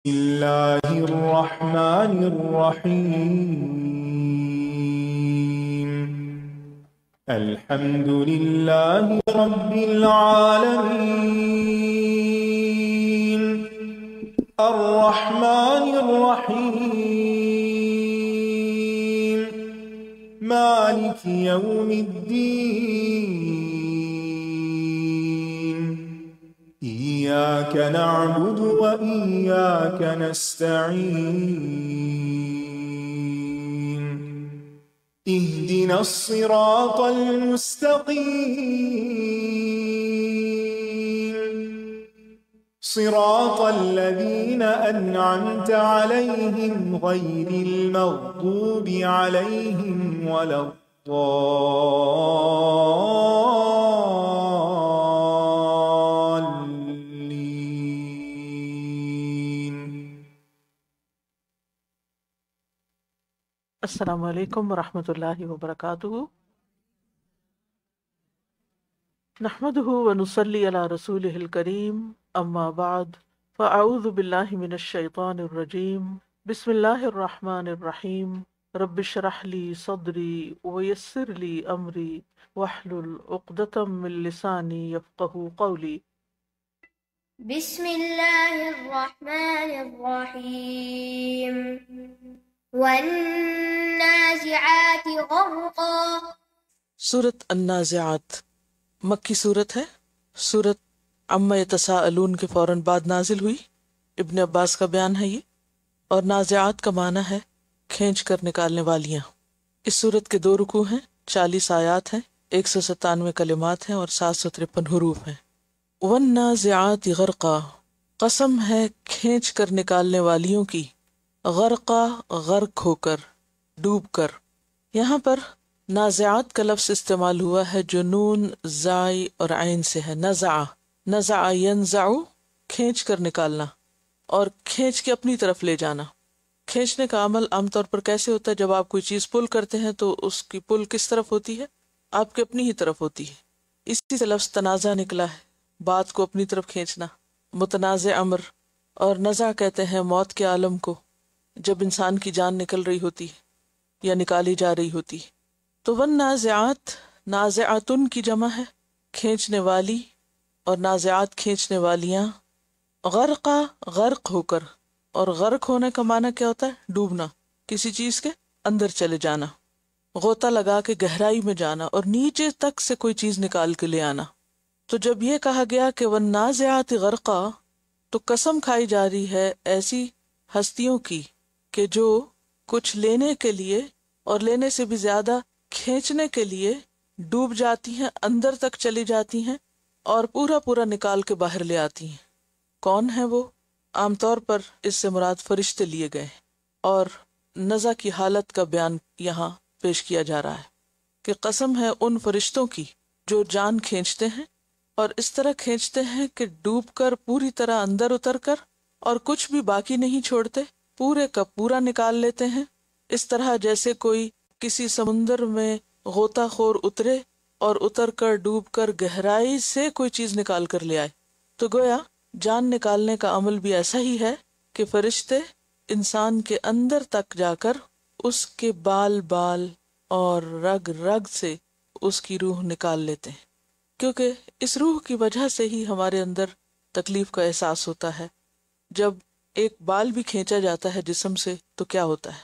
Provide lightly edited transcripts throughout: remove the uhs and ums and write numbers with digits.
الله الرحمن الرحيم الحمد لله رب العالمين الرحمن الرحيم مالك يوم الدين إياك نعبد وإياك نستعين اهدنا الصراط المستقيم صراط الذين أنعمت عليهم غير المغضوب عليهم ولا الضالين. السلام علیکم ورحمۃ اللہ وبرکاتہ. نحمده ونصلی علی رسولہ الکریم، اما بعد فاعوذ باللہ من الشیطان الرجیم. بسم اللہ الرحمن الرحیم. رب اشرح لی صدری ویسر لی امری واحلل عقدۃ من لسانی یفقہوا قولی. بسم اللہ الرحمن الرحیم والنازعات غرقا. سورۃ النازعات مکی صورت ہے. سورت عما یتساءلون کے فوراً بعد نازل ہوئی. ابن عباس کا بیان ہے یہ. اور نازعات کا معنی ہے کھینچ کر نکالنے والیاں. اس صورت کے 2 رکوع ہیں، 40 آیات ہیں، 197 کلمات ہیں اور 753 حروف ہیں. والنازعات غرقا، قسم ہے کھینچ کر نکالنے والیوں کی، غرقا غرق ہو کر، ڈوب کر. یہاں پر نازعات کا لفظ استعمال ہوا ہے جو نون، زائی اور عین سے ہے. نزع، نزع ینزع، کھینچ کر نکالنا اور کھینچ کے اپنی طرف لے جانا. کھینچنے کا عمل عام طور پر کیسے ہوتا ہے؟ جب آپ کوئی چیز پل کرتے ہیں تو اس کی پل کس طرف ہوتی ہے؟ آپ کے اپنی ہی طرف ہوتی ہے. اسی سے لفظ تنازع نکلا ہے، بات کو اپنی طرف کھینچنا. متنازع امر. اور نزع کہتے ہیں موت کے عالم کو، جب انسان کی جان نکل رہی ہوتی ہے یا نکالی جا رہی ہوتی ہے. تو والنازعات، نازعاتن کی جمع ہے، کھینچنے والی، اور نازعات کھینچنے والیاں. غرقا غرق ہو کر. اور غرق ہونے کا معنی کیا ہوتا ہے؟ ڈوبنا، کسی چیز کے اندر چلے جانا، غوطہ لگا کے گہرائی میں جانا اور نیچے تک سے کوئی چیز نکال کے لے آنا. تو جب یہ کہا گیا کہ والنازعات غرقا، تو قسم کھائی جا رہی ہے ایسی ہستیوں کی کہ جو کچھ لینے کے لیے اور لینے سے بھی زیادہ کھینچنے کے لیے ڈوب جاتی ہیں، اندر تک چلی جاتی ہیں اور پورا پورا نکال کے باہر لے آتی ہیں. کون ہے وہ؟ عام طور پر اس سے مراد فرشتے لیے گئے، اور نزع کی حالت کا بیان یہاں پیش کیا جا رہا ہے کہ قسم ہے ان فرشتوں کی جو جان کھینچتے ہیں، اور اس طرح کھینچتے ہیں کہ ڈوب کر پوری طرح اندر اتر کر اور کچھ بھی باقی نہیں چھوڑتے، پورے کا پورا نکال لیتے ہیں. اس طرح جیسے کوئی کسی سمندر میں غوطہ خور اترے اور اتر کر ڈوب کر گہرائی سے کوئی چیز نکال کر لے آئے. تو گویا جان نکالنے کا عمل بھی ایسا ہی ہے کہ فرشتے انسان کے اندر تک جا کر اس کے بال بال اور رگ رگ سے اس کی روح نکال لیتے ہیں، کیونکہ اس روح کی وجہ سے ہی ہمارے اندر تکلیف کا احساس ہوتا ہے. جب ایک بال بھی کھینچا جاتا ہے جسم سے تو کیا ہوتا ہے؟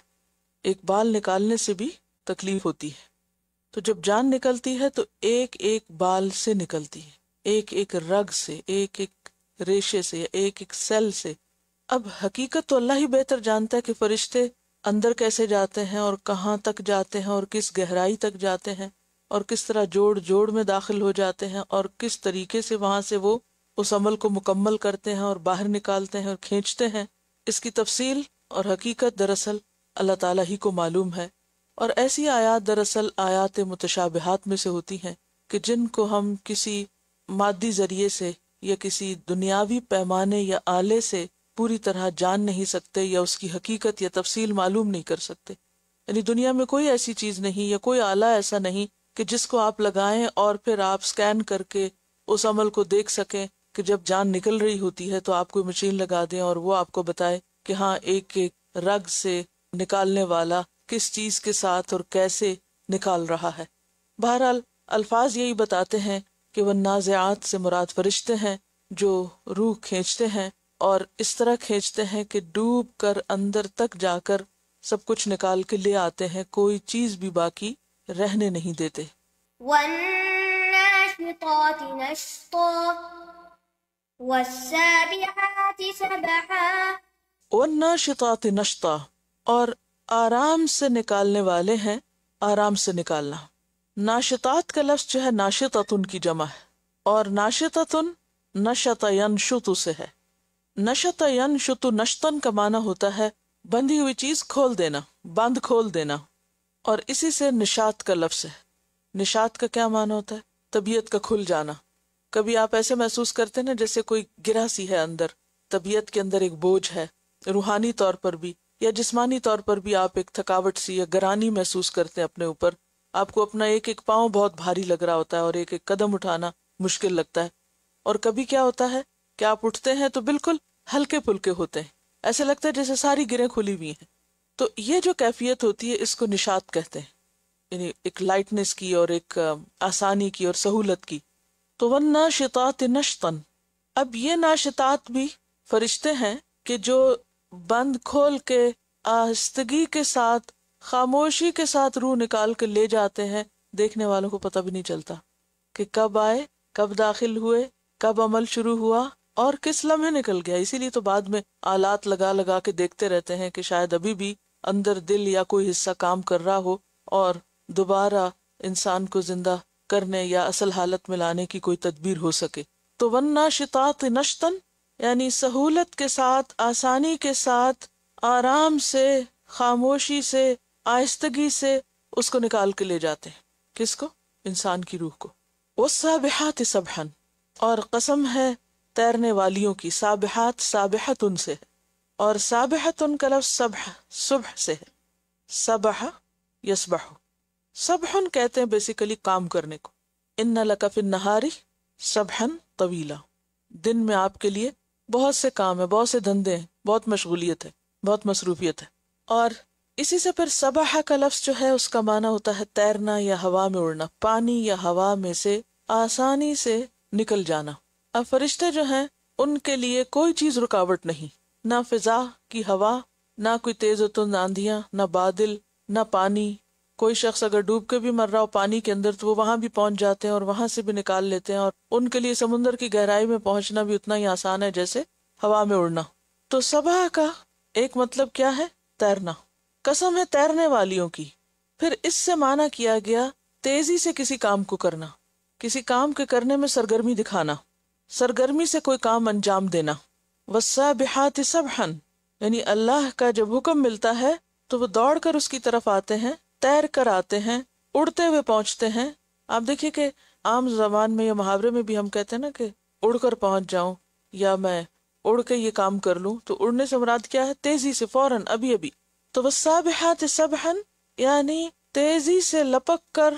ایک بال نکالنے سے بھی تکلیف ہوتی ہے. تو جب جان نکلتی ہے تو ایک ایک بال سے نکلتی ہے، ایک ایک رگ سے، ایک ایک ریشے سے، ایک ایک سیل سے. اب حقیقت تو اللہ ہی بہتر جانتا ہے کہ فرشتے اندر کیسے جاتے ہیں اور کہاں تک جاتے ہیں اور کس گہرائی تک جاتے ہیں اور کس طرح جوڑ جوڑ میں داخل ہو جاتے ہیں اور کس طریقے سے وہاں سے وہ اس عمل کو مکمل کرتے ہیں اور باہر نکالتے ہیں اور کھینچتے ہیں. اس کی تفصیل اور حقیقت دراصل اللہ تعالیٰ ہی کو معلوم ہے. اور ایسی آیات دراصل آیات متشابہات میں سے ہوتی ہیں کہ جن کو ہم کسی مادی ذریعے سے یا کسی دنیاوی پیمانے یا آلے سے پوری طرح جان نہیں سکتے یا اس کی حقیقت یا تفصیل معلوم نہیں کر سکتے. یعنی دنیا میں کوئی ایسی چیز نہیں یا کوئی آلہ ایسا نہیں کہ جس کو آپ لگائیں اور پھر آپ سکین کر کے اس عمل کو دیکھ سکیں کہ جب جان نکل رہی ہوتی ہے تو آپ کوئی مشین لگا دیں اور وہ آپ کو بتائے کہ ہاں ایک ایک رگ سے نکالنے والا کس چیز کے ساتھ اور کیسے نکال رہا ہے. بہرحال الفاظ یہی بتاتے ہیں کہ وہ نازعات سے مراد فرشتے ہیں جو روح کھینچتے ہیں، اور اس طرح کھینچتے ہیں کہ ڈوب کر اندر تک جا کر سب کچھ نکال کے لے آتے ہیں، کوئی چیز بھی باقی رہنے نہیں دیتے. والناشطات نشطا والسابحات سبحا. والناشطات نشطا، اور آرام سے نکالنے والے ہیں، آرام سے نکالنا. ناشطات کا لفظ جو ہے ناشطتن کی جمع ہے، اور ناشطتن نشط ینشط سے ہے. نشط ینشط نشطن کا معنی ہوتا ہے بندھی ہوئی چیز کھول دینا، بند کھول دینا، اور اسی سے نشاط کا لفظ ہے. نشاط کا کیا معنی ہوتا ہے؟ طبیعت کا کھل جانا. کبھی آپ ایسے محسوس کرتے ہیں نا جیسے کوئی گرہ سی ہے اندر، طبیعت کے اندر ایک بوجھ ہے، روحانی طور پر بھی یا جسمانی طور پر بھی آپ ایک تھکاوٹ سی یا گرانی محسوس کرتے ہیں اپنے اوپر. آپ کو اپنا ایک ایک پاؤں بہت بھاری لگ رہا ہوتا ہے اور ایک ایک قدم اٹھانا مشکل لگتا ہے. اور کبھی کیا ہوتا ہے کہ آپ اٹھتے ہیں تو بالکل ہلکے پھلکے ہوتے ہیں، ایسے لگتا ہے جیسے ساری گرہیں کھلی ہوئی ہیں. تو یہ جو کیفیت ہوتی ہے اس کو نشاط کہتے ہیں، یعنی ایک لائٹنس کی اور ایک آسانی کی اور سہولت کی. تو والناشطات نشطن، اب یہ ناشطات بھی فرشتے ہیں کہ جو بند کھول کے آہستگی کے ساتھ خاموشی کے ساتھ روح نکال کے لے جاتے ہیں. دیکھنے والوں کو پتہ بھی نہیں چلتا کہ کب آئے، کب داخل ہوئے، کب عمل شروع ہوا اور کس لمحے نکل گیا. اسی لیے تو بعد میں آلات لگا لگا کے دیکھتے رہتے ہیں کہ شاید ابھی بھی اندر دل یا کوئی حصہ کام کر رہا ہو اور دوبارہ انسان کو زندہ کرنے یا اصل حالت میں لانے کی کوئی تدبیر ہو سکے. تو والناشطات نشطن یعنی سہولت کے ساتھ، آسانی کے ساتھ، آرام سے، خاموشی سے، آہستگی سے اس کو نکال کے لے جاتے ہیں. کس کو؟ انسان کی روح کو. والسابحات سبحا، اور قسم ہے تیرنے والیوں کی. سابحات سابحت ان سے ہے، اور سابحت ان کا لفظ سبح صبح سے ہے. سبح یسبح، سبحن کہتے ہیں بیسیکلی کام کرنے کو. ان لک فی النہار سبحا طویلا، دن میں آپ کے لیے بہت سے کام ہیں، بہت سے دھندے ہیں، بہت مشغولیت ہے، بہت مصروفیت ہے. اور اسی سے پھر سبح کا لفظ جو ہے اس کا معنی ہوتا ہے تیرنا یا ہوا میں اڑنا، پانی یا ہوا میں سے آسانی سے نکل جانا. اب فرشتے جو ہیں ان کے لیے کوئی چیز رکاوٹ نہیں، نہ فضا کی ہوا، نہ کوئی تیز و تند آندھیاں، نہ بادل، نہ پانی. کوئی شخص اگر ڈوب کے بھی مر رہا ہو پانی کے اندر تو وہ وہاں بھی پہنچ جاتے ہیں اور وہاں سے بھی نکال لیتے ہیں، اور ان کے لیے سمندر کی گہرائی میں پہنچنا بھی اتنا ہی آسان ہے جیسے ہوا میں اڑنا. تو سبح کا ایک مطلب کیا ہے؟ تیرنا. قسم ہے تیرنے والیوں کی. پھر اس سے معنی کیا گیا تیزی سے کسی کام کو کرنا، کسی کام کے کرنے میں سرگرمی دکھانا، سرگرمی سے کوئی کام انجام دینا. والسابحات سبحا، یعنی اللہ کا جب حکم ملتا ہے تو وہ دوڑ کر اس کی طرف آتے ہیں، تیر کر آتے ہیں، اڑتے ہوئے پہنچتے ہیں. آپ دیکھیے کہ عام زبان میں یا محاورے میں بھی ہم کہتے ہیں نا کہ اڑ کر پہنچ جاؤں یا میں اڑ کے یہ کام کر لوں. تو اڑنے سے مراد کیا ہے؟ تیزی سے، فوراً، ابھی ابھی. تو والسابحات سبحا یعنی تیزی سے لپک کر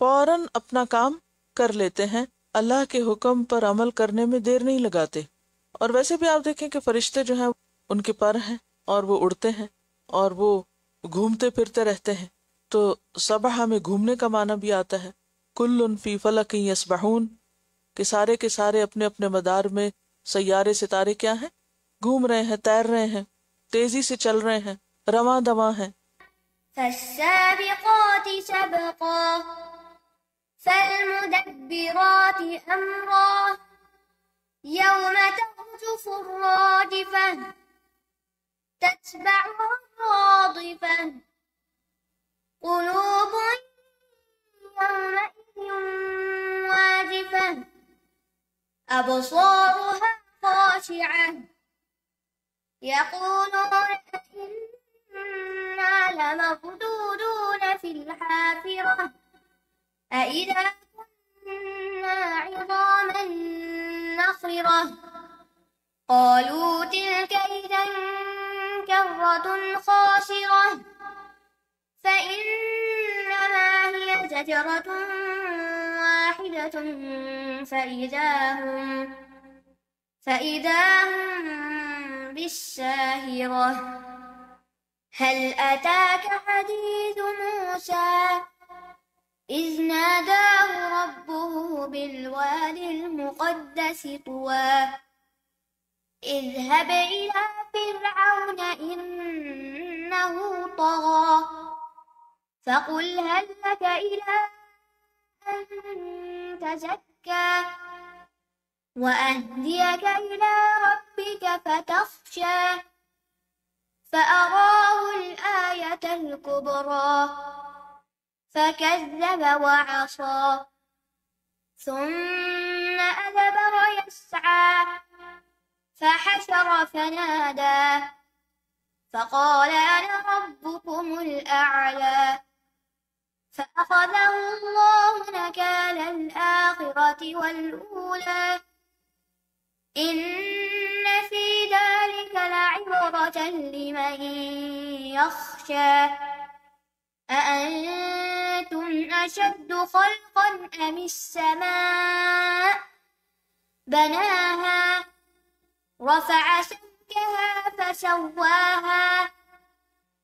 فوراً اپنا کام کر لیتے ہیں، اللہ کے حکم پر عمل کرنے میں دیر نہیں لگاتے. اور ویسے بھی آپ دیکھیں کہ فرشتے جو ہیں ان کے پر ہیں اور وہ اڑتے ہیں اور وہ گھومتے پھرتے رہتے ہیں. تو سبحہ میں گھومنے کا معنی بھی آتا ہے. کل فی فلک یسبحون، کہ سارے کے سارے اپنے اپنے مدار میں سیارے ستارے کیا ہیں؟ گھوم رہے ہیں، تیر رہے ہیں، تیزی سے چل رہے ہیں، رواں دواں ہیں. فالسابقات سبقا فالمدبرات أمرا يوم ترجف الراجفة تتبعها الرادفة قلوب يومئذ واجفة أبصارها خاشعة يقولون إنا لمردودون في الحافرة أإذا كنا عظاما نخرة قالوا تلك إذا كرة خاسرة فإنما هي زجرة واحدة فإذا هم بالساهرة هل أتاك حديث موسى إذ ناداه ربه بالوادي المقدس طوى اذهب إلى فرعون إنه طغى فقل هل لك إلى أن تزكى وأهديك إلى ربك فتخشى فأراه الآية الكبرى فكذب وعصى ثم أدبر يسعى فحشر فنادى فقال أنا ربكم الأعلى فأخذه الله نكال الآخرة والأولى إن في ذلك لعبرة لمن يخشى أأنتم أشد خلقا أم السماء بناها رفع سمكها فسواها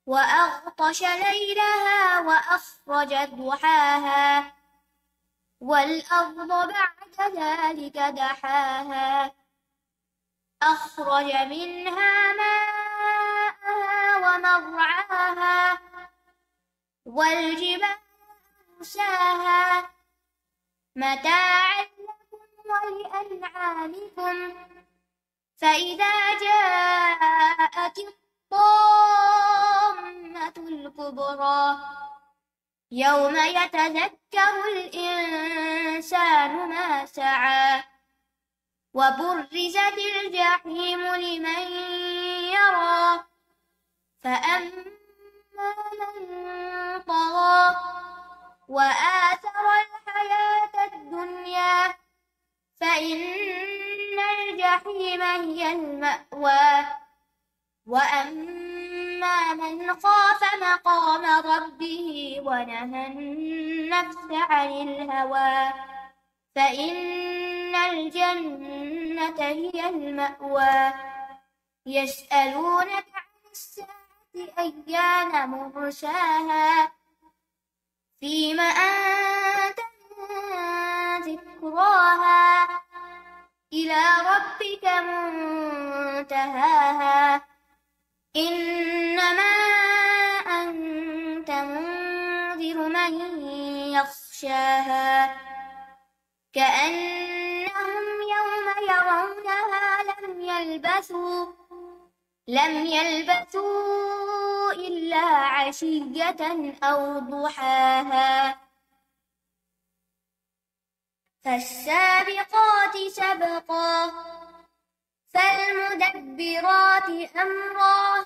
وأغطش ليلها وأخرج ضحاها والأرض بعد ذلك دحاها أخرج منها ماءها ومرعاها والجبال أرساها متاعا لكم ولأنعامكم فإذا جاءت الطامة الكبرى يوم يتذكر الإنسان ما سعى وبرزت الجحيم لمن يرى فأما من طغى وآثر الحياة الدنيا فإن الجحيم هي المأوى وأما من خاف مقام ربه ونهى النفس عن الهوى فإن الجنة هي المأوى يسألونك عن الساعة أيان مرساها فيما أنت من ذكراها إلى ربك منتهاها إنما أنت منذر من يخشاها كأنهم يوم يرونها لم يلبثوا إلا عشية أو ضحاها فالسابقات سبقا فالمدبرات أمرا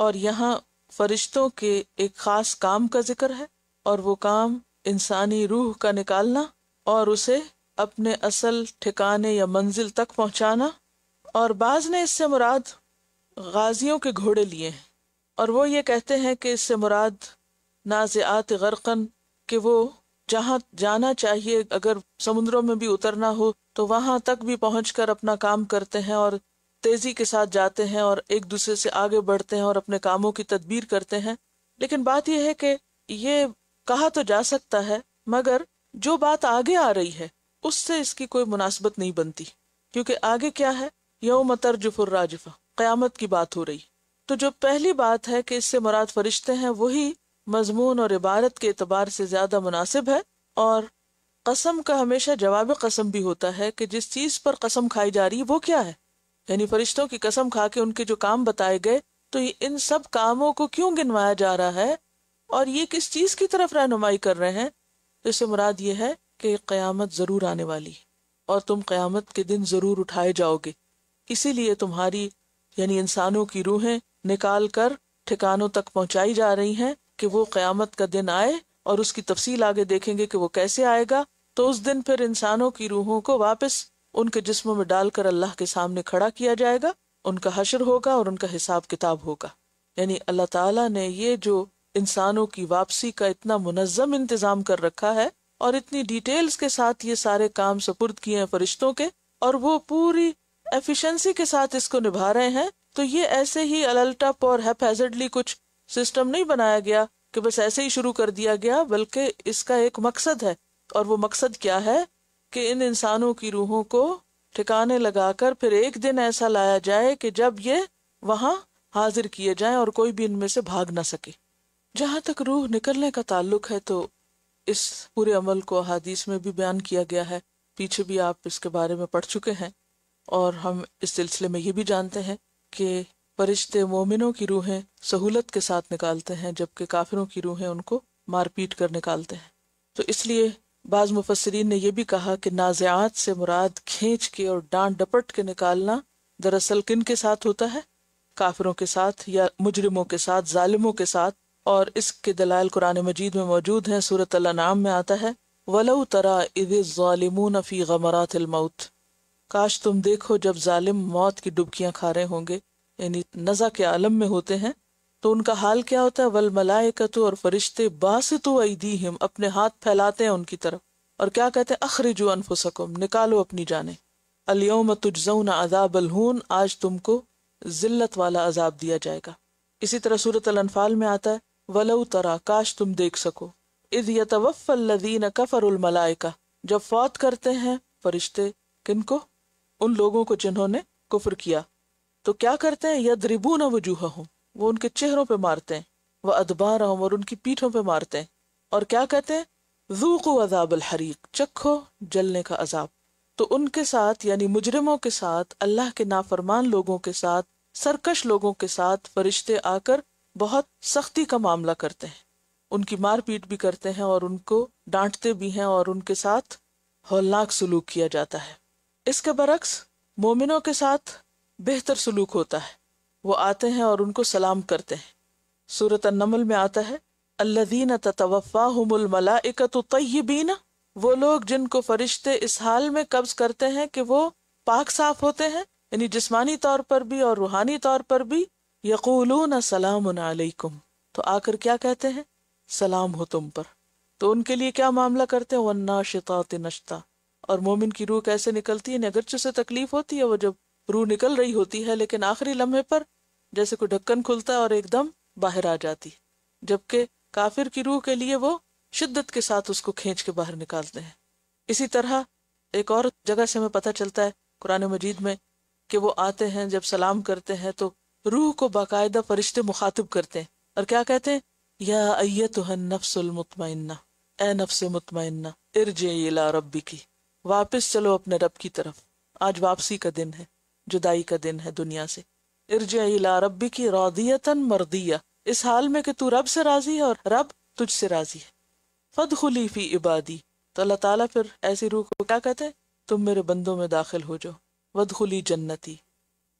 اور یہاں فرشتوں کے ایک خاص کام کا ذکر ہے، اور وہ کام انسانی روح کا نکالنا اور اسے اپنے اصل ٹھکانے یا منزل تک پہنچانا. اور بعض نے اس سے مراد غازیوں کے گھوڑے لیے ہیں، اور وہ یہ کہتے ہیں کہ اس سے مراد نازعات غرقن، کہ وہ جہاں جانا چاہیے، اگر سمندروں میں بھی اترنا ہو تو وہاں تک بھی پہنچ کر اپنا کام کرتے ہیں اور تیزی کے ساتھ جاتے ہیں اور ایک دوسرے سے آگے بڑھتے ہیں اور اپنے کاموں کی تدبیر کرتے ہیں. لیکن بات یہ ہے کہ یہ کہا تو جا سکتا ہے، مگر جو بات آگے آ رہی ہے اس سے اس کی کوئی مناسبت نہیں بنتی، کیونکہ آگے کیا ہے؟ یوم ترجف الراجفہ، قیامت کی بات ہو رہی. تو جو پہلی بات ہے کہ اس سے مراد فرشتے ہیں، وہی مضمون اور عبارت کے اعتبار سے زیادہ مناسب ہے. اور قسم کا ہمیشہ جواب قسم بھی ہوتا ہے کہ جس چیز پر قسم کھائی جا رہی ہے وہ کیا ہے. یعنی فرشتوں کی قسم کھا کے ان کے جو کام بتائے گئے، تو ان سب کاموں کو کیوں گنوایا جا رہا ہے اور یہ کس چیز کی طرف رہنمائی کر رہے ہیں؟ تو اس سے مراد یہ ہے کہ قیامت ضرور آنے والی اور تم قیامت کے دن ضرور اٹھائے جاؤ گے. اسی لیے تمہاری یعنی انسانوں کی روحیں نکال کر ٹھکانوں تک پہنچائی جا رہی ہیں کہ وہ قیامت کا دن آئے، اور اس کی تفصیل آگے دیکھیں گے کہ وہ کیسے آئے گا. تو اس دن پھر انسانوں کی روحوں کو واپس ان کے جسموں میں ڈال کر اللہ کے سامنے کھڑا کیا جائے گا، ان کا حشر ہوگا اور ان کا حساب کتاب ہوگا. یعنی اللہ تعالیٰ نے یہ جو انسانوں کی واپسی کا اتنا منظم انتظام کر رکھا ہے اور اتنی ڈیٹیلز کے ساتھ یہ سارے کام سپرد کیے ہیں فرشتوں کے، اور وہ پوری ایفیشنسی کے ساتھ اس کو نبھا رہے ہیں. تو یہ ایسے ہی الٹپ اور ہیپ ہیزرڈلی کچھ سسٹم نہیں بنایا گیا کہ بس ایسے ہی شروع کر دیا گیا، بلکہ اس کا ایک مقصد ہے. اور وہ مقصد کیا ہے؟ کہ ان انسانوں کی روحوں کو ٹھکانے لگا کر پھر ایک دن ایسا لایا جائے کہ جب یہ وہاں حاضر کیے جائیں اور کوئی بھی ان میں سے بھاگ نہ سکے. جہاں تک روح نکلنے کا تعلق ہے تو اس پورے عمل کو احادیث میں بھی بیان کیا گیا ہے، پیچھے بھی آپ اس کے بارے میں پڑھ چکے ہیں. اور ہم اس سلسلے میں یہ بھی جانتے ہیں کہ فرشتے مومنوں کی روحیں سہولت کے ساتھ نکالتے ہیں، جبکہ کافروں کی روحیں ان کو مار پیٹ کر نکالتے ہیں. تو اس لیے بعض مفسرین نے یہ بھی کہا کہ نازعات سے مراد کھینچ کے اور ڈانٹ ڈپٹ کے نکالنا دراصل کن کے ساتھ ہوتا ہے؟ کافروں کے ساتھ یا مجرموں کے ساتھ، ظالموں کے ساتھ. اور اس کے دلائل قرآن مجید میں موجود ہیں. سورۃ الانعام میں آتا ہے وَلَوْ تَرَىٰ إِذِ الظَّالِمُونَ فِي غَمَرَاتِ الْمَوْتِ، کاش تم دیکھو جب ظالم موت کی ڈبکیاں کھا رہے ہوں گے، یعنی نزع کے عالم میں ہوتے ہیں، تو ان کا حال کیا ہوتا ہے؟ والملائکۃ، اور فرشتے باسطوا ایدیہم، اپنے ہاتھ پھیلاتے ہیں ان کی طرف، اور کیا کہتے ہیں؟ اخرجوا انفسکم، نکالو اپنی جانیں، الیوم تجزون عذاب الہون، آج تم کو ذلت والا عذاب دیا جائے گا. اسی طرح سورۃ الانفال میں آتا ہے ولو ترا، کاش تم دیکھ سکو، اذ یتوفی الذین کفروا الملائکہ، جب فوت کرتے ہیں فرشتے کن کو؟ ان لوگوں کو جنہوں نے کفر کیا. تو کیا کرتے ہیں؟ یضربون وجوہہم، وہ ان کے چہروں پہ مارتے ہیں، وادبارہم، اور ان کی پیٹھوں پہ مارتے ہیں، اور کیا کہتے ہیں؟ ذوقوا عذاب الحریق، چکھو جلنے کا عذاب. تو ان کے ساتھ یعنی مجرموں کے ساتھ، اللہ کے نافرمان لوگوں کے ساتھ، سرکش لوگوں کے ساتھ فرشتے آ کر بہت سختی کا معاملہ کرتے ہیں، ان کی مار پیٹ بھی کرتے ہیں اور ان کو ڈانٹتے بھی ہیں اور ان کے ساتھ ہولناک سلوک کیا جاتا ہے. اس کے برعکس مومنوں کے ساتھ بہتر سلوک ہوتا ہے، وہ آتے ہیں اور ان کو سلام کرتے ہیں. سورۃ النمل میں آتا ہے الذین تتوفاہم الملائکۃ طیبین، وہ لوگ جن کو فرشتے اس حال میں قبض کرتے ہیں کہ وہ پاک صاف ہوتے ہیں، یعنی جسمانی طور پر بھی اور روحانی طور پر بھی. یقولون سلام علیکم، تو آ کر کیا کہتے ہیں؟ سلام ہو تم پر. تو ان کے لیے کیا معاملہ کرتے ہیں؟ والناشطات نشطا، اور مومن کی روح کیسے نکلتی ہے؟ اگرچہ اسے تکلیف ہوتی ہے وہ جب روح نکل رہی ہوتی ہے، لیکن آخری لمحے پر جیسے کوئی ڈھکن کھلتا ہے اور ایک دم باہر آ جاتی، جبکہ کافر کی روح کے لیے وہ شدت کے ساتھ اس کو کھینچ کے باہر نکالتے ہیں. اسی طرح ایک اور جگہ سے ہمیں پتہ چلتا ہے قرآن مجید میں کہ وہ آتے ہیں جب سلام کرتے ہیں تو روح کو باقاعدہ فرشتے مخاطب کرتے ہیں اور کیا کہتے ہیں؟ یا ایتھا النفس المطمئنہ، اے نفس مطمئنہ، ارجعی الی ربک، واپس چلو اپنے رب کی طرف. آج واپسی کا دن ہے، جدائی کا دن ہے دنیا سے. ارجعی الی ربک راضیۃ مرضیہ، اس حال میں کہ تو رب سے راضی ہے اور رب تجھ سے راضی ہے. فادخلی فی عبادی، تو اللہ تعالیٰ پھر ایسی روح کو کیا کہتے ہیں؟ تم میرے بندوں میں داخل ہو جاؤ. وادخلی جنتی،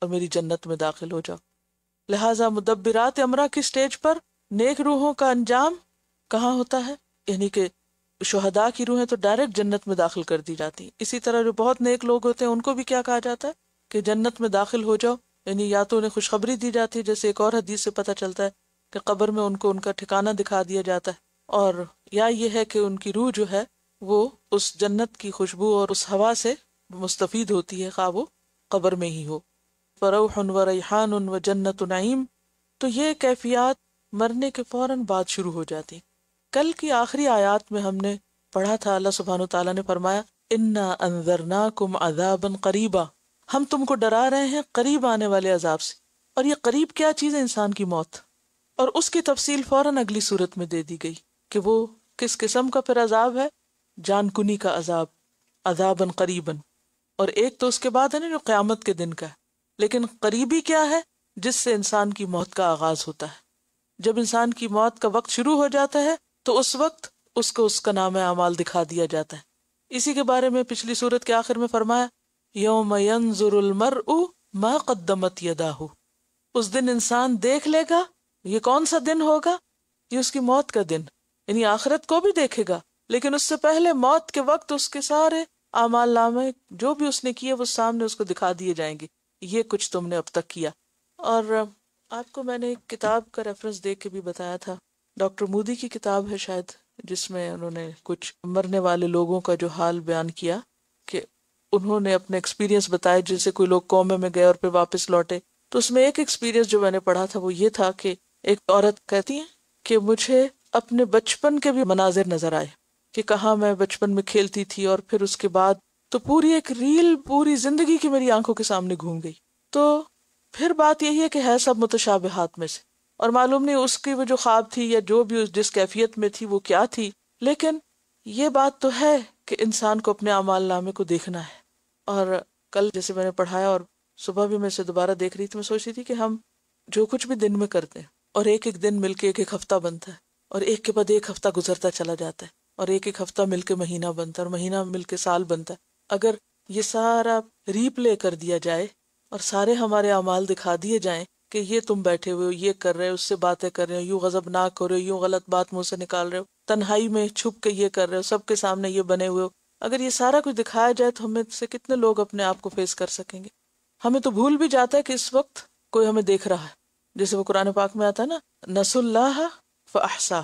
اور میری جنت میں داخل ہو جاؤ. لہٰذا مدبرات امرہ کی سٹیج پر نیک روحوں کا انجام کہاں ہوتا ہے؟ یعنی کہ شہداء کی روحیں تو ڈائریکٹ جنت میں داخل کر دی جاتی ہیں. اسی طرح جو بہت نیک لوگ ہوتے ہیں ان کو بھی کیا کہا جاتا ہے کہ جنت میں داخل ہو جاؤ، یعنی یا تو انہیں خوشخبری دی جاتی ہے، جیسے ایک اور حدیث سے پتہ چلتا ہے کہ قبر میں ان کو ان کا ٹھکانہ دکھا دیا جاتا ہے، اور یا یہ ہے کہ ان کی روح جو ہے وہ اس جنت کی خوشبو اور اس ہوا سے مستفید ہوتی ہے، خواہ وہ قبر میں ہی ہو. فروح و ریحان و جنت نعیم. تو یہ کیفیات مرنے کے فوراً بعد شروع ہو جاتی. کل کی آخری آیات میں ہم نے پڑھا تھا، اللہ سبحانہ وتعالیٰ نے فرمایا انا انذرناکم عذابا قریبا، ہم تم کو ڈرا رہے ہیں قریب آنے والے عذاب سے. اور یہ قریب کیا چیز ہے؟ انسان کی موت. اور اس کی تفصیل فوراً اگلی صورت میں دے دی گئی کہ وہ کس قسم کا پھر عذاب ہے، جان کنی کا عذاب، عذابا قریبا. اور ایک تو اس کے بعد ہے نا جو قیامت کے دن کا ہے، لیکن قریبی کیا ہے؟ جس سے انسان کی موت کا آغاز ہوتا ہے. جب انسان کی موت کا وقت شروع ہو جاتا ہے تو اس وقت اس کو اس کا نام اعمال دکھا دیا جاتا ہے. اسی کے بارے میں پچھلی سورت کے آخر میں فرمایا یوم ینظر المرء ما قدمت یداہ، اس دن انسان دیکھ لے گا. یہ کون سا دن ہوگا؟ یہ اس کی موت کا دن، یعنی آخرت کو بھی دیکھے گا، لیکن اس سے پہلے موت کے وقت اس کے سارے اعمال نامے جو بھی اس نے کیے وہ سامنے اس کو دکھا دیے جائیں گے، یہ کچھ تم نے اب تک کیا. اور آپ کو میں نے ایک کتاب کا ریفرنس دیکھ کے بھی بتایا تھا، ڈاکٹر مودی کی کتاب ہے شاید، جس میں انہوں نے کچھ مرنے والے لوگوں کا جو حال بیان کیا کہ انہوں نے اپنے ایکسپیرینس بتائے، جیسے کوئی لوگ کومے میں گئے اور پھر واپس لوٹے. تو اس میں ایک ایکسپیرینس جو میں نے پڑھا تھا وہ یہ تھا کہ ایک عورت کہتی ہے کہ مجھے اپنے بچپن کے بھی مناظر نظر آئے کہ کہاں میں بچپن میں کھیلتی تھی، اور پھر اس کے بعد تو پوری ایک ریل پوری زندگی کی میری آنکھوں کے سامنے گھوم گئی. تو پھر بات یہی ہے کہ ہے سب متشابہات میں سے، اور معلوم نہیں اس کی وہ جو خواب تھی یا جو بھی جس کیفیت میں تھی وہ کیا تھی، لیکن یہ بات تو ہے کہ انسان کو اپنے اعمال نامے کو دیکھنا ہے. اور کل جیسے میں نے پڑھایا اور صبح بھی میں اسے دوبارہ دیکھ رہی تھی، میں سوچ رہی تھی کہ ہم جو کچھ بھی دن میں کرتے ہیں اور ایک ایک دن مل کے ایک ایک ہفتہ بنتا ہے، اور ایک کے بعد ایک ہفتہ گزرتا چلا جاتا ہے، اور ایک ایک ہفتہ مل کے مہینہ بنتا ہے، اور مہینہ مل کے سال بنتا ہے. اگر یہ سارا ری پلے کر دیا جائے اور سارے ہمارے اعمال دکھا دیے جائیں کہ یہ تم بیٹھے ہوئے ہو، یہ کر رہے ہو، اس سے باتیں کر رہے ہو، یوں غضبناک ہو رہے ہو، یوں غلط بات منہ سے نکال رہے ہو، تنہائی میں چھپ کے یہ کر رہے ہو، سب کے سامنے یہ بنے ہوئے ہو، اگر یہ سارا کچھ دکھایا جائے تو ہمیں سے کتنے لوگ اپنے آپ کو فیس کر سکیں گے؟ ہمیں تو بھول بھی جاتا ہے کہ اس وقت کوئی ہمیں دیکھ رہا ہے. جیسے وہ قرآن پاک میں آتا ہے نا، نسوا اللہ فاحصاہ،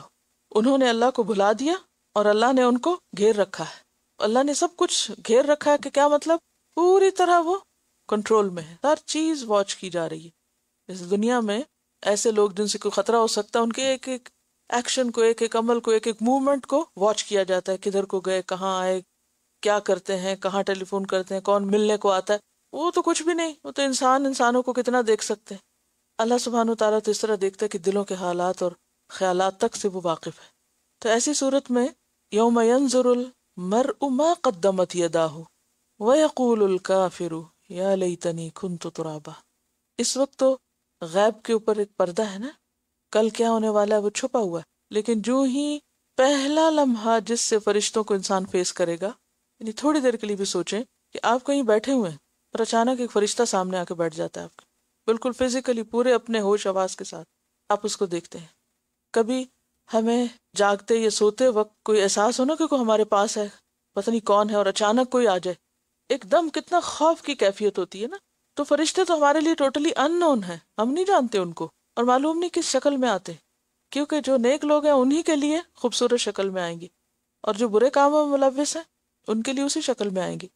انہوں نے اللہ کو بھلا دیا اور اللہ نے ان کو گھیر رکھا ہے. اللہ نے سب کچھ گھیر رکھا ہے کہ کیا مطلب؟ پوری طرح وہ کنٹرول میں ہے، ہر چیز واچ کی جا رہی ہے. جیسے دنیا میں ایسے لوگ جن سے کوئی خطرہ ہو سکتا ہے، ان کے ایک ایک ایکشن کو، ایک ایک عمل کو، ایک ایک موومنٹ کو واچ کیا جاتا ہے، کدھر کو گئے، کہاں آئے، کیا کرتے ہیں، کہاں ٹیلی فون کرتے ہیں، کون ملنے کو آتا ہے. وہ تو کچھ بھی نہیں، وہ تو انسانوں کو کتنا دیکھ سکتے ہیں. اللہ سبحانہ وتعالیٰ تو اس طرح دیکھتا ہے کہ دلوں کے حالات اور خیالات تک سے وہ واقف ہے. تو ایسی صورت میں یوم ینظر المرء ما قدمت یداہ ویقول الکافر یا لیتنی کنت ترابا. اس وقت تو غیب کے اوپر ایک پردہ ہے نا، کل کیا ہونے والا ہے وہ چھپا ہوا ہے، لیکن جو ہی پہلا لمحہ جس سے فرشتوں کو انسان فیس کرے گا، یعنی تھوڑی دیر کے لیے بھی سوچیں کہ آپ کہیں بیٹھے ہوئے ہیں اور اچانک ایک فرشتہ سامنے آ کے بیٹھ جاتا ہے آپ کے، بالکل فزیکلی پورے اپنے ہوش آواز کے ساتھ آپ اس کو دیکھتے ہیں. کبھی ہمیں جاگتے یا سوتے وقت کوئی احساس ہونا کہ کوئی ہمارے پاس ہے، پتہ نہیں کون ہے، اور اچانک کوئی آ جائے، ایک دم کتنا خوف کی کیفیت ہوتی ہے نا. تو فرشتے تو ہمارے لیے ٹوٹلی ان نون ہیں، ہم نہیں جانتے ان کو، اور معلوم نہیں کس شکل میں آتے، کیونکہ جو نیک لوگ ہیں انہی کے لیے خوبصورت شکل میں آئیں گی، اور جو برے کاموں میں ملوث ہیں ان کے لیے اسی شکل میں آئیں گی.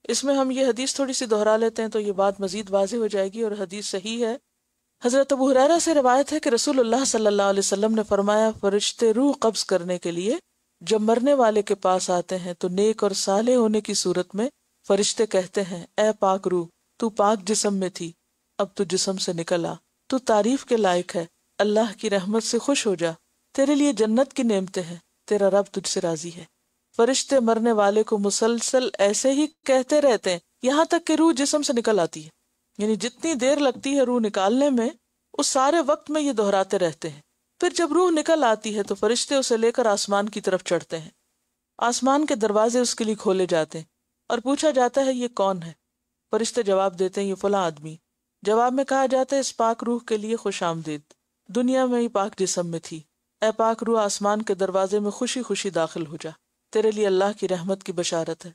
اس میں ہم یہ حدیث تھوڑی سی دہرا لیتے ہیں تو یہ بات مزید واضح ہو جائے گی، اور حدیث صحیح ہے. حضرت ابو ہریرہ سے روایت ہے کہ رسول اللہ صلی اللہ علیہ وسلم نے فرمایا، فرشتے روح قبض کرنے کے لیے جب مرنے والے کے پاس آتے ہیں تو نیک اور صالح ہونے کی صورت میں فرشتے کہتے ہیں، اے پاک روح، تو پاک جسم میں تھی، اب تو جسم سے نکل آ، تو تعریف کے لائق ہے، اللہ کی رحمت سے خوش ہو جا، تیرے لیے جنت کی نعمتیں ہیں، تیرا رب تجھ سے راضی ہے. فرشتے مرنے والے کو مسلسل ایسے ہی کہتے رہتے ہیں یہاں تک کہ روح جسم سے نکل آتی ہے، یعنی جتنی دیر لگتی ہے روح نکالنے میں اس سارے وقت میں یہ دہراتے رہتے ہیں. پھر جب روح نکل آتی ہے تو فرشتے اسے لے کر آسمان کی طرف چڑھتے ہیں، آسمان کے دروازے اس کے لیے کھولے جاتے ہیں اور پوچھا جاتا ہے یہ کون ہے؟ فرشتے جواب دیتے ہیں یہ فلاں آدمی جواب میں کہا جاتا ہے اس پاک روح کے لیے خوش آمدید، دنیا میں ہی پاک جسم میں تھی، اے پاک روح آسمان کے دروازے میں خوشی خوشی داخل ہو جا، تیرے لیے اللہ کی رحمت کی بشارت ہے،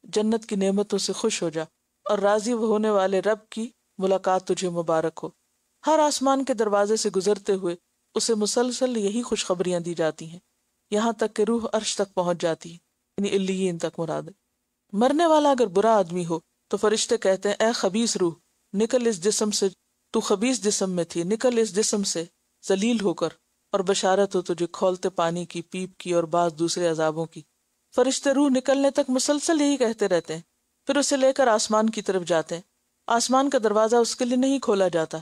جنت کی نعمتوں سے خوش ہو جا اور راضی ہونے والے رب کی ملاقات تجھے مبارک ہو۔ ہر آسمان کے دروازے سے گزرتے ہوئے اسے مسلسل یہی خوشخبریاں دی جاتی ہیں، یہاں تک کہ روح عرش تک پہنچ جاتی ہے، یعنی علیین تک مراد ہے۔ مرنے والا اگر برا آدمی ہو تو فرشتے کہتے ہیں اے خبیث روح نکل اس جسم سے، تو خبیث جسم میں تھی، نکل اس جسم سے ذلیل ہو کر، اور بشارت ہو تجھے کھولتے پانی کی، پیپ کی اور بعض دوسرے عذابوں کی۔ فرشتے روح نکلنے تک مسلسل یہی کہتے رہتے ہیں، پھر اسے لے کر آسمان کی طرف جاتے ہیں۔ آسمان کا دروازہ اس کے لیے نہیں کھولا جاتا،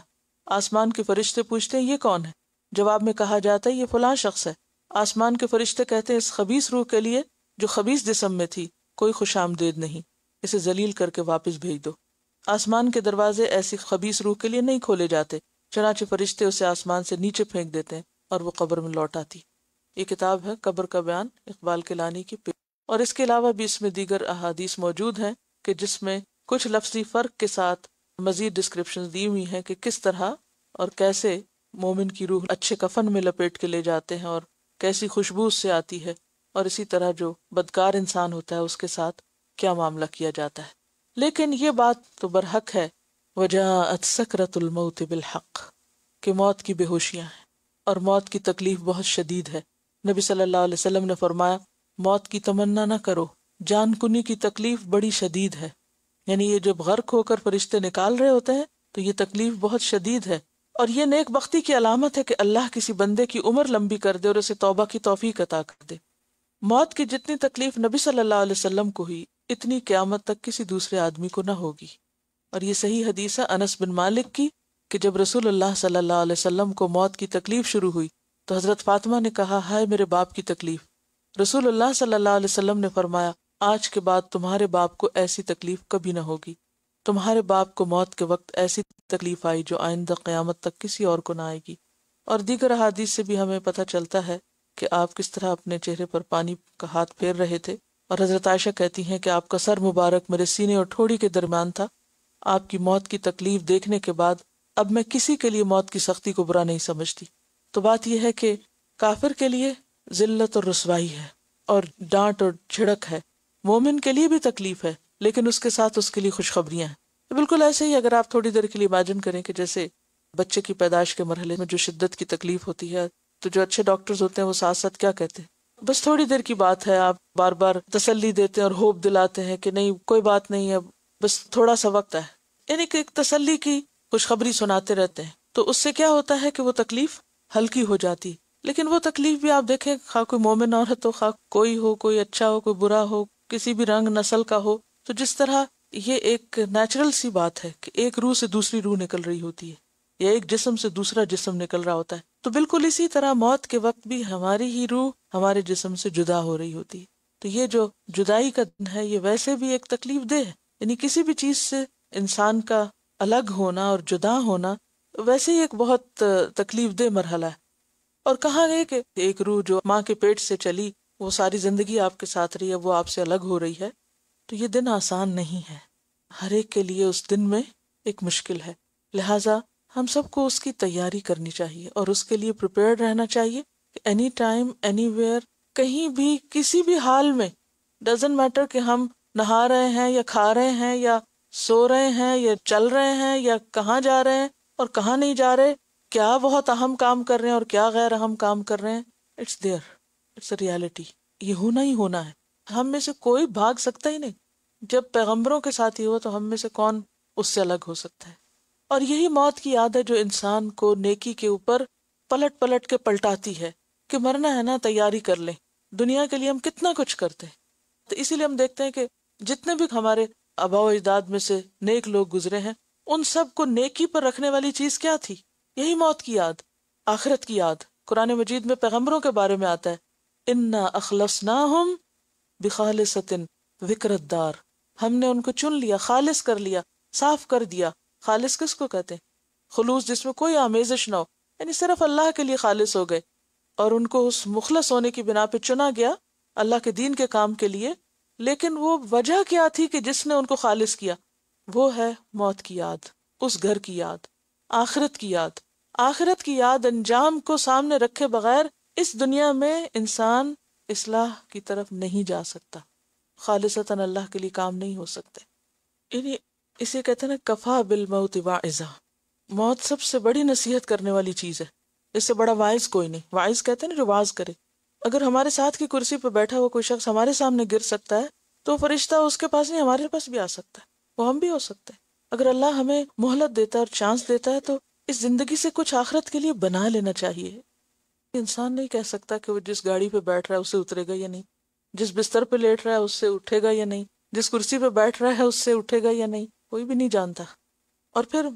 آسمان کے فرشتے پوچھتے ہیں یہ کون ہے؟ جواب میں کہا جاتا ہے یہ فلاں شخص ہے۔ آسمان کے فرشتے کہتے ہیں اس خبیث روح کے لیے جو خبیث جسم میں تھی کوئی خوش آمدید نہیں، اسے ذلیل کر کے واپس بھیج دو۔ آسمان کے دروازے ایسی خبیث روح کے لیے نہیں کھولے جاتے، چنانچہ فرشتے اسے آسمان سے نیچے پھینک دیتے ہیں اور وہ قبر میں لوٹ آتی۔ یہ کتاب ہے قبر کا بیان، اقبال کیلانی کی اور اس کے علاوہ بھی اس میں دیگر احادیث موجود ہیں کہ جس میں کچھ لفظی فرق کے ساتھ مزید ڈسکرپشن دی ہوئی ہیں کہ کس طرح اور کیسے مومن کی روح اچھے کفن میں لپیٹ کے لے جاتے ہیں اور کیسی خوشبو اس سے آتی ہے، اور اسی طرح جو بدکار انسان ہوتا ہے اس کے ساتھ کیا معاملہ کیا جاتا ہے۔ لیکن یہ بات تو برحق ہے وجاءت سکرۃ الموت بالحق کہ موت کی بے ہوشیاں ہیں اور موت کی تکلیف بہت شدید ہے۔ نبی صلی اللہ علیہ وسلم نے فرمایا موت کی تمنا نہ کرو، جان کنی کی تکلیف بڑی شدید ہے، یعنی یہ جب غرق ہو کر فرشتے نکال رہے ہوتے ہیں تو یہ تکلیف بہت شدید ہے، اور یہ نیک بختی کی علامت ہے کہ اللہ کسی بندے کی عمر لمبی کر دے اور اسے توبہ کی توفیق عطا کر دے۔ موت کی جتنی تکلیف نبی صلی اللہ علیہ وسلم کو ہوئی اتنی قیامت تک کسی دوسرے آدمی کو نہ ہوگی۔ اور یہ صحیح حدیث ہے انس بن مالک کی کہ جب رسول اللہ صلی اللہ علیہ وسلم کو موت کی تکلیف شروع ہوئی تو حضرت فاطمہ نے کہا ہائے میرے باپ کی تکلیف۔ رسول اللہ صلی اللہ علیہ وسلم نے فرمایا آج کے بعد تمہارے باپ کو ایسی تکلیف کبھی نہ ہوگی، تمہارے باپ کو موت کے وقت ایسی تکلیف آئی جو آئندہ قیامت تک کسی اور کو نہ آئے گی۔ اور دیگر احادیث سے بھی ہمیں پتہ چلتا ہے کہ آپ کس طرح اپنے چہرے پر پانی کا ہاتھ پھیر رہے تھے، اور حضرت عائشہ کہتی ہیں کہ آپ کا سر مبارک میرے سینے اور ٹھوڑی کے درمیان تھا۔ آپ کی موت کی تکلیف دیکھنے کے بعد اب میں کسی کے لیے موت کی سختی کو برا نہیں سمجھتی۔ تو بات یہ ہے کہ کافر کے لیے ذلت اور رسوائی ہے اور ڈانٹ اور جھڑک ہے، مومن کے لیے بھی تکلیف ہے لیکن اس کے ساتھ اس کے لیے خوشخبریاں ہیں۔ بالکل ایسے ہی اگر آپ تھوڑی دیر کے لیے امیجن کریں کہ جیسے بچے کی پیدائش کے مرحلے میں جو شدت کی تکلیف ہوتی ہے تو جو اچھے ڈاکٹرز ہوتے ہیں وہ ساتھ ساتھ کیا کہتے ہیں، بس تھوڑی دیر کی بات ہے، آپ بار بار تسلی دیتے ہیں اور ہوپ دلاتے ہیں کہ نہیں کوئی بات نہیں ہے، بس تھوڑا سا وقت ہے، یعنی کہ ایک تسلی کی خوشخبری سناتے رہتے ہیں۔ تو اس سے کیا ہوتا ہے کہ وہ تکلیف ہلکی ہو جاتی، لیکن وہ تکلیف بھی آپ دیکھیں خواہ کوئی مومن عورت ہو، خواہ کوئی ہو، کوئی اچھا ہو کوئی برا ہو، کسی بھی رنگ نسل کا ہو، تو جس طرح یہ ایک نیچرل سی بات ہے کہ ایک روح سے دوسری روح نکل رہی ہوتی ہے یا ایک جسم سے دوسرا جسم نکل رہا ہوتا ہے، تو بالکل اسی طرح موت کے وقت بھی ہماری ہی روح ہمارے جسم سے جدا ہو رہی ہوتی ہے۔ تو یہ جو جدائی کا دن ہے یہ ویسے بھی ایک تکلیف دہ ہے، یعنی کسی بھی چیز سے انسان کا الگ ہونا اور جدا ہونا ویسے ہی ایک بہت تکلیف دہ مرحلہ ہے۔ اور کہا گیا کہ ایک روح جو ماں کے پیٹ سے چلی وہ ساری زندگی آپ کے ساتھ رہی ہے، وہ آپ سے الگ ہو رہی ہے، تو یہ دن آسان نہیں ہے، ہر ایک کے لیے اس دن میں ایک مشکل ہے، لہٰذا ہم سب کو اس کی تیاری کرنی چاہیے اور اس کے لیے پریپیئرڈ رہنا چاہیے کہ اینی ٹائم اینی ویئر کہیں بھی کسی بھی حال میں، ڈزنٹ میٹر کہ ہم نہا رہے ہیں یا کھا رہے ہیں یا سو رہے ہیں یا چل رہے ہیں یا کہاں جا رہے ہیں اور کہاں نہیں جا رہے، کیا بہت اہم کام کر رہے ہیں اور کیا غیر اہم کام کر رہے ہیں، it's there, it's a reality, یہ ہونا ہی ہونا ہے، ہم میں سے کوئی بھاگ سکتا ہی نہیں۔ جب پیغمبروں کے ساتھ ہی ہوا تو ہم میں سے کون اس سے الگ ہو سکتا ہے؟ اور یہی موت کی یاد ہے جو انسان کو نیکی کے اوپر پلٹ پلٹ کے پلٹاتی ہے کہ مرنا ہے نا تیاری کر لیں۔ دنیا کے لیے ہم کتنا کچھ کرتے ہیں، تو اسی لیے ہم دیکھتے ہیں کہ جتنے بھی ہمارے آباء و اجداد میں سے نیک لوگ گزرے ہیں ان سب کو نیکی پر رکھنے والی چیز کیا تھی؟ یہی موت کی یاد، آخرت کی یاد۔ قرآن مجید میں پیغمبروں کے بارے میں آتا ہے انا اخلصناہم بخالصۃ ذکر الدار، ہم نے ان کو چن لیا، خالص کر لیا، صاف کر دیا۔ خالص کس کو کہتے ہیں؟ خلوص، جس میں کوئی آمیزش نہ ہو، یعنی صرف اللہ کے لیے خالص ہو گئے، اور ان کو اس مخلص ہونے کی بنا پہ چنا گیا اللہ کے دین کے کام کے لیے۔ لیکن وہ وجہ کیا تھی کہ جس نے ان کو خالص کیا؟ وہ ہے موت کی یاد، اس گھر کی یاد، آخرت کی یاد. آخرت کی یاد انجام کو سامنے رکھے بغیر اس دنیا میں انسان اصلاح کی طرف نہیں جا سکتا، خالصتاً اللہ کے لیے کام نہیں ہو سکتے. یعنی اسے کہتے ہیں نا کفا بالموت واعظا، موت سب سے بڑی نصیحت کرنے والی چیز ہے، اس سے بڑا واعظ کوئی نہیں. واعظ کہتے ہیں نا جو واعظ کرے. اگر ہمارے ساتھ کی کرسی پہ بیٹھا ہوا کوئی شخص ہمارے سامنے گر سکتا ہے تو فرشتہ اس کے پاس نہیں ہمارے پاس بھی آ سکتا ہے، وہ ہم بھی ہو سکتے ہیں. اگر اللہ ہمیں مہلت دیتا ہے اور چانس دیتا ہے تو اس زندگی سے کچھ آخرت کے لیے بنا لینا چاہیے. انسان نہیں کہہ سکتا کہ وہ جس گاڑی پہ بیٹھ رہا ہے اس سے اترے گا یا نہیں، جس بستر پہ لیٹ رہا ہے اس سے اٹھے گا یا نہیں، جس کرسی پہ بیٹھ رہا ہے اس سے اٹھے گا یا نہیں، کوئی بھی نہیں جانتا. اور پھر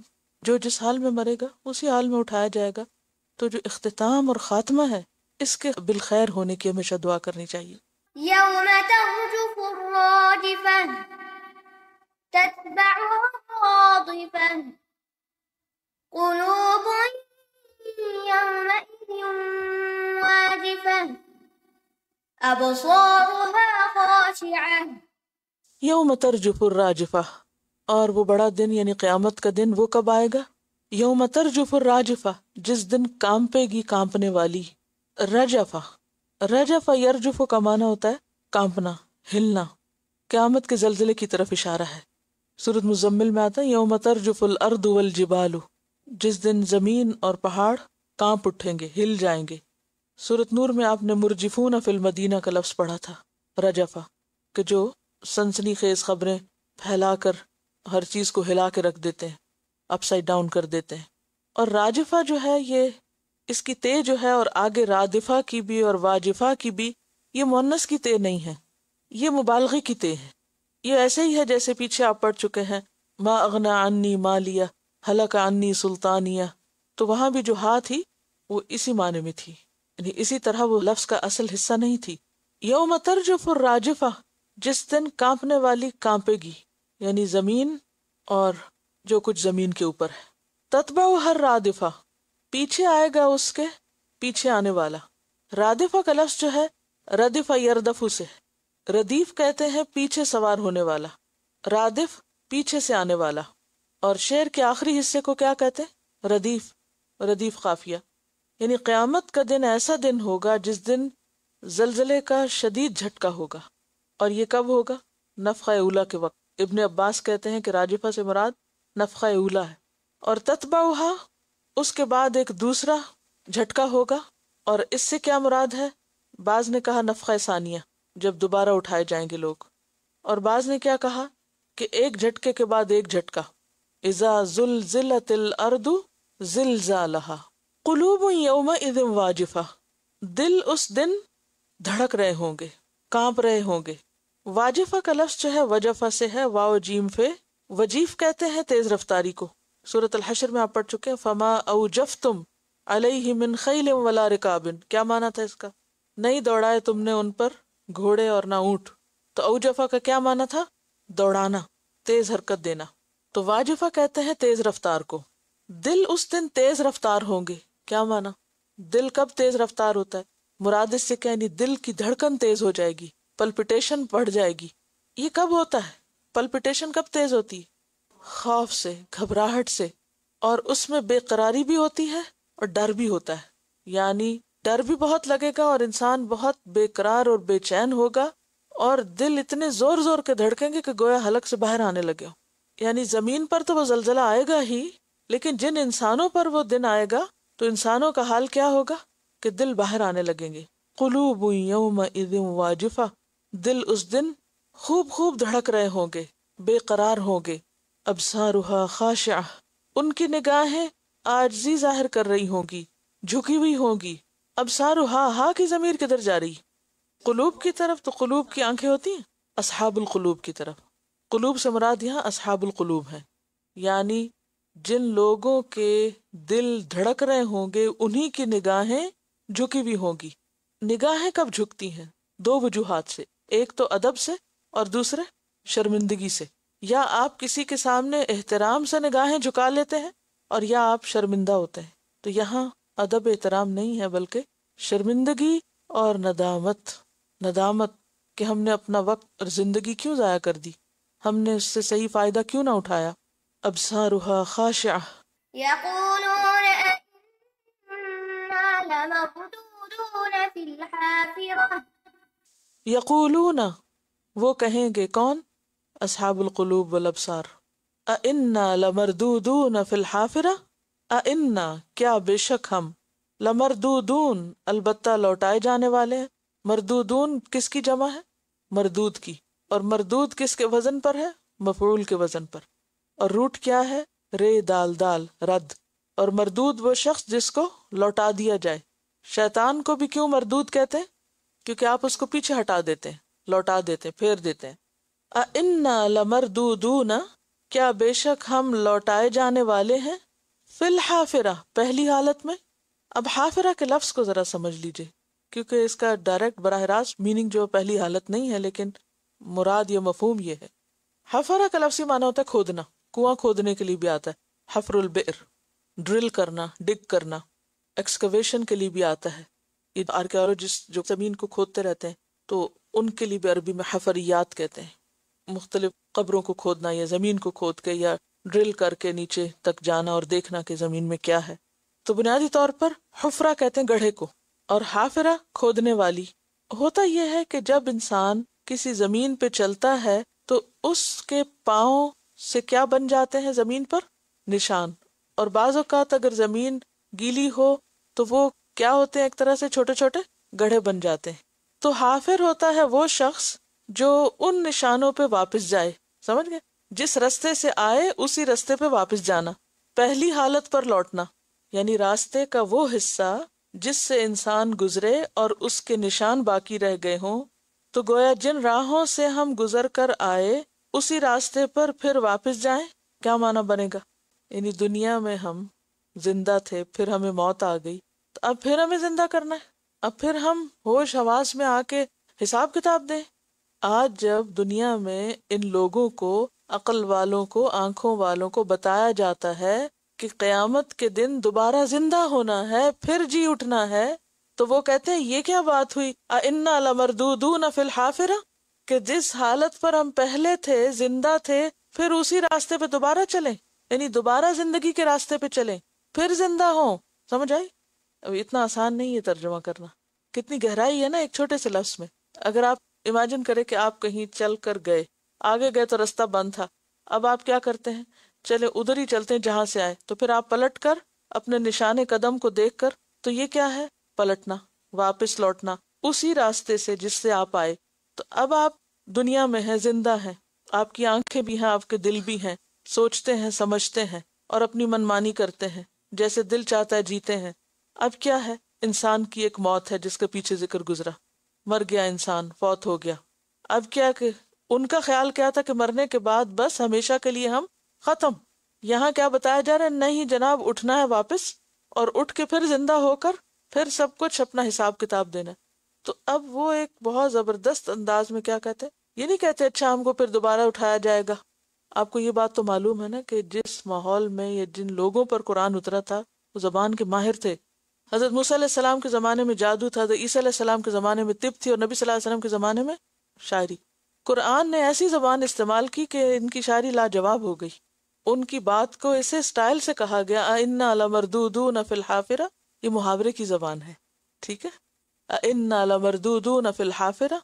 جو جس حال میں مرے گا اسی حال میں اٹھایا جائے گا. تو جو اختتام اور خاتمہ ہے اس کے بالخیر ہونے کی ہمیشہ دعا کرنی چاہیے. يوم ترجف الراجفة تتبعها الرادفة قلوب يومئذ واجفة أبصارها خاشعة. یوم ترجف الراجفہ، اور وہ بڑا دن یعنی قیامت کا دن وہ کب آئے گا؟ یوم ترجف الراجفہ، جس دن کانپے گی کانپنے والی. رجفہ، رجفہ یرجف کا معنی ہوتا ہے کانپنا، ہلنا. قیامت کے زلزلے کی طرف اشارہ ہے. سورۃ مزمل میں آتا ہے یوم ترجف الارض والجبال، جس دن زمین اور پہاڑ کانپ اٹھیں گے، ہل جائیں گے. سورۃ نور میں آپ نے مرجفون فی المدینہ کا لفظ پڑھا تھا، رجفہ، کہ جو سنسنی خیز خبریں پھیلا کر ہر چیز کو ہلا کے رکھ دیتے ہیں، اپ سائڈ ڈاؤن کر دیتے ہیں. اور راجفہ جو ہے یہ اس کی تے جو ہے، اور آگے رادفہ کی بھی اور واجفہ کی بھی، یہ مؤنث کی تے نہیں ہے، یہ مبالغے کی تے ہے. یہ ایسے ہی ہے جیسے پیچھے آپ پڑھ چکے ہیں ما اغنا عنی مالیہ ہلک عنی سلطانیہ، تو وہاں بھی جو ہا تھی وہ اسی معنی میں تھی، یعنی اسی طرح وہ لفظ کا اصل حصہ نہیں تھی. یوم ترجف الراجفہ، جس دن کانپنے والی کانپے گی، یعنی زمین اور جو کچھ زمین کے اوپر ہے. تتبع ہر رادفہ، پیچھے آئے گا اس کے پیچھے آنے والا. رادفہ کا لفظ جو ہے ردف یردف سے، ردیف کہتے ہیں پیچھے سوار ہونے والا، رادف پیچھے سے آنے والا. اور شعر کے آخری حصے کو کیا کہتے ہیں؟ ردیف، ردیف قافیہ. یعنی قیامت کا دن ایسا دن ہوگا جس دن زلزلے کا شدید جھٹکا ہوگا. اور یہ کب ہوگا؟ نفخہ اولا کے وقت. ابن عباس کہتے ہیں کہ راجفہ سے مراد نفخہ اولا ہے. اور تتبعہا، اس کے بعد ایک دوسرا جھٹکا ہوگا. اور اس سے کیا مراد ہے؟ بعض نے کہا نفخہ ثانیہ، جب دوبارہ اٹھائے جائیں گے لوگ. اور بعض نے کیا کہا کہ ایک جھٹکے کے بعد ایک جھٹکا. اذا زلزلت الارض زلزالہا قلوب یومئذ واجفہ، دل اس دن دھڑک رہے ہوں گے، کانپ رہے ہوں گے. واجفہ کا لفظ جو ہے وجفہ سے ہے، واو جیم فے. وجیف کہتے ہیں تیز رفتاری کو. سورۃ الحشر میں آپ پڑھ چکے ہیں فما اوجفتم علیہ من خیل ولا رکاب، کیا معنی تھا اس کا؟ نہیں دوڑائے تم نے ان پر گھوڑے اور نہ اونٹ. تو اوجفہ کا کیا معنی تھا؟ دوڑانا، تیز حرکت دینا. تو واجفہ کہتے ہیں تیز رفتار کو. دل اس دن تیز رفتار ہوں گے، کیا معنی؟ دل کب تیز رفتار ہوتا ہے؟ مراد اس سے کیا، یعنی دل کی دھڑکن تیز ہو جائے گی، پلپٹیشن بڑھ جائے گی. یہ کب ہوتا ہے؟ پلپٹیشن کب تیز ہوتی ہے؟ خوف سے، گھبراہٹ سے. اور اس میں بے قراری بھی ہوتی ہے اور ڈر بھی ہوتا ہے. یعنی ڈر بھی بہت لگے گا اور انسان بہت بے قرار اور بے چین ہوگا، اور دل اتنے زور زور کے دھڑکیں گے کہ گویا حلق سے باہر آنے لگے ہو. یعنی زمین پر تو وہ زلزلہ آئے گا ہی، لیکن جن انسانوں پر وہ دن آئے گا تو انسانوں کا حال کیا ہوگا کہ دل باہر آنے لگیں گے. قلوب یومئذ واجفہ، دل اس دن خوب خوب دھڑک رہے ہوں گے، بے قرار ہوں گے. ابصارها خاشعہ، ان کی نگاہیں عاجزی ظاہر کر رہی ہوں گی، جھکی ہوئی ہوں گی. ابصارها، ہا کی ضمیر کدھر جا رہی؟ قلوب کی طرف. تو قلوب کی آنکھیں ہوتی ہیں اصحاب القلوب کی طرف. قلوب سے مراد یہاں اصحاب القلوب ہیں، یعنی جن لوگوں کے دل دھڑک رہے ہوں گے انہی کی نگاہیں جھکی ہوئی ہوں گی. نگاہیں کب جھکتی ہیں؟ دو وجوہات سے، ایک تو ادب سے اور دوسرے شرمندگی سے. یا آپ کسی کے سامنے احترام سے نگاہیں جھکا لیتے ہیں اور یا آپ شرمندہ ہوتے ہیں. تو یہاں ادب احترام نہیں ہے بلکہ شرمندگی اور ندامت کہ ہم نے اپنا وقت اور زندگی کیوں ضائع کر دی، ہم نے اس سے صحیح فائدہ کیوں نہ اٹھایا. أبصارها خاشعة. يقولون أئنا لمردودون في الحافرة. یقولون وہ کہیں گے، کون؟ اصحاب القلوب والابصار. اَإِنَّا لَمَرْدُودُونَ فِي الْحَافِرَةِ، اَإِنَّا کیا بے شک ہم، لَمَرْدُودُون البتہ لوٹائے جانے والے ہیں. مردودون کس کی جمع ہے؟ مردود کی. اور مردود کس کے وزن پر ہے؟ مفعول کے وزن پر. اور روٹ کیا ہے؟ رے دال دال، رد. اور مردود وہ شخص جس کو لوٹا دیا جائے. شیطان کو بھی کیوں مردود کہتے ہیں؟ کیونکہ آپ اس کو پیچھے ہٹا دیتے ہیں، لوٹا دیتے ہیں، پھیر دیتے ہیں. اَإِنَّا لَمَرْدُودُونَ کیا بے شک ہم لوٹائے جانے والے ہیں، فی الحافرہ پہلی حالت میں. اب حافرہ کے لفظ کو ذرا سمجھ لیجئے، کیونکہ اس کا ڈائریکٹ براہ راست میننگ جو پہلی حالت نہیں ہے، لیکن مراد یا مفہوم یہ ہے. حفرہ کا لفظی معنی ہوتا ہے کھودنا، کنواں کھودنے کے لیے بھی آتا ہے. حفر البئر ڈرل کرنا، ڈگ کرنا. ایکسکویشن کے لیے بھی آتا ہے. یہ آرکیالوجسٹ جو زمین کو کھودتے رہتے ہیں تو ان کے لیے بھی عربی میں حفریات کہتے ہیں. مختلف قبروں کو کھودنا یا زمین کو کھود کے یا ڈرل کر کے نیچے تک جانا اور دیکھنا کہ زمین میں کیا ہے. تو بنیادی طور پر حفرہ کہتے ہیں گڑھے کو، اور حافرہ کھودنے والی. ہوتا یہ ہے کہ جب انسان کسی زمین پہ چلتا ہے تو اس کے پاؤں سے کیا بن جاتے ہیں زمین پر؟ نشان. اور بعض اوقات اگر زمین گیلی ہو تو وہ کیا ہوتے ہیں؟ ایک طرح سے چھوٹے چھوٹے گڑھے بن جاتے ہیں. تو حافر ہوتا ہے وہ شخص جو ان نشانوں پہ واپس جائے. سمجھ گئے؟ جس رستے سے آئے اسی رستے پہ واپس جانا، پہلی حالت پر لوٹنا. یعنی راستے کا وہ حصہ جس سے انسان گزرے اور اس کے نشان باقی رہ گئے ہوں. تو گویا جن راہوں سے ہم گزر کر آئے اسی راستے پر پھر واپس جائیں. کیا معنی بنے گا؟ یعنی دنیا میں ہم زندہ تھے، پھر ہمیں موت آ گئی، تو اب پھر ہمیں زندہ کرنا ہے. اب پھر ہم ہوش حواس میں آ کے حساب کتاب دیں. آج جب دنیا میں ان لوگوں کو، عقل والوں کو، آنکھوں والوں کو بتایا جاتا ہے کہ قیامت کے دن دوبارہ زندہ ہونا ہے، پھر جی اٹھنا ہے، تو وہ کہتے ہیں یہ کیا بات ہوئی؟ اِنَّا لَمَرْدُودُونَ فِي الْحَافِرَةِ کہ جس حالت پر ہم پہلے تھے، زندہ تھے، پھر اسی راستے پہ دوبارہ چلیں. یعنی دوبارہ زندگی کے راستے پہ چلیں، پھر زندہ ہوں. سمجھ آئی؟ اب اتنا آسان نہیں ہے ترجمہ کرنا، کتنی گہرائی ہے نا ایک چھوٹے سے لفظ میں. اگر آپ امیجن کریں کہ آپ کہیں چل کر گئے، آگے گئے تو رستہ بند تھا، اب آپ کیا کرتے ہیں؟ چلے ادھر ہی چلتے ہیں جہاں سے آئے. تو پھر آپ پلٹ کر اپنے نشان قدم کو دیکھ کر، تو یہ کیا ہے؟ پلٹنا، واپس لوٹنا اسی راستے سے جس سے آپ آئے. تو اب آپ دنیا میں ہیں، زندہ ہیں، آپ کی آنکھیں بھی ہیں، آپ کے دل بھی ہیں، سوچتے ہیں، سمجھتے ہیں اور اپنی منمانی کرتے ہیں، جیسے دل چاہتا ہے جیتے ہیں. اب کیا ہے؟ انسان کی ایک موت ہے جس کے پیچھے ذکر گزرا، مر گیا انسان، فوت ہو گیا. اب کیا کہ ان کا خیال کیا تھا کہ مرنے کے بعد بس ہمیشہ کے لیے ہم ختم. یہاں کیا بتایا جا رہا ہے؟ نہیں جناب، اٹھنا ہے واپس، اور اٹھ کے پھر زندہ ہو کر پھر سب کچھ اپنا حساب کتاب دینا. تو اب وہ ایک بہت زبردست انداز میں کیا کہتے ہیں، یہ نہیں کہتے اچھا ہم کو پھر دوبارہ اٹھایا جائے گا. آپ کو یہ بات تو معلوم ہے نا کہ جس ماحول میں یا جن لوگوں پر قرآن اترا تھا وہ زبان کے ماہر تھے. حضرت موسیٰ علیہ السلام کے زمانے میں جادو تھا، حضرت عیسیٰ علیہ السلام کے زمانے میں طب تھی، اور نبی صلی اللہ علیہ وسلم کے زمانے میں شاعری. قرآن نے ایسی زبان استعمال کی کہ ان کی شاعری لاجواب ہو گئی. ان کی بات کو اسے سٹائل سے کہا گیا اِنَّا لَمَرْدُودُونَ فِي الْحَافِرَةِ. یہ محاورے کی زبان ہے، ٹھیک ہے. اِنَّا لَمَرْدُودُونَ فِي الْحَافِرَةِ.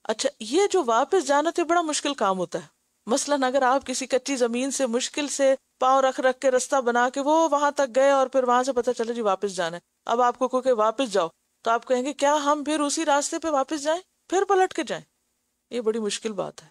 اچھا، یہ جو واپس جانا تو بڑا مشکل کام ہوتا ہے. مثلاً اگر آپ کسی کچی زمین سے مشکل سے پاؤں رکھ رکھ کے رستہ بنا کے وہ وہاں تک گئے اور پھر وہاں سے پتہ چلے جی واپس جانا ہے، اب آپ کو کہ واپس جاؤ، تو آپ کہیں گے کیا ہم پھر اسی راستے پہ واپس جائیں، پھر پلٹ کے جائیں؟ یہ بڑی مشکل بات ہے.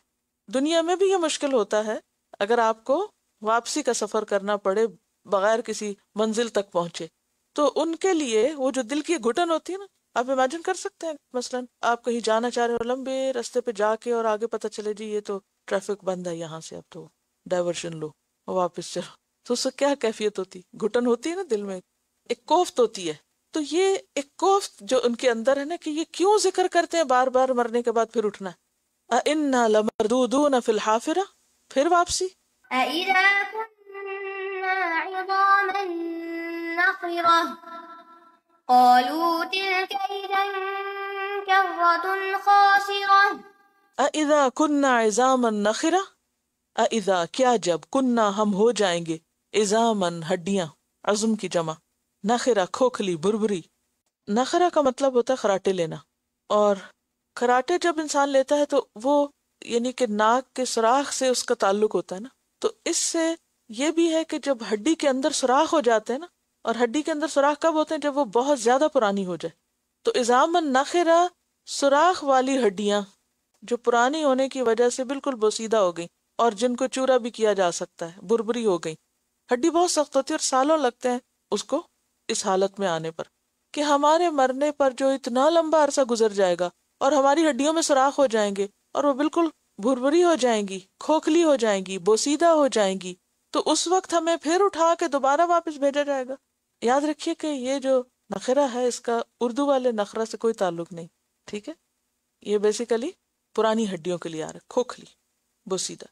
دنیا میں بھی یہ مشکل ہوتا ہے اگر آپ کو واپسی کا سفر کرنا پڑے بغیر کسی منزل تک پہنچے. تو ان کے لیے وہ جو دل کی گھٹن ہوتی ہے نا، آپ امیجن کر سکتے ہیں مثلاً آپ کہیں جانا چاہ رہے ہو، لمبے راستے پہ جا کے اور آگے پتہ چلے جی یہ تو ٹریفک بند ہے یہاں سے، اب تو ڈائیورشن لو واپس چلو. تو اس سے کیا کیفیت ہوتی؟ گھٹن ہوتی ہے نا دل میں، ایک کوفت ہوتی ہے. تو یہ ایک کوفت جو ان کے اندر ہے نا کہ یہ کیوں ذکر کرتے ہیں بار بار مرنے کے بعد پھر اٹھنا ہے. اِنَّا لَمَرْدُودُونَ فِي الْحَافِرَةِ پھر واپسی. أَإِذَا كُنَّا عِظَامًا نَخِرَةً قَالُوا تِلْكَ إِذًا كَرَّةٌ خَاسِرَةٌ. أَإِذَا كُنَّا عِظَامًا نَخِرَةً اذا کیا جب کننا ہم ہو جائیں گے عظامن ہڈیاں، عظم کی جمع، نخرہ کھوکھلی بھربھری. نخرہ کا مطلب ہوتا ہے خراٹے لینا، اور خراٹے جب انسان لیتا ہے تو وہ یعنی کہ ناک کے سوراخ سے اس کا تعلق ہوتا ہے نا. تو اس سے یہ بھی ہے کہ جب ہڈی کے اندر سوراخ ہو جاتے ہیں نا، اور ہڈی کے اندر سوراخ کب ہوتے ہیں؟ جب وہ بہت زیادہ پرانی ہو جائے. تو عظامن نخرہ سوراخ والی ہڈیاں جو پرانی ہونے کی وجہ سے بالکل بوسیدہ ہو گئی اور جن کو چورا بھی کیا جا سکتا ہے، بربری ہو گئی. ہڈی بہت سخت ہوتی ہے اور سالوں لگتے ہیں اس کو اس حالت میں آنے پر کہ ہمارے مرنے پر جو اتنا لمبا عرصہ گزر جائے گا اور ہماری ہڈیوں میں سوراخ ہو جائیں گے اور وہ بالکل بھربری ہو جائیں گی، کھوکھلی ہو جائیں گی، بوسیدہ ہو جائیں گی، تو اس وقت ہمیں پھر اٹھا کے دوبارہ واپس بھیجا جائے گا. یاد رکھیے کہ یہ جو نخرہ ہے اس کا اردو والے نخرہ سے کوئی تعلق نہیں، ٹھیک ہے؟ یہ بیسیکلی پرانی ہڈیوں کے لیے آ رہا ہے، کھوکھلی بوسیدہ.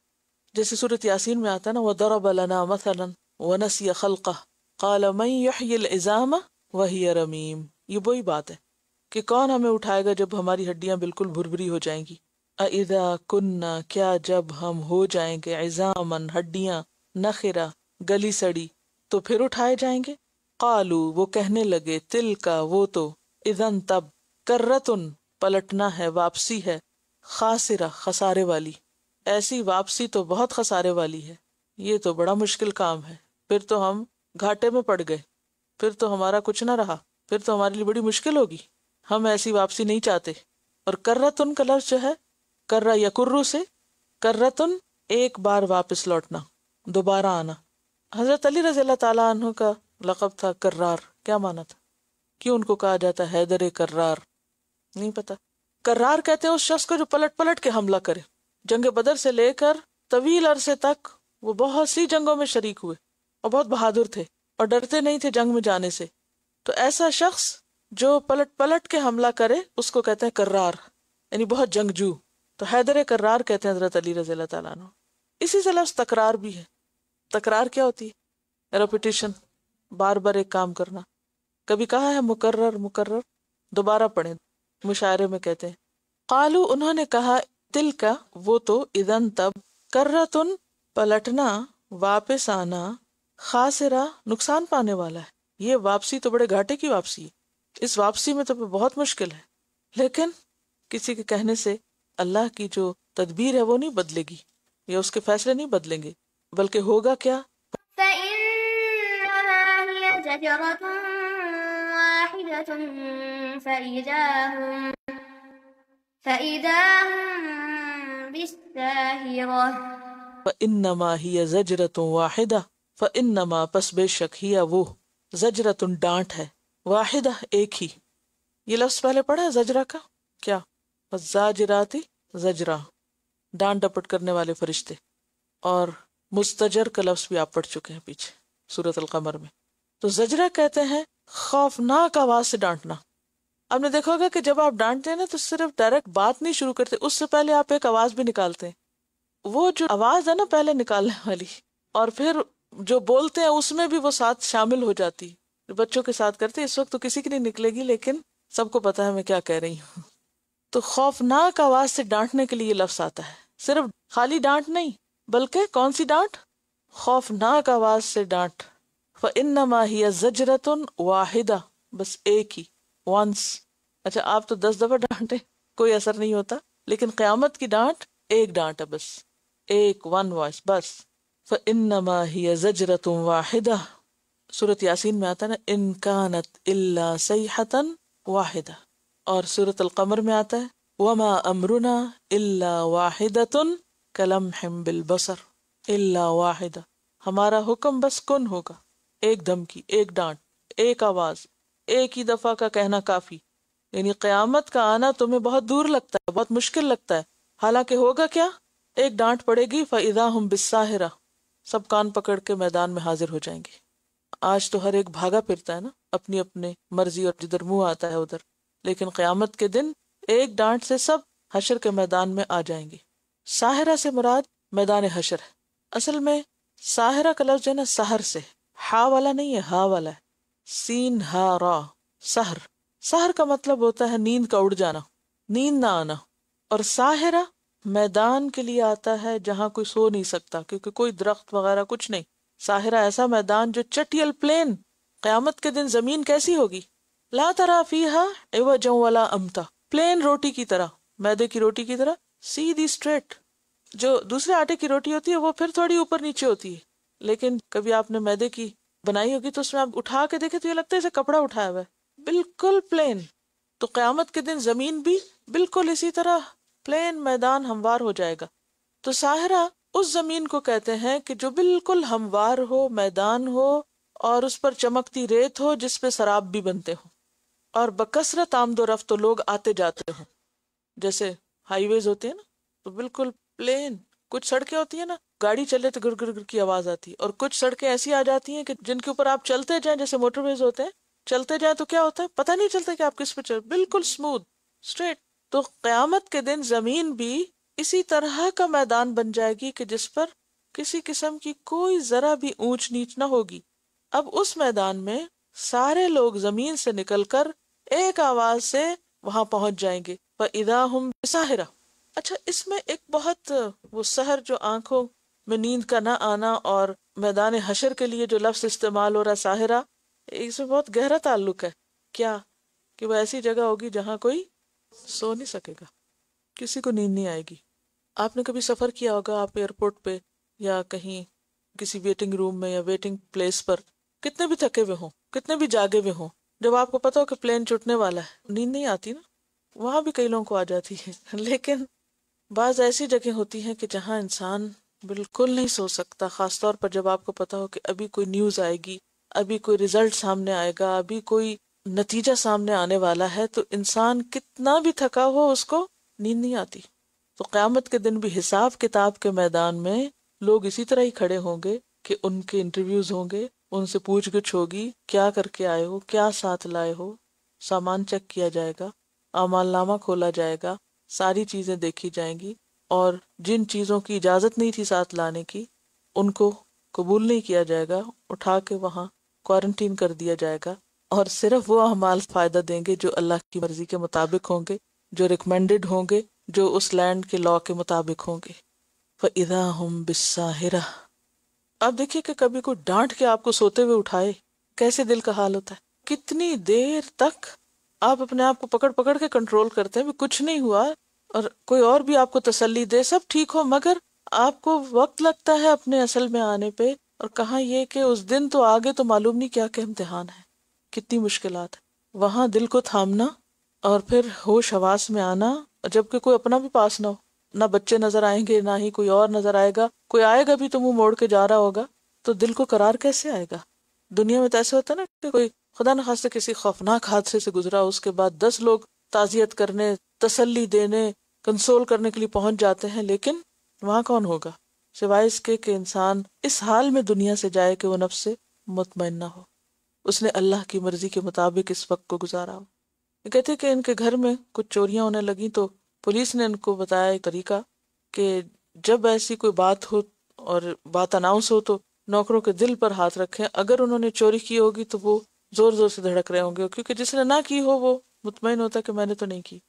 جیسے سورۃ یاسین میں آتا ہے نا وَضَرَبَ لَنَا مَثَلًا وَنَسِيَ خَلْقَهُ قَالَ مَن يُحْيِي الْعِظَامَ وَهِيَ رَمِيمٌ. یہ وہی بات ہے کہ کون ہمیں اٹھائے گا جب ہماری ہڈیاں بالکل بھربھری ہو جائیں گی. اَإِذَا كُنَّا کیا جب ہم ہو جائیں گے عظامًا ہڈیاں، نخرہ گلی سڑی، تو پھر اٹھائے جائیں گے. قالوا وہ کہنے لگے تلکا وہ تو، اذن تب، کرتن پلٹنا ہے، واپسی ہے، خاسرہ خسارے والی، ایسی واپسی تو بہت خسارے والی ہے. یہ تو بڑا مشکل کام ہے، پھر تو ہم گھاٹے میں پڑ گئے، پھر تو ہمارا کچھ نہ رہا، پھر تو ہمارے لیے بڑی مشکل ہوگی، ہم ایسی واپسی نہیں چاہتے. اور کرتن کا لفظ جو ہے کرہ یکرو سے، کرتن ایک بار واپس لوٹنا، دوبارہ آنا. حضرت علی رضی اللہ تعالیٰ عنہ کا لقب تھا کرار. کیا مانا تھا؟ کیوں ان کو کہا جاتا ہے حیدر کرار؟ نہیں پتا. کرار کہتے ہیں اس شخص کو جو پلٹ پلٹ کے حملہ کرے. جنگ بدر سے لے کر طویل عرصے تک وہ بہت سی جنگوں میں شریک ہوئے اور بہت بہادر تھے اور ڈرتے نہیں تھے جنگ میں جانے سے. تو ایسا شخص جو پلٹ پلٹ کے حملہ کرے اس کو کہتے ہیں کرار، یعنی بہت جنگجو. تو حیدر کرار کہتے ہیں حضرت علی رضی اللہ تعالیٰ عنہ. اسی سے لفظ تکرار بھی ہے. تکرار کیا ہوتی ہے؟ ریپیٹیشن، بار بار ایک کام کرنا. کبھی کہا ہے مکرر، مکرر دوبارہ پڑھیں، مشاعرے میں کہتے ہیں. قالو انہوں نے کہا دل کا وہ تو، اذن تب، کرتن پلٹنا، واپس آنا، خاسرہ نقصان پانے والا ہے. یہ واپسی تو بڑے گھاٹے کی واپسی ہے، اس واپسی میں تو بہت مشکل ہے. لیکن کسی کے کہنے سے اللہ کی جو تدبیر ہے وہ نہیں بدلے گی، یا اس کے فیصلے نہیں بدلیں گے، بلکہ ہوگا کیا؟ فإنما هي زجرة واحدة فإذا هم بالساهرة. فإنما هي زجرة واحدة، فإنما پس بے شک ہی وہ، زجرة ڈانٹ ہے، واحدہ ایک ہی. یہ لفظ پہلے پڑھا ہے زجرہ کا کیا؟ زاجراتی زجرہ، ڈانٹ ڈپٹ کرنے والے فرشتے. اور مستجر کا لفظ بھی آپ پڑھ چکے ہیں پیچھے سورۃ القمر میں. تو زجرہ کہتے ہیں خوفناک آواز سے ڈانٹنا. آپ نے دیکھا ہوگا کہ جب آپ ڈانٹتے ہیں نا تو صرف ڈائریکٹ بات نہیں شروع کرتے، اس سے پہلے آپ ایک آواز بھی نکالتے ہیں. وہ جو آواز ہے نا پہلے نکالنے والی، اور پھر جو بولتے ہیں اس میں بھی وہ ساتھ شامل ہو جاتی. بچوں کے ساتھ کرتے، اس وقت تو کسی کی نہیں نکلے گی لیکن سب کو پتا ہے میں کیا کہہ رہی ہوں. تو خوفناک آواز سے ڈانٹنے کے لیے یہ لفظ آتا ہے. صرف خالی ڈانٹ نہیں، بلکہ کون سی ڈانٹ؟ خوفناک آواز سے ڈانٹ. فَإِنَّمَا هِيَ زَجْرَةٌ وَاحِدَةٌ، بس ایک ہی، once. اچھا آپ تو 10 دفعہ ڈانٹے کوئی اثر نہیں ہوتا، لیکن قیامت کی ڈانٹ ایک ڈانٹ ہے، بس ایک، ون وائس بس. فَإِنَّمَا هِيَ زَجْرَةٌ وَاحِدَةٌ. سورۃ یاسین میں آتا ہے نا إِن كَانَتْ إِلَّا صَيْحَةً وَاحِدَةً. اور سورۃ القمر میں آتا ہے وَمَا أَمْرُنَا إِلَّا وَاحِدَةٌ كَلَمْحٍ بِالْبَصَرِ. إِلَّا وَاحِدَةٌ، ہمارا حکم بس کن ہوگا، ایک دھمکی، ایک ڈانٹ، ایک آواز، ایک ہی دفعہ کا کہنا کافی. یعنی قیامت کا آنا تمہیں بہت دور لگتا ہے، بہت مشکل لگتا ہے، حالانکہ ہوگا کیا؟ ایک ڈانٹ پڑے گی فَإِذَا هُمْ بِالسَّاهِرَةِ، سب کان پکڑ کے میدان میں حاضر ہو جائیں گے. آج تو ہر ایک بھاگا پھرتا ہے نا اپنی اپنے مرضی اور جدھر منہ آتا ہے ادھر، لیکن قیامت کے دن ایک ڈانٹ سے سب حشر کے میدان میں آ جائیں گے. ساحرہ سے مراد میدان حشر ہے. اصل میں ساحرہ کا لفظ ہے نا سحر سے، ہا والا نہیں ہے، ہا والا ہے، سین ہا را، سحر. سحر کا مطلب ہوتا ہے نیند کا اڑ جانا، نیند نہ آنا. اور ساحرہ میدان کے لیے آتا ہے جہاں کوئی سو نہیں سکتا، کیونکہ کوئی درخت وغیرہ کچھ نہیں. ساحرہ ایسا میدان جو چٹیل پلین. قیامت کے دن زمین کیسی ہوگی؟ لا ترا فیہا عوجا ولا امتا، پلین روٹی کی طرح، میدے کی روٹی کی طرح سیدھی اسٹریٹ. جو دوسرے آٹے کی روٹی ہوتی ہے وہ پھر تھوڑی اوپر نیچے ہوتی ہے، لیکن کبھی آپ نے میدے کی بنائی ہوگی تو اس میں آپ اٹھا کے دیکھیں تو یہ لگتا ہے جیسے کپڑا اٹھایا ہوا ہے، بالکل پلین. تو قیامت کے دن زمین بھی بالکل اسی طرح پلین میدان ہموار ہو جائے گا. تو ساحرہ اس زمین کو کہتے ہیں کہ جو بالکل ہموار ہو، میدان ہو، اور اس پر چمکتی ریت ہو جس پہ سراب بھی بنتے ہوں، اور بکثرت آمد و رفت، تو لوگ آتے جاتے ہوں. جیسے ہائی ویز ہوتے ہیں نا تو بالکل پلین. کچھ سڑکیں ہوتی ہیں نا گاڑی چلے تو گر گر گر کی آواز آتی ہے، اور کچھ سڑکیں ایسی آ جاتی ہیں کہ جن کے اوپر آپ چلتے جائیں، جیسے موٹر ویز ہوتے ہیں، چلتے جائیں تو کیا ہوتا ہے پتہ نہیں چلتا کہ آپ کس پہ چل، بالکل اسموتھ اسٹریٹ. تو قیامت کے دن زمین بھی اسی طرح کا میدان بن جائے گی کہ جس پر کسی قسم کی کوئی ذرا بھی اونچ نیچ نہ ہوگی. اب اس میدان میں سارے لوگ زمین سے نکل کر ایک آواز سے وہاں پہنچ جائیں گے. فَإِذَا هُمْ بِسَاحِرَةٍ. اچھا، اس میں ایک بہت وہ سحر جو آنکھوں میں نیند کا نہ آنا، اور میدان حشر کے لیے جو لفظ استعمال ہو رہا ساحرہ، اس میں بہت گہرا تعلق ہے. کیا کہ وہ ایسی جگہ ہوگی جہاں کوئی سو نہیں سکے گا، کسی کو نیند نہیں آئے گی. آپ نے کبھی سفر کیا ہوگا، آپ ایئرپورٹ پہ یا کہیں کسی ویٹنگ روم میں یا ویٹنگ پلیس پر، کتنے بھی تھکے ہوئے ہوں، کتنے بھی جاگے ہوئے ہوں، جب آپ کو پتا ہو کہ پلین چھوٹنے والا ہے، نیند نہیں آتی نا. وہاں بھی کئی لوگوں کو آ جاتی ہے، لیکن بعض ایسی جگہ ہوتی ہیں کہ جہاں انسان بالکل نہیں سو سکتا، خاص طور پر جب آپ کو پتا ہو کہ ابھی کوئی نیوز آئے گی، ابھی کوئی ریزلٹ سامنے آئے گا، ابھی کوئی نتیجہ سامنے آنے والا ہے، تو انسان کتنا بھی تھکا ہو اس کو نیند نہیں آتی. تو قیامت کے دن بھی حساب کتاب کے میدان میں لوگ اسی طرح ہی کھڑے ہوں گے کہ ان کے انٹرویوز ہوں گے، ان سے پوچھ گچھ ہوگی، کیا کر کے آئے ہو، کیا ساتھ لائے ہو، سامان چیک کیا جائے گا، اعمال نامہ کھولا جائے گا، ساری چیزیں دیکھی جائیں گی، اور جن چیزوں کی اجازت نہیں تھی ساتھ لانے کی ان کو قبول نہیں کیا جائے گا، اٹھا کے وہاں کوارنٹین کر دیا جائے گا، اور صرف وہ اعمال فائدہ دیں گے جو اللہ کی مرضی کے مطابق ہوں گے، جو ریکمینڈڈ ہوں گے، جو اس لینڈ کے لاء کے مطابق ہوں گے. فَإِذَا هُمْ بِالسَّاهِرَةِ. اب دیکھیے کہ کبھی کوئی ڈانٹ کے آپ کو سوتے ہوئے اٹھائے، کیسے دل کا حال ہوتا ہے. کتنی دیر تک آپ اپنے آپ کو پکڑ پکڑ کے کنٹرول کرتے ہیں، بھی کچھ نہیں ہوا، اور کوئی اور بھی آپ کو تسلی دے سب ٹھیک ہو، مگر آپ کو وقت لگتا ہے اپنے اصل میں آنے پہ. اور کہاں یہ کہ اس دن تو آگے تو معلوم نہیں کیا کیا امتحان ہے، کتنی مشکلات ہے. وہاں دل کو تھامنا اور پھر ہوش حواس میں آنا، جبکہ کوئی اپنا بھی پاس نہ ہو، نہ بچے نظر آئیں گے، نہ ہی کوئی اور نظر آئے گا، کوئی آئے گا بھی تو منہ موڑ کے جا رہا ہوگا، تو دل کو قرار کیسے آئے گا. دنیا میں تو ایسے ہوتا ہے نا کہ کوئی خدا نخواستہ کسی خوفناک حادثے سے گزرا، اس کے بعد 10 لوگ تعزیت کرنے، تسلی دینے، کنسول کرنے کے لیے پہنچ جاتے ہیں، لیکن وہاں کون ہوگا سوائے اس کے کہ انسان اس حال میں دنیا سے جائے کہ وہ نفس سے مطمئن نہ ہو، اس نے اللہ کی مرضی کے مطابق اس وقت کو گزارا ہو. کہتے کہ ان کے گھر میں کچھ چوریاں ہونے لگیں تو پولیس نے ان کو بتایا ایک طریقہ کہ جب ایسی کوئی بات ہو اور بات اناؤنس ہو تو نوکروں کے دل پر ہاتھ رکھیں، اگر انہوں نے چوری کی ہوگی تو وہ زور زور سے دھڑک رہے ہوں گے، کیونکہ جس نے نہ کی ہو وہ مطمئن ہوتا کہ میں نے تو نہیں کی.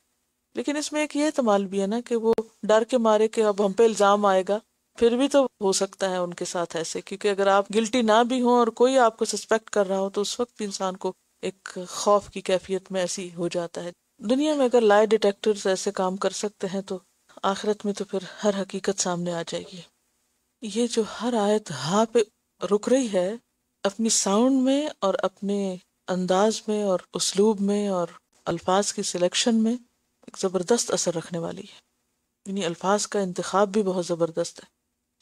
لیکن اس میں ایک یہ احتمال بھی ہے نا کہ وہ ڈر کے مارے کہ اب ہم پہ الزام آئے گا، پھر بھی تو ہو سکتا ہے ان کے ساتھ ایسے، کیونکہ اگر آپ گلٹی نہ بھی ہوں اور کوئی آپ کو سسپیکٹ کر رہا ہو تو اس وقت بھی انسان کو ایک خوف کی کیفیت میں ایسی ہو جاتا ہے. دنیا میں اگر لائے ڈیٹیکٹرز ایسے کام کر سکتے ہیں تو آخرت میں تو پھر ہر حقیقت سامنے آ جائے گی. یہ جو ہر آیت ہاں پہ رک رہی ہے، اپنی ساؤنڈ میں اور اپنے انداز میں اور اسلوب میں اور الفاظ کی سلیکشن میں ایک زبردست اثر رکھنے والی ہے. یعنی الفاظ کا انتخاب بھی بہت زبردست ہے،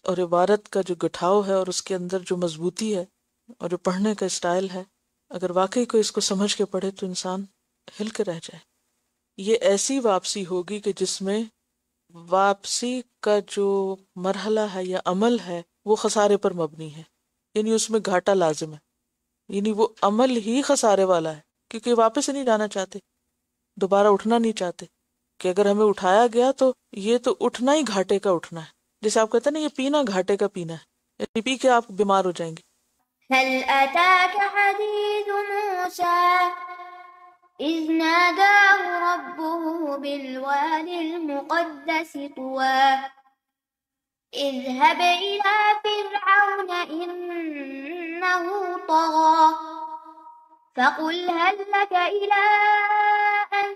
اور عبارت کا جو گٹھاؤ ہے اور اس کے اندر جو مضبوطی ہے اور جو پڑھنے کا اسٹائل ہے، اگر واقعی کوئی اس کو سمجھ کے پڑھے تو انسان ہل کے رہ جائے. یہ ایسی واپسی ہوگی کہ جس میں واپسی کا جو مرحلہ ہے یا عمل ہے وہ خسارے پر مبنی ہے، یعنی اس میں گھاٹا لازم ہے، یعنی وہ عمل ہی خسارے والا ہے، کیونکہ واپس نہیں جانا چاہتے، دوبارہ اٹھنا نہیں چاہتے، کہ اگر ہمیں اٹھایا گیا تو یہ تو اٹھنا ہی گھاٹے کا اٹھنا ہے. جیسے آپ کہتے ہیں نا یہ پینا گھاٹے کا پینا ہے، یعنی پی کے آپ بیمار ہو جائیں گے. هل أتاك حديث موسى إذ ناداه ربه بالواد المقدس طوى اذهب إلى فرعون إنه طغى فقل هل لك إلى أن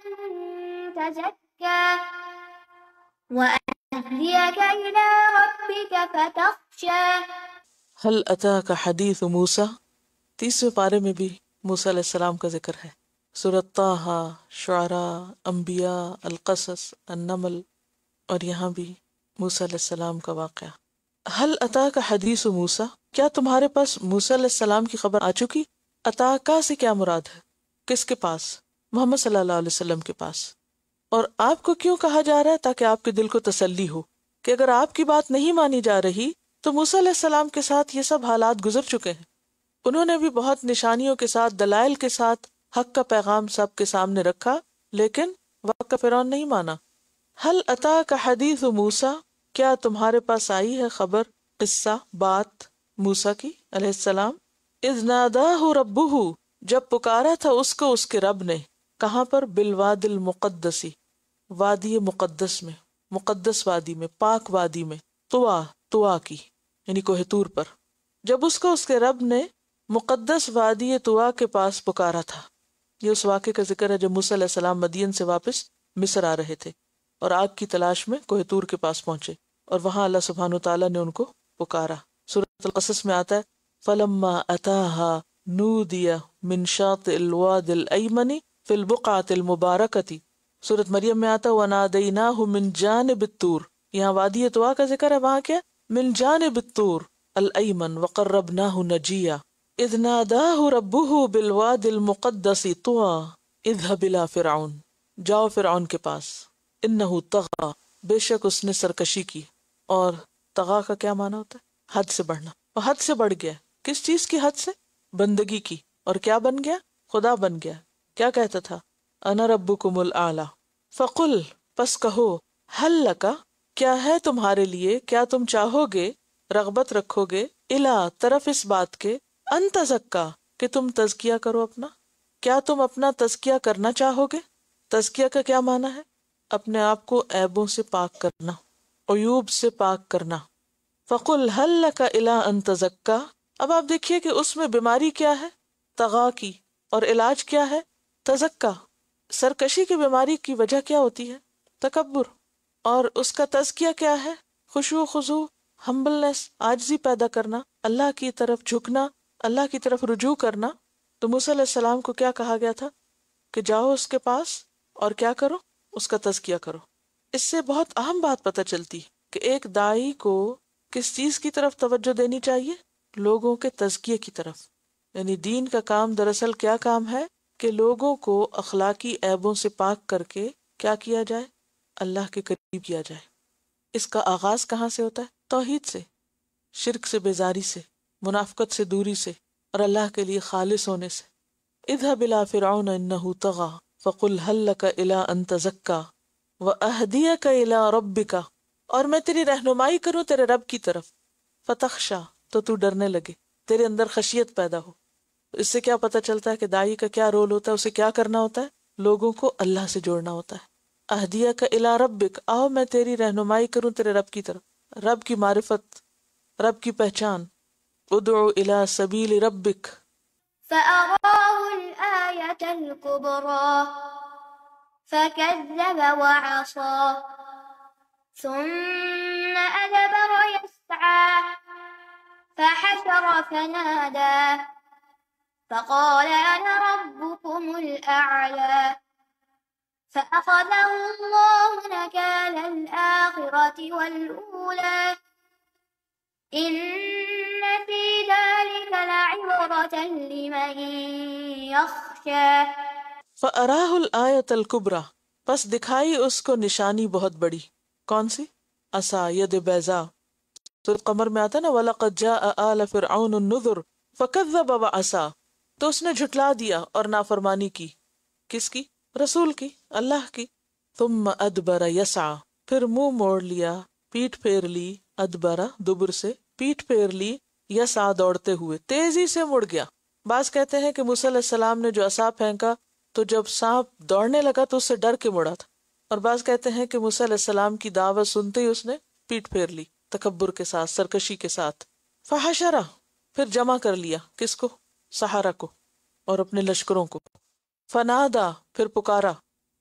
تزكى وأهديك إلى ربك فتخشى. هل اتاک حدیث موسیٰ، 30ویں پارے میں بھی موسیٰ علیہ السلام کا ذکر ہے. سورۃ طٰہٰ، شعراء، انبیاء، القصص، النمل، اور یہاں بھی موسیٰ علیہ السلام کا واقعہ. هل اتاک حدیث موسیٰ، کیا تمہارے پاس موسیٰ علیہ السلام کی خبر آ چکی؟ اتاکا سے کیا مراد ہے؟ کس کے پاس؟ محمد صلی اللہ علیہ وسلم کے پاس. اور آپ کو کیوں کہا جا رہا ہے؟ تاکہ آپ کے دل کو تسلی ہو کہ اگر آپ کی بات نہیں مانی جا رہی تو موسیٰ علیہ السلام کے ساتھ یہ سب حالات گزر چکے ہیں. انہوں نے بھی بہت نشانیوں کے ساتھ، دلائل کے ساتھ حق کا پیغام سب کے سامنے رکھا، لیکن وقت کا فرعون نہیں مانا. حل اتاک حدیث موسیٰ، کیا تمہارے پاس آئی ہے خبر، قصہ، بات موسیٰ کی علیہ السلام؟ اذ ناداہ ربہ، جب پکارا تھا اس کو اس کے رب نے. کہاں پر؟ بالواد المقدسی، وادی مقدس میں، مقدس وادی میں، پاک وادی میں، طوا کی یعنی کوہ طور پر. جب اس کو اس کے رب نے مقدس وادی طوا کے پاس پکارا تھا. یہ اس واقعے کا ذکر ہے جب موسیٰ علیہ السلام مدین سے واپس مصر آ رہے تھے اور آگ کی تلاش میں کوہ طور کے پاس پہنچے، اور وہاں اللہ سبحانہ وتعالیٰ نے ان کو پکارا. سورۃ القصص میں آتا ہے فلما اتاہا نودی من شاطئ الواد الایمن فی البقعۃ المبارکۃ. سورۃ مریم میں آتا ہے ونادیناہ من جانب الطور. یہاں وادی طوا کا ذکر ہے، وہاں کیا؟ من جانب الطور الایمن وقربناہ نجیا اذ ناداہ ربہ بالواد المقدس طوى اذهب الى فرعون، جاؤ فرعون کے پاس، انہ طغى، بے شک اس نے سرکشی کی. اور طغى کا کیا معنی ہوتا ہے؟ حد سے بڑھنا. اور حد سے بڑھ گیا. کس چیز کی حد سے؟ بندگی کی. اور کیا بن گیا؟ خدا بن گیا. کیا کہتا تھا؟ انا ربکم الاعلی. فقل، پس کہو، حل لک، کیا ہے تمہارے لیے، کیا تم چاہو گے، رغبت رکھو گے، الا، طرف اس بات کے، ان تزکا، کہ تم تزکیہ کرو اپنا. کیا تم اپنا تزکیہ کرنا چاہو گے؟ تزکیہ کا کیا معنی ہے؟ اپنے آپ کو عیبوں سے پاک کرنا، عیوب سے پاک کرنا. فقل هل لك الى ان تزکا. اب آپ دیکھیے کہ اس میں بیماری کیا ہے؟ طغا کی. اور علاج کیا ہے؟ تزکا. سرکشی کی بیماری کی وجہ کیا ہوتی ہے؟ تکبر. اور اس کا تزکیہ کیا ہے؟ خشوع و خضوع، ہمبلنس، عاجزی پیدا کرنا، اللہ کی طرف جھکنا، اللہ کی طرف رجوع کرنا. تو موسیٰ علیہ السلام کو کیا کہا گیا تھا؟ کہ جاؤ اس کے پاس اور کیا کرو؟ اس کا تزکیہ کرو. اس سے بہت اہم بات پتہ چلتی کہ ایک داعی کو کس چیز کی طرف توجہ دینی چاہیے؟ لوگوں کے تزکیے کی طرف. یعنی دین کا کام دراصل کیا کام ہے؟ کہ لوگوں کو اخلاقی عیبوں سے پاک کر کے کیا کیا جائے؟ اللہ کے قریب کیا جائے. اس کا آغاز کہاں سے ہوتا ہے؟ توحید سے، شرک سے بیزاری سے، منافقت سے دوری سے، اور اللہ کے لیے خالص ہونے سے. اذهب الى فرعون انه طغى فقل هل لك الى ان تزكى واهديك الى ربك، اور میں تیری رہنمائی کروں تیرے رب کی طرف. فتخشى، تو ڈرنے لگے، تیرے اندر خشیت پیدا ہو. اس سے کیا پتہ چلتا ہے کہ داعی کا کیا رول ہوتا ہے؟ اسے کیا کرنا ہوتا ہے؟ لوگوں کو اللہ سے جوڑنا ہوتا ہے. اہدیک الی ربک، آؤ میں تیری رہنمائی کروں تیرے رب کی طرف، رب کی معرفت، رب کی پہچان. ادعو الی سبیل ربک. فأراه الآية الكبرى فكذب وعصى ثم أدبر يسعى فحشر فنادى فقال أنا ربكم الأعلى فأخذه الله نكال الآخرة والأولى إن في ذلك لعبرة لمن يخشى. فأراه الآية الكبرى، پس دکھائی اس کو نشانی بہت بڑی. کون سی؟ عصا، ید بیضا. سورۃ قمر میں آتا نا وَلَقَدْ جَاءَ آلَ فِرْعَوْنُ النُّذُرُ فَكَذَّبَ وَعَصَى. تو اس نے جھٹلا دیا اور نافرمانی کی. کس کی؟ رسول کی، اللہ کی. ثُمَّ أَدْبَرَ يَسْعَى، پھر منہ موڑ لیا، پیٹھ پھیر لی. ادبرا، دبر سے، پیٹھ پھیر لی. یسعى، دوڑتے ہوئے، تیزی سے مڑ گیا. بعض کہتے ہیں کہ موسیٰ علیہ السلام نے جو عصا پھینکا تو جب سانپ دوڑنے لگا تو اس سے ڈر کے مڑا تھا. اور بعض کہتے ہیں کہ موسیٰ علیہ السلام کی دعوت سنتے ہی اس نے پیٹ پھیر لی، تکبر کے ساتھ، سرکشی کے ساتھ. فحشرہ، پھر جمع کر لیا، کس کو؟ سحرہ کو اور اپنے لشکروں کو. فنادا، پھر پکارا،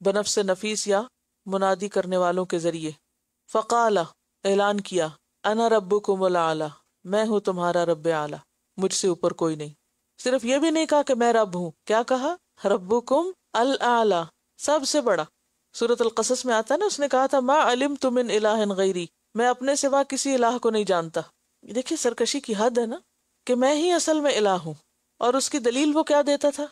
بنفس نفیس یا منادی کرنے والوں کے ذریعے. فقال، اعلان کیا، انا ربکم الاعلی، میں ہوں تمہارا رب اعلی، مجھ سے اوپر کوئی نہیں. صرف یہ بھی نہیں کہا کہ میں رب ہوں، کیا کہا؟ ربکم الاعلی، سب سے بڑا. سورۃ القصص میں آتا ہے نا، اس نے کہا تھا ما علمت من الہ غیری، میں اپنے سوا کسی الہ کو نہیں جانتا. دیکھیے سرکشی کی حد ہے نا، کہ میں ہی اصل میں الہ ہوں. اور اس کی دلیل وہ کیا دیتا تھا؟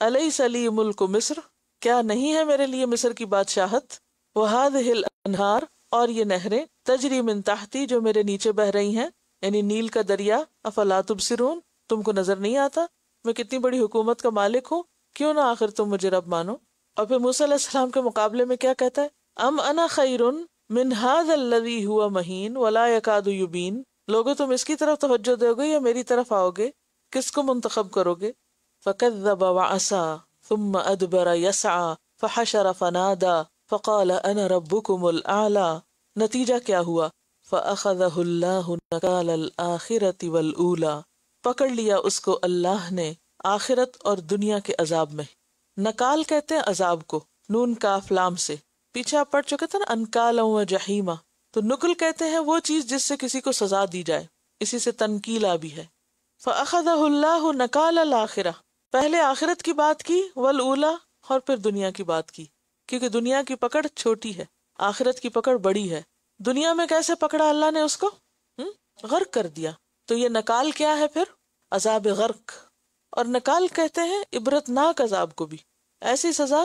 الیس لی ملک مصر، کیا نہیں ہے میرے لیے مصر کی بادشاہت؟ وہذہ الانہار، اور یہ نہریں، تجری من تحتی، جو میرے نیچے بہ رہی ہیں، یعنی نیل کا دریا. افلا تبصرون، تم کو نظر نہیں آتا میں کتنی بڑی حکومت کا مالک ہوں؟ کیوں نہ آخر تم مجھے رب مانو. اور پھر موسیٰ علیہ السلام کے مقابلے میں کیا کہتا ہے؟ ام انا خیر من ھذا الذی ھو مہین ولا یکاد یبین، لوگوں تم اس کی طرف توجہ دو گے یا میری طرف آؤ گے؟ کس کو منتخب کرو گے؟ فکذب وعصا ثم ادبر یسعی فحشر فنادى فقال انا ربکم الاعلی. نتیجہ کیا ہوا؟ فاخذہ اللہ نکال الآخرة والأولی، پکڑ لیا اس کو اللہ نے آخرت اور دنیا کے عذاب میں. نکال کہتے ہیں عذاب کو، نون کاف لام سے. پیچھے آپ پڑھ چکے تھے نا انکالا و جہیما، تو نکل کہتے ہیں وہ چیز جس سے کسی کو سزا دی جائے، اسی سے تنکیلا بھی ہے. فاخذہ اللہ نکال الآخرہ، پہلے آخرت کی بات کی، والاولی، اور پھر دنیا کی بات کی، کیونکہ دنیا کی پکڑ چھوٹی ہے، آخرت کی پکڑ بڑی ہے. دنیا میں کیسے پکڑا اللہ نے اس کو؟ غرق کر دیا. تو یہ نکال کیا ہے پھر؟ عذاب غرق. اور نکال کہتے ہیں عبرتناک عذاب کو بھی، ایسی سزا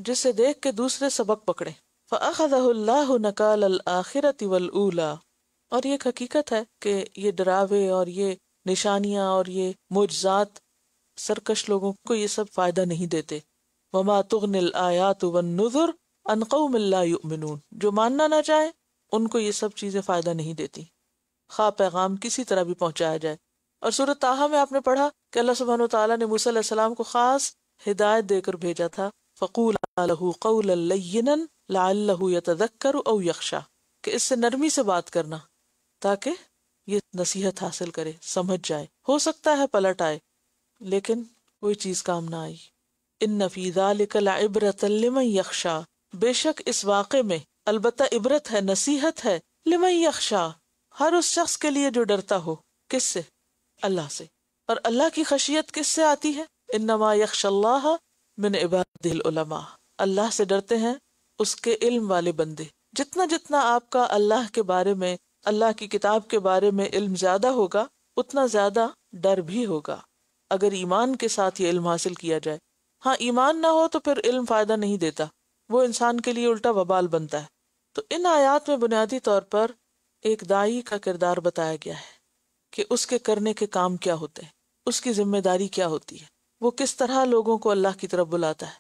جسے دیکھ کے دوسرے سبق پکڑے. فَأَخَذَهُ اللَّهُ نَكَالَ الْآخِرَةِ وَالْأُولَى. اور یہ ایک حقیقت ہے کہ یہ ڈراوے اور یہ نشانیاں اور یہ معجزات سرکش لوگوں کو یہ سب فائدہ نہیں دیتے. وَمَا تُغْنِ الْآيَاتُ وَالنُّذُرُ عَنْ قَوْمٍ لَا يُؤْمِنُونَ، جو ماننا نہ چاہے ان کو یہ سب چیزیں فائدہ نہیں دیتی، خواہ پیغام کسی طرح بھی پہنچایا جائے. اور سورۃ طٰہٰ میں آپ نے پڑھا کہ اللہ سبحانہ وتعالیٰ نے موسیٰ علیہ السلام کو خاص ہدایت دے کر بھیجا تھا. فَقُولَا لَهُ قَوْلًا لَيِّنًا لَعَلَّهُ يَتَذَكَّرُ أَوْ يَخْشَىٰ، کہ اس سے نرمی سے بات کرنا تاکہ یہ نصیحت حاصل کرے، سمجھ جائے، ہو سکتا ہے پلٹ آئے، لیکن کوئی چیز کام نہ آئی. إِنَّ فِي ذَلِكَ لَعِبْرَةً لِمَن يَخْشَىٰ، بے شک اس واقعے میں البتہ عبرت ہے، نصیحت ہے، لمن یخشیٰ، ہر اس شخص کے لیے جو ڈرتا ہو. کس سے؟ اللہ سے. اور اللہ کی خشیت کس سے آتی ہے؟ انما یخشی اللہ من عبادہ العلماء، اللہ سے ڈرتے ہیں اس کے علم والے بندے. جتنا جتنا آپ کا اللہ کے بارے میں، اللہ کی کتاب کے بارے میں علم زیادہ ہوگا، اتنا زیادہ ڈر بھی ہوگا، اگر ایمان کے ساتھ یہ علم حاصل کیا جائے. ہاں ایمان نہ ہو تو پھر علم فائدہ نہیں دیتا، وہ انسان کے لیے الٹا وبال بنتا ہے. تو ان آیات میں بنیادی طور پر ایک داعی کا کردار بتایا گیا ہے کہ اس کے کرنے کے کام کیا ہوتے ہیں، اس کی ذمہ داری کیا ہوتی ہے، وہ کس طرح لوگوں کو اللہ کی طرف بلاتا ہے،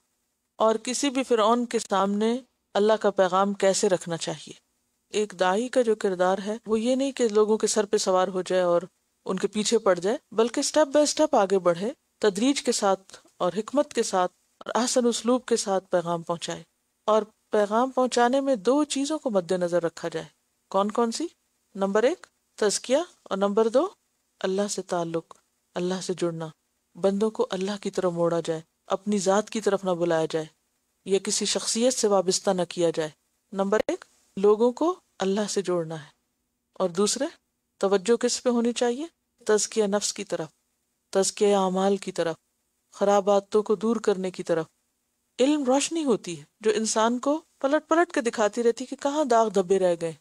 اور کسی بھی فرعون کے سامنے اللہ کا پیغام کیسے رکھنا چاہیے. ایک داعی کا جو کردار ہے وہ یہ نہیں کہ لوگوں کے سر پہ سوار ہو جائے اور ان کے پیچھے پڑ جائے، بلکہ سٹیپ بائی سٹیپ آگے بڑھے، تدریج کے ساتھ اور حکمت کے ساتھ اور احسن اسلوب کے ساتھ پیغام پہنچائے. اور پیغام پہنچانے میں دو چیزوں کو مد نظر رکھا جائے. کون کون سی؟ نمبر 1 تزکیہ، اور نمبر 2 اللہ سے تعلق، اللہ سے جڑنا. بندوں کو اللہ کی طرف موڑا جائے، اپنی ذات کی طرف نہ بلایا جائے یا کسی شخصیت سے وابستہ نہ کیا جائے. نمبر 1 لوگوں کو اللہ سے جوڑنا ہے، اور دوسرے توجہ کس پہ ہونی چاہیے؟ تزکیہ نفس کی طرف، تزکیہ اعمال کی طرف، خراب عادتوں کو دور کرنے کی طرف. علم روشنی ہوتی ہے جو انسان کو پلٹ پلٹ کے دکھاتی رہتی کہ کہاں داغ دھبے رہ گئے.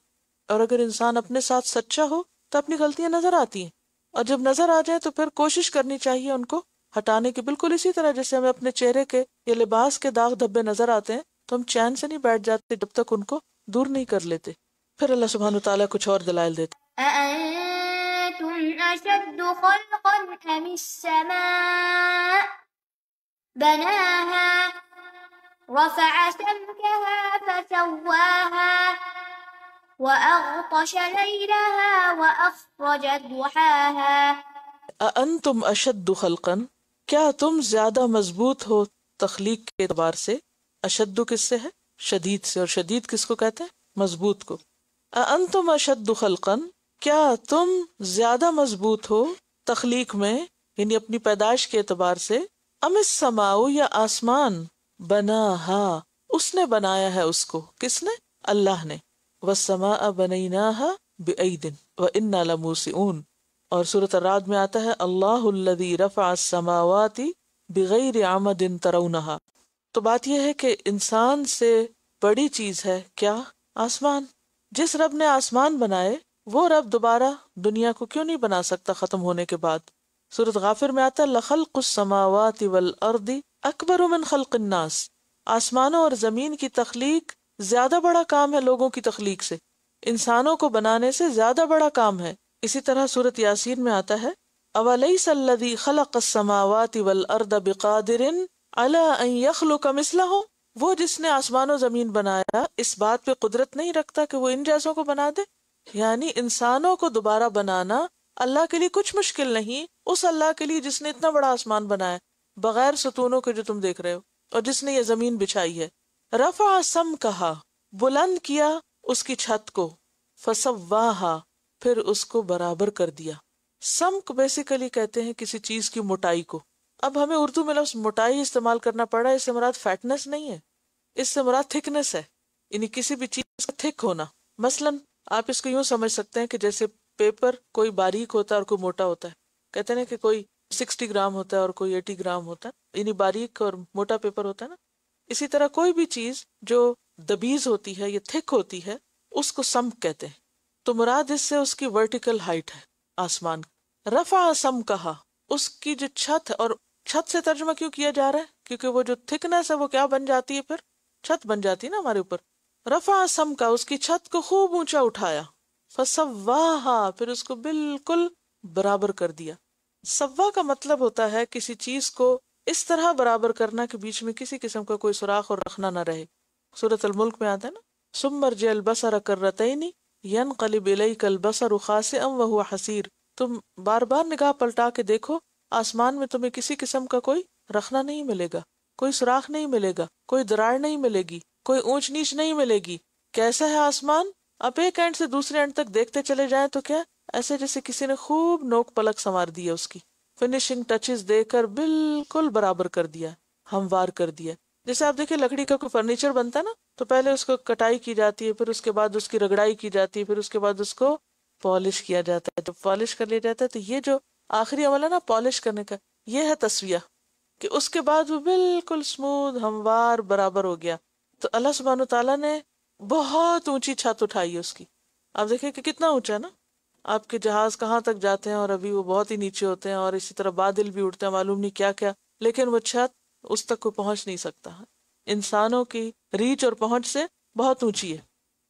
اور اگر انسان اپنے ساتھ سچا ہو تو اپنی غلطیاں نظر آتی ہیں، اور جب نظر آ جائے تو پھر کوشش کرنی چاہیے ان کو ہٹانے کی. بالکل اسی طرح جیسے ہمیں اپنے چہرے کے یا لباس کے داغ دھبے نظر آتے ہیں تو ہم چین سے نہیں بیٹھ جاتے جب تک ان کو دور نہیں کر لیتے. پھر اللہ سبحانہ وتعالیٰ کچھ اور دلائل دیتے. أأنتم أشد خلقا أم السماء بناها رفع سمكها فسواها وأغطش ليلها وأخرج ضحاها. أأنتم أشد خلقا، کیا تم زیادہ مضبوط ہو تخلیق کے اعتبار سے؟ اشد کس سے ہے؟ شدید سے، اور شدید کس کو کہتے ہیں؟ مضبوط کو. اَأَنتُمْ أَشَدُّ خَلْقًا، کیا تم زیادہ مضبوط ہو تخلیق میں، یعنی اپنی پیدائش کے اعتبار سے، ام السماء، یا آسمان، بناہا، اس نے بنایا ہے اس کو. کس نے؟ اللہ نے. والسماء بنیناها بأید وإنا لموسعون. اور سورۃ الرعد میں آتا ہے اللہ الذی رفع السماوات بغیر عمد ترونها. تو بات یہ ہے کہ انسان سے بڑی چیز ہے کیا؟ آسمان. جس رب نے آسمان بنائے وہ رب دوبارہ دنیا کو کیوں نہیں بنا سکتا ختم ہونے کے بعد؟ سورۃ غافر میں آتا ہے لخلق السماوات والارض اکبر من خلق الناس. آسمانوں اور زمین کی تخلیق زیادہ بڑا کام ہے لوگوں کی تخلیق سے، انسانوں کو بنانے سے زیادہ بڑا کام ہے. اسی طرح سورۃ یاسین میں آتا ہے اولیس الذی خلق السماوات والارض بقادر علی ان یخلق مثلہم، وہ جس نے آسمان و زمین بنایا اس بات پہ قدرت نہیں رکھتا کہ وہ ان جیسوں کو بنا دے؟ یعنی انسانوں کو دوبارہ بنانا اللہ کے لیے کچھ مشکل نہیں، اس اللہ کے لیے جس نے اتنا بڑا آسمان بنایا بغیر ستونوں کے جو تم دیکھ رہے ہو، اور جس نے یہ زمین بچھائی ہے. رفع سمکہا، بلند کیا اس کی چھت کو، فسواہا، پھر اس کو برابر کر دیا. سمک بیسیکلی کہتے ہیں کسی چیز کی موٹائی کو. اب ہمیں اردو میں لفظ موٹائی استعمال کرنا پڑا ہے، اس سے مراد فیٹنس نہیں ہے، اس سے مراد تھکنس ہے، یعنی کسی بھی چیز کا تھک ہونا. مثلاً آپ اس کو یوں سمجھ سکتے ہیں کہ جیسے پیپر کوئی باریک ہوتا ہے اور کوئی موٹا ہوتا ہے. کہتے ہیں کہ کوئی 60 گرام ہوتا ہے اور کوئی 80 گرام ہوتا ہے، یعنی باریک اور موٹا پیپر ہوتا ہے نا. اسی طرح کوئی بھی چیز جو دبیز ہوتی ہے یا تھک ہوتی ہے اس کو سمک کہتے ہیں. تو مراد اس سے اس کی ورٹیکل ہائٹ ہے آسمان. رفع سمکہا، اس کی جو چھت ہے، اور چھت سے ترجمہ کیوں کیا جا رہا ہے؟ کیونکہ وہ جو تھکنس ہے وہ کیا بن جاتی ہے؟ پھر چھت بن جاتی ہے نا ہمارے اوپر. رفع سمکا، اس کی چھت کو خوب اونچا اٹھایا. فسواہا، پھر اس کو بالکل برابر کر دیا. سوا کا مطلب ہوتا ہے کسی چیز کو اس طرح برابر کرنا کہ بیچ میں کسی قسم کا کوئی سوراخ اور رخنہ نہ رہے. سورۃ الملک میں آتا ہے نا ثم ارجع البصر کرتین ینقلب الیک البصر خاسئا وهو حسیر. تم بار بار نگاہ پلٹا کے دیکھو، آسمان میں تمہیں کسی قسم کا کوئی رخنہ نہیں ملے گا، کوئی سوراخ نہیں ملے گا، کوئی دراڑ نہیں ملے گی، کوئی اونچ نیچ نہیں ملے گی. کیسا ہے آسمان؟ آپ ایک اینڈ سے دوسرے اینڈ تک دیکھتے چلے جائیں تو کیا ایسے جیسے کسی نے خوب نوک پلک سنوار دی ہے، اس کی فنیشنگ ٹچز دے کر بالکل برابر کر دیا، ہموار کر دیا. جیسے آپ دیکھیں لکڑی کا کوئی فرنیچر بنتا ہے نا تو پہلے اس کو کٹائی کی جاتی ہے، پھر اس کے بعد اس کی رگڑائی کی جاتی ہے، پھر اس کے بعد اس کو پالش کیا جاتا ہے. جب پالش کر لیا جاتا ہے تو یہ جو آخری عمل ہے نا پالش کرنے کا، یہ ہے تسویہ، کہ اس کے بعد وہ بالکل اسموتھ ہموار برابر ہو گیا. تو اللہ سبحانہ تعالیٰ نے بہت اونچی چھت اٹھائی ہے اس کی. آپ دیکھیں کہ کتنا اونچا نا، آپ کے جہاز کہاں تک جاتے ہیں اور ابھی وہ بہت ہی نیچے ہوتے ہیں، اور اسی طرح بادل بھی اڑتے ہیں، معلوم نہیں کیا کیا، لیکن وہ چھت اس تک کوئی پہنچ نہیں سکتا. انسانوں کی ریچ اور پہنچ سے بہت اونچی ہے.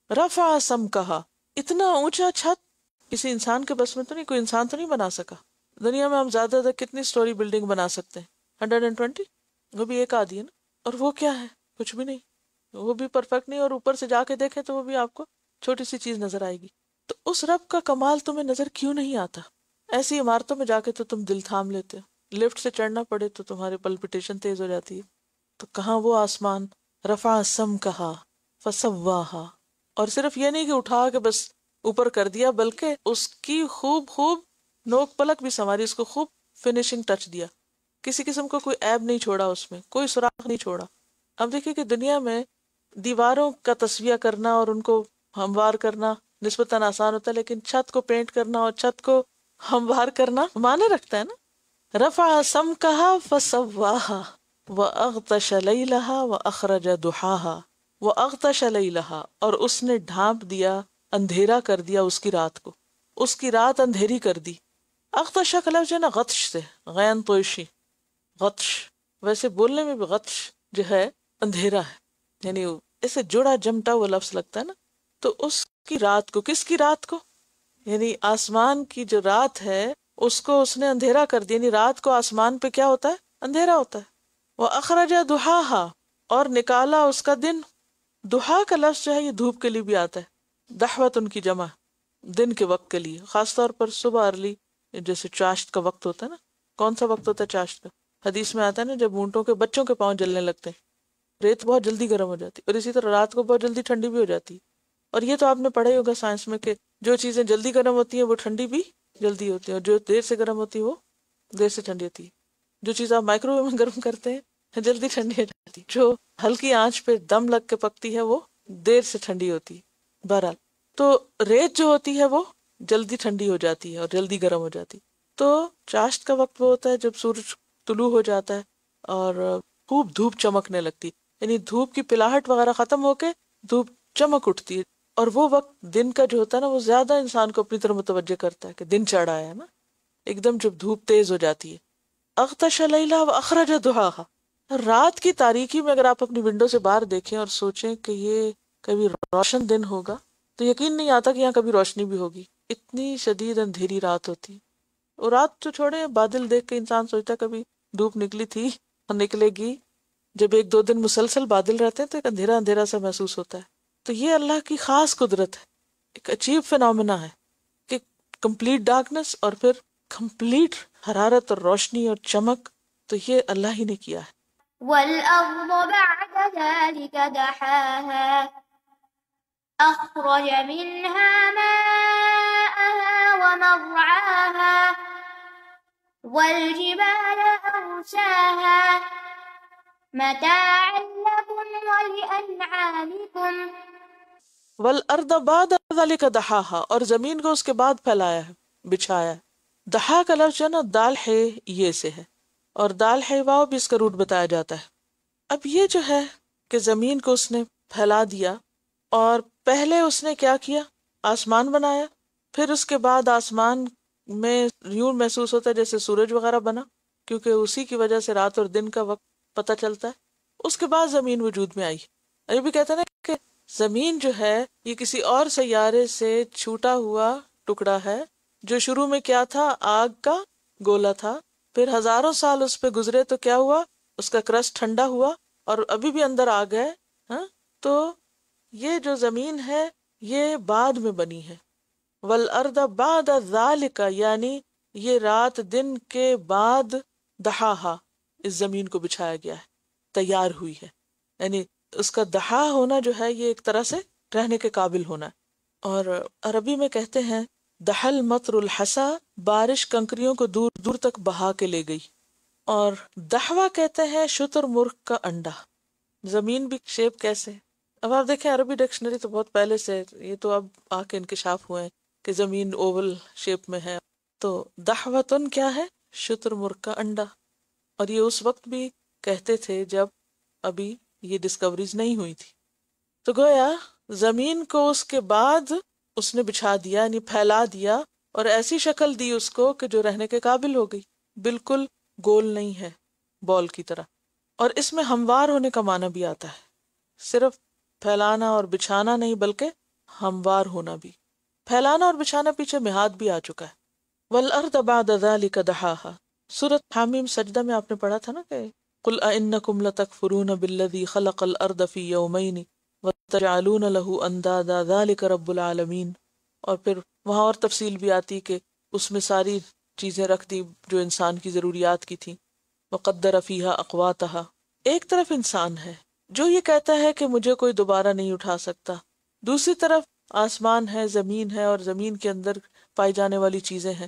رفع سمکہا، اتنا اونچا چھت کسی انسان کے بس میں تو نہیں، کوئی انسان تو نہیں بنا سکا. دنیا میں ہم زیادہ تر کتنی سٹوری بلڈنگ بنا سکتے ہیں؟ 120، وہ بھی ایک آدھی ہے نا. اور وہ کیا ہے؟ کچھ بھی نہیں، وہ بھی پرفیکٹ نہیں، اور اوپر سے جا کے دیکھیں تو وہ بھی آپ کو چھوٹی سی چیز نظر آئے گی. تو اس رب کا کمال تمہیں نظر کیوں نہیں آتا؟ ایسی عمارتوں میں جا کے تو تم دل تھام لیتے ہو، لفٹ سے چڑھنا پڑے تو تمہارے پلپٹیشن تیز ہو جاتی ہے. تو کہاں وہ آسمان؟ رفع سمکہا فسواہا. اور صرف یہ نہیں کہ اٹھا کے بس اوپر کر دیا، بلکہ اس کی خوب نوک پلک بھی سنواری، اس کو خوب فنیشنگ ٹچ دیا، کسی قسم کا کوئی عیب نہیں چھوڑا، اس میں کوئی سوراخ نہیں چھوڑا. اب دیکھیں کہ دنیا میں دیواروں کا تسویہ کرنا اور ان کو ہموار کرنا نسبتاً آسان ہوتا ہے، لیکن چھت کو پینٹ کرنا اور چھت کو ہموار کرنا معنی رکھتا ہے نا. رفع سمکہا فسواہا واغطش لیلہا واخرج ضحاہا. واغطش لیلہا، اور اس نے ڈھانپ دیا، اندھیرا کر دیا اس کی رات کو، اس کی رات اندھیری کر دی. اغطش کا لفظ ہے نا غطش سے، غین توشی، غطش. ویسے بولنے میں بھی غطش جو ہے اندھیرا ہے، یعنی اسے جڑا جمٹا وہ لفظ لگتا ہے نا. تو اس کی رات کو، کس کی رات کو؟ یعنی آسمان کی جو رات ہے اس کو اس نے اندھیرا کر دیا. یعنی رات کو آسمان پہ کیا ہوتا ہے؟ اندھیرا ہوتا ہے. وَأَخْرَجَ ضُحَاهَا، اور نکالا اس کا دن. ضحیٰ کا لفظ جو ہے یہ دھوپ کے لیے بھی آتا ہے، دحوت ان کی جمع، دن کے وقت کے لیے، خاص طور پر صبح ارلی، جیسے چاشت کا وقت ہوتا ہے نا. کون سا وقت ہوتا ہے چاشت کا؟ حدیث میں آتا ہے نا جب اونٹوں کے بچوں کے پاؤں جلنے لگتے ہیں ریت بہت جلدی گرم ہو جاتی، اور اسی طرح رات کو بہت جلدی ٹھنڈی بھی ہو جاتی. اور یہ تو آپ نے پڑھا ہی ہوگا سائنس میں کہ جو چیزیں جلدی گرم ہوتی ہیں وہ ٹھنڈی بھی جلدی ہوتی ہیں، اور جو دیر سے گرم ہوتی ہے وہ دیر سے ٹھنڈی ہوتی ہے. جو چیز آپ مائکرو ویو میں گرم کرتے ہیں جلدی ٹھنڈی ہو جاتی، جو ہلکی آنچ پہ دم لگ کے پکتی ہے وہ دیر سے ٹھنڈی ہوتی. بہرحال تو ریت جو ہوتی ہے وہ جلدی ٹھنڈی ہو جاتی ہے اور جلدی گرم ہو جاتی. تو چاشت کا وقت وہ ہوتا ہے جب سورج طلوع ہو جاتا ہے اور خوب دھوپ چمکنے لگتی، یعنی دھوپ کی پلاہٹ وغیرہ ختم ہو کے دھوپ چمک اٹھتی ہے. اور وہ وقت دن کا جو ہوتا ہے نا وہ زیادہ انسان کو اپنی طرف متوجہ کرتا ہے کہ دن چڑھ آیا ہے نا، ایک دم جب دھوپ تیز ہو جاتی ہے. اغطش لیلہ واخرج ضحاہا. رات کی تاریکی میں اگر آپ اپنی ونڈو سے باہر دیکھیں اور سوچیں کہ یہ کبھی روشن دن ہوگا تو یقین نہیں آتا کہ یہاں کبھی روشنی بھی ہوگی. اتنی شدید اندھیری رات ہوتی. اور رات تو چھوڑے، بادل دیکھ کے انسان سوچتا کبھی دھوپ نکلی تھی اور نکلے گی. جب ایک دو دن مسلسل بادل رہتے ہیں تو ایک اندھیرا اندھیرا سا محسوس ہوتا ہے. تو یہ اللہ کی خاص قدرت ہے، ایک عجیب فینومینا ہے کہ کمپلیٹ ڈارکنس اور پھر کمپلیٹ حرارت اور روشنی اور چمک، تو یہ اللہ ہی نے کیا ہے. والأرض بعد ذلك دحاها أخرج منها ماءها ومرعاها والجبال أرساها متاعا لكم ولأنعامكم. والارض بعد ذلك دحاها، اور زمین کو اس کے بعد پھیلایا ہے، بچھایا ہے. دحا کا لفظ جو ہے نا دال ہے یہ سے ہے، اور دال ہے واو بھی اس کا روٹ بتایا جاتا ہے. اب یہ جو ہے کہ زمین کو اس نے پھیلا دیا، اور پہلے اس نے کیا کیا؟ آسمان بنایا. پھر اس کے بعد آسمان میں یوں محسوس ہوتا ہے جیسے سورج وغیرہ بنا، کیونکہ اسی کی وجہ سے رات اور دن کا وقت پتہ چلتا ہے. اس کے بعد زمین وجود میں آئی. یہ بھی کہتے ہیں نا کہ زمین جو ہے یہ کسی اور سیارے سے چھوٹا ہوا ٹکڑا ہے جو شروع میں کیا تھا؟ آگ کا گولا تھا. پھر ہزاروں سال اس پہ گزرے تو کیا ہوا؟ اس کا کرسٹ ٹھنڈا ہوا اور ابھی بھی اندر آگ ہے. تو یہ جو زمین ہے یہ بعد میں بنی ہے. والارض بعد ذالک، یعنی یہ رات دن کے بعد دحاہا اس زمین کو بچھایا گیا ہے، تیار ہوئی ہے. یعنی اس کا دحا ہونا جو ہے یہ ایک طرح سے رہنے کے قابل ہونا ہے. اور عربی میں کہتے ہیں دحل مطر الحسا، بارش کنکریوں کو دور دور تک بہا کے لے گئی. اور دحوا کہتے ہیں شتر مرغ کا انڈا. زمین بھی شیپ کیسے؟ اب آپ دیکھیں عربی ڈکشنری تو بہت پہلے سے، یہ تو اب آ کے انکشاف ہوئے ہیں کہ زمین اوول شیپ میں ہے. تو دحوتن کیا ہے؟ شتر مرغ کا انڈا. اور یہ اس وقت بھی کہتے تھے جب ابھی یہ ڈسکوریز نہیں ہوئی تھی. تو گویا زمین کو اس کے بعد اس نے بچھا دیا، یعنی پھیلا دیا، اور ایسی شکل دی اس کو کہ جو رہنے کے قابل ہو گئی. بالکل گول نہیں ہے بال کی طرح. اور اس میں ہموار ہونے کا معنی بھی آتا ہے، صرف پھیلانا اور بچھانا نہیں بلکہ ہموار ہونا بھی. پھیلانا اور بچھانا پیچھے مہاد بھی آ چکا ہے. والارض بعد ذلك دحاها. سورۃ حامیم سجدہ میں آپ نے پڑھا تھا نا کہ قل أئنكم لتكفرون بالذي خلق الارض في يومين وتجعلون له اندادا ذلك رب العالمین. اور پھر وہاں اور تفصیل بھی آتی کہ اس میں ساری چیزیں رکھ دی جو انسان کی ضروریات کی تھیں. وقدر فيها اقواتها. ایک طرف انسان ہے جو یہ کہتا ہے کہ مجھے کوئی دوبارہ نہیں اٹھا سکتا، دوسری طرف آسمان ہے، زمین ہے، اور زمین کے اندر پائی جانے والی چیزیں ہیں.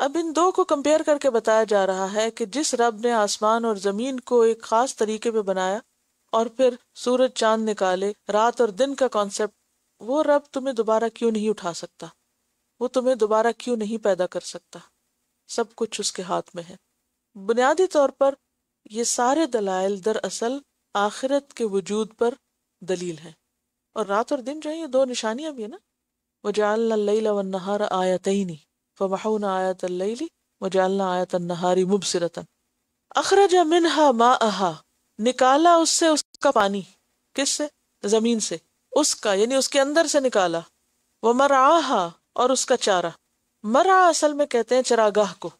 اب ان دو کو کمپیئر کر کے بتایا جا رہا ہے کہ جس رب نے آسمان اور زمین کو ایک خاص طریقے پہ بنایا اور پھر سورج چاند نکالے، رات اور دن کا کانسیپٹ، وہ رب تمہیں دوبارہ کیوں نہیں اٹھا سکتا؟ وہ تمہیں دوبارہ کیوں نہیں پیدا کر سکتا؟ سب کچھ اس کے ہاتھ میں ہے. بنیادی طور پر یہ سارے دلائل دراصل آخرت کے وجود پر دلیل ہیں. اور رات اور دن جو ہے یہ دو نشانیاں بھی ہیں نا. وَجَعَلْنَا اللَّيْلَ وَالنَّهَارَ آیَتَيْنِ فَمَحَوْنَا آیَةَ اللَّيْلِ وَجَعَلْنَا آیَةَ النَّهَارِ مُبْصِرَةً. أَخْرَجَ مِنْهَا مَاءَهَا، نکالا اس سے اس کا پانی. کس سے؟ زمین سے. اس کا یعنی اس کے اندر سے نکالا. وَمَرْعَاهَا، اور اس کا چارہ. مرعا اصل میں کہتے ہیں چراگاہ کو،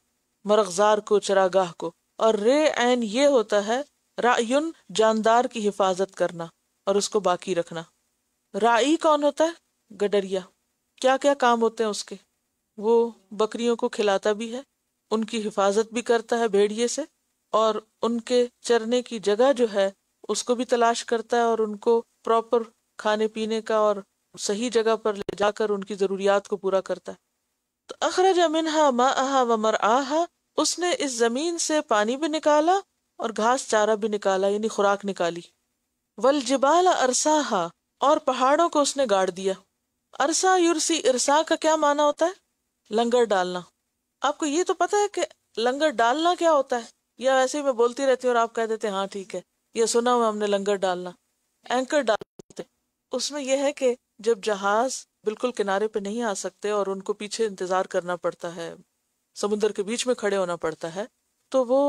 مرغزار کو، چراگاہ کو. اور رے عین یہ ہوتا ہے رعیون، جاندار کی حفاظت کرنا اور اس کو باقی رکھنا. رائی کون ہوتا ہے؟ گڈریا. کیا کیا کام ہوتے ہیں اس کے؟ وہ بکریوں کو کھلاتا بھی ہے، ان کی حفاظت بھی کرتا ہے بھیڑیے سے، اور ان کے چرنے کی جگہ جو ہے اس کو بھی تلاش کرتا ہے اور ان کو پراپر کھانے پینے کا اور صحیح جگہ پر لے جا کر ان کی ضروریات کو پورا کرتا ہے. تو اخرج منہا ماءہا ومرعاہا، اس نے اس زمین سے پانی بھی نکالا اور گھاس چارہ بھی نکالا، یعنی خوراک نکالی. والجبال ارساہا، اور پہاڑوں کو اس نے گاڑ دیا. ارسا یرسی، ارسا کا کیا معنی ہوتا ہے؟ لنگر ڈالنا. آپ کو یہ تو پتہ ہے کہ لنگر ڈالنا کیا ہوتا ہے؟ یا ویسے ہی میں بولتی رہتی ہوں اور آپ کہہ دیتے ہیں ہاں ٹھیک ہے، یہ سنا ہوا ہم نے لنگر ڈالنا. اینکر ڈالتے، اس میں یہ ہے کہ جب جہاز بالکل کنارے پہ نہیں آ سکتے اور ان کو پیچھے انتظار کرنا پڑتا ہے، سمندر کے بیچ میں کھڑے ہونا پڑتا ہے، تو وہ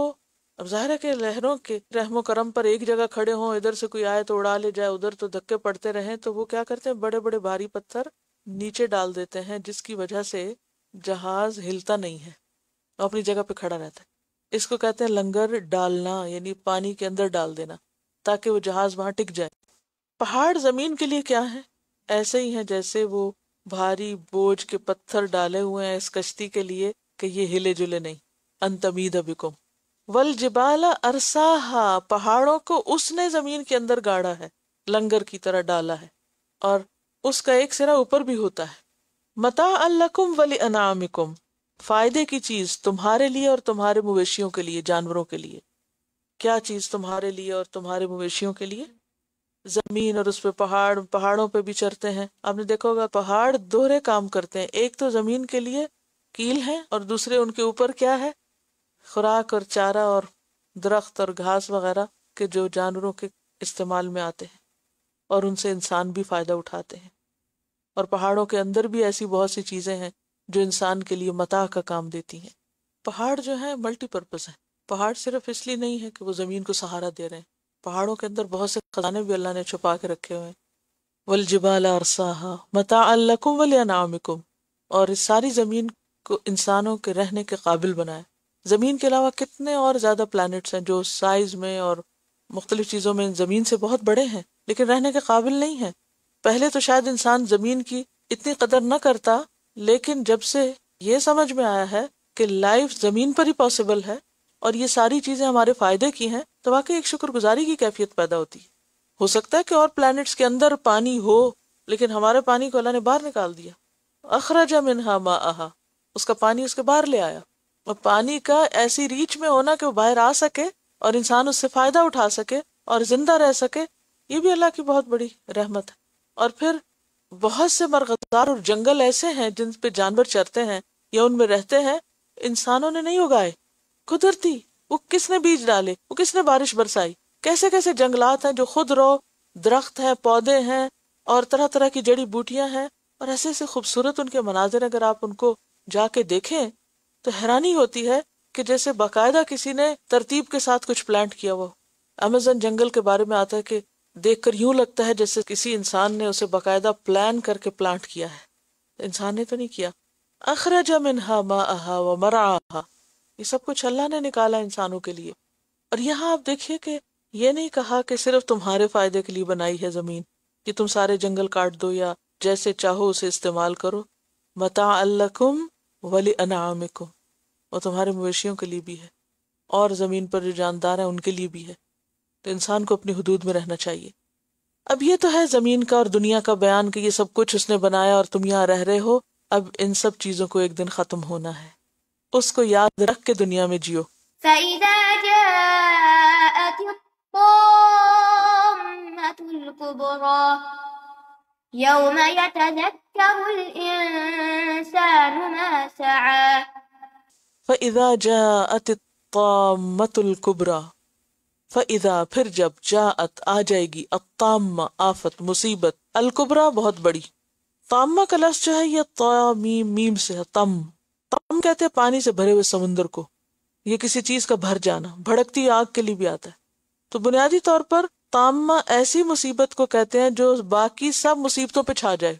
اب ظاہر ہے کہ لہروں کے رحم و کرم پر ایک جگہ کھڑے ہوں، ادھر سے کوئی آئے تو اڑا لے جائے، ادھر تو دھکے پڑتے رہیں، تو وہ کیا کرتے ہیں بڑے بڑے بھاری پتھر نیچے ڈال دیتے ہیں، جس کی وجہ سے جہاز ہلتا نہیں ہے، وہ اپنی جگہ پہ کھڑا رہتا ہے. اس کو کہتے ہیں لنگر ڈالنا، یعنی پانی کے اندر ڈال دینا تاکہ وہ جہاز وہاں ٹک جائے. پہاڑ زمین کے لیے کیا ہے؟ ایسے ہی ہیں جیسے وہ بھاری بوجھ کے پتھر ڈالے ہوئے ہیں اس کشتی کے لیے کہ یہ ہلے جلے نہیں. ان تمید بکم والجبال ارساہا، پہاڑوں کو اس نے زمین کے اندر گاڑا ہے، لنگر کی طرح ڈالا ہے، اور اس کا ایک سرا اوپر بھی ہوتا ہے. متاعا لکم ولانعامکم، فائدے کی چیز تمہارے لیے اور تمہارے مویشیوں کے لیے، جانوروں کے لیے. کیا چیز تمہارے لیے اور تمہارے مویشیوں کے لیے؟ زمین، اور اس پہ پہاڑوں پہ بھی چرتے ہیں. آپ نے دیکھا ہوگا پہاڑ دوہرے کام کرتے ہیں، ایک تو زمین کے لیے کیل ہے اور دوسرے ان کے اوپر کیا ہے؟ خوراک اور چارہ اور درخت اور گھاس وغیرہ کے جو جانوروں کے استعمال میں آتے ہیں، اور ان سے انسان بھی فائدہ اٹھاتے ہیں. اور پہاڑوں کے اندر بھی ایسی بہت سی چیزیں ہیں جو انسان کے لیے متاع کا کام دیتی ہیں. پہاڑ جو ہے ملٹی پرپز ہیں. پہاڑ صرف اس لیے نہیں ہے کہ وہ زمین کو سہارا دے رہے ہیں، پہاڑوں کے اندر بہت سے خزانے بھی اللہ نے چھپا کے رکھے ہوئے ہیں. والجبال ارساہا متاعا لکم ولانعامکم، اور اس ساری زمین کو انسانوں کے رہنے کے قابل بنایا. زمین کے علاوہ کتنے اور زیادہ پلانٹس ہیں جو سائز میں اور مختلف چیزوں میں زمین سے بہت بڑے ہیں لیکن رہنے کے قابل نہیں ہیں. پہلے تو شاید انسان زمین کی اتنی قدر نہ کرتا، لیکن جب سے یہ سمجھ میں آیا ہے کہ لائف زمین پر ہی پاسبل ہے اور یہ ساری چیزیں ہمارے فائدے کی ہیں، تو واقعی ایک شکر گزاری کی کیفیت پیدا ہوتی ہے. ہو سکتا ہے کہ اور پلانٹس کے اندر پانی ہو، لیکن ہمارے پانی کو اللہ نے باہر نکال دیا. اخرج منہا ماءہا، اس کا پانی اس کے باہر لے آیا. اور پانی کا ایسی ریچ میں ہونا کہ وہ باہر آ سکے اور انسان اس سے فائدہ اٹھا سکے اور زندہ رہ سکے، یہ بھی اللہ کی بہت بڑی رحمت ہے. اور پھر بہت سے مرغزار اور جنگل ایسے ہیں جن پہ جانور چرتے ہیں یا ان میں رہتے ہیں، انسانوں نے نہیں اگائے، قدرتی. وہ کس نے بیج ڈالے، وہ کس نے بارش برسائی، کیسے کیسے جنگلات ہیں جو خود رو درخت ہیں، پودے ہیں اور طرح طرح کی جڑی بوٹیاں ہیں، اور ایسے ایسے خوبصورت ان کے مناظر. اگر آپ ان کو جا کے دیکھیں تو حیرانی ہوتی ہے کہ جیسے باقاعدہ کسی نے ترتیب کے ساتھ کچھ پلانٹ کیا ہوا. امیزن جنگل کے بارے میں آتا ہے کہ دیکھ کر یوں لگتا ہے جیسے کسی انسان نے اسے باقاعدہ پلان کر کے پلانٹ کیا ہے. انسان نے تو نہیں کیا. اخرج منہا ماءہا ومرعاہا، یہ سب کچھ اللہ نے نکالا انسانوں کے لیے. اور یہاں آپ دیکھیے کہ یہ نہیں کہا کہ صرف تمہارے فائدے کے لیے بنائی ہے زمین، کہ تم سارے جنگل کاٹ دو یا جیسے چاہو اسے استعمال کرو. متاعا لکم ولانعامکم، اور تمہارے مویشیوں کے لیے بھی ہے، اور زمین پر جو جاندار ہیں ان کے لیے بھی ہے. تو انسان کو اپنی حدود میں رہنا چاہیے. اب یہ تو ہے زمین کا اور دنیا کا بیان کہ یہ سب کچھ اس نے بنایا اور تم یہاں رہ رہے ہو. اب ان سب چیزوں کو ایک دن ختم ہونا ہے، اس کو یاد رکھ کے دنیا میں جیو. فَإِذَا جَاءَتِ الطَّامَّةُ الْكُبْرَى يَوْمَ يَتَذَكَّرُ الْإِنسَانُ مَا سَعَى. فَإِذَا جَاءَتِ الطَّامَّةُ الْكُبْرَى، فَإِذَا پھر جب جاءت آ جائے گی، الطامہ آفت مصیبت، الکبریٰ بہت بڑی. طامہ کا لفظ جو ہے یہ طا میم میم سے ہے. تم کہتے ہیں پانی سے بھرے ہوئے سمندر کو، یہ کسی چیز کا بھر جانا، بھڑکتی آگ کے لیے بھی آتا ہے. تو بنیادی طور پر طامہ ایسی مصیبت کو کہتے ہیں جو باقی سب مصیبتوں پہ چھا جائے.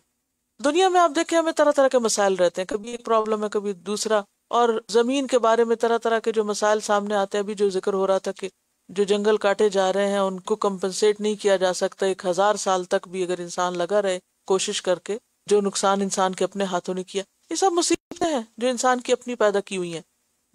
دنیا میں آپ دیکھیں ہمیں طرح طرح کے مسائل رہتے ہیں، کبھی ایک پرابلم ہے کبھی دوسرا، اور زمین کے بارے میں طرح طرح کے جو مسائل سامنے آتے ہیں. ابھی جو ذکر ہو رہا تھا کہ جو جنگل کاٹے جا رہے ہیں ان کو کمپنسیٹ نہیں کیا جا سکتا. 1000 سال تک بھی اگر انسان لگا رہے کوشش کر کے، جو نقصان انسان کے اپنے ہاتھوں نے کیا، یہ سب مصیبتیں ہیں جو انسان کی اپنی پیدا کی ہوئی ہیں،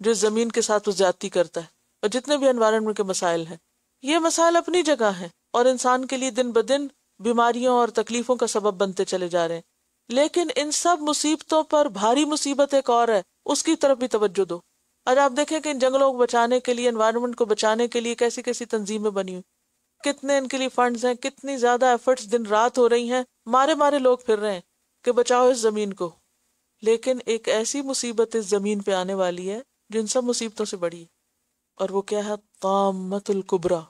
جو زمین کے ساتھ وہ زیادتی کرتا ہے. اور جتنے بھی انوائرمنٹ کے مسائل ہیں یہ مسائل اپنی جگہ ہیں اور انسان کے لیے دن بدن بیماریوں اور تکلیفوں کا سبب بنتے چلے جا رہے ہیں، لیکن ان سب مصیبتوں پر بھاری مصیبت ایک اور ہے، اس کی طرف بھی توجہ دو۔ آج آپ دیکھیں کہ ان جنگلوں کو بچانے کے لیے، انوائرمنٹ کو بچانے کے لیے کیسی کیسی تنظیمیں بنی ہوئی، کتنے ان کے لیے فنڈز ہیں، کتنی زیادہ ایفرٹس دن رات ہو رہی ہیں، مارے مارے لوگ پھر رہے ہیں کہ بچاؤ اس زمین کو۔ لیکن ایک ایسی مصیبت اس زمین پہ آنے والی ہے جو ان سب مصیبتوں سے بڑی ہے، اور وہ کیا ہے؟ طامۃ الکبریٰ۔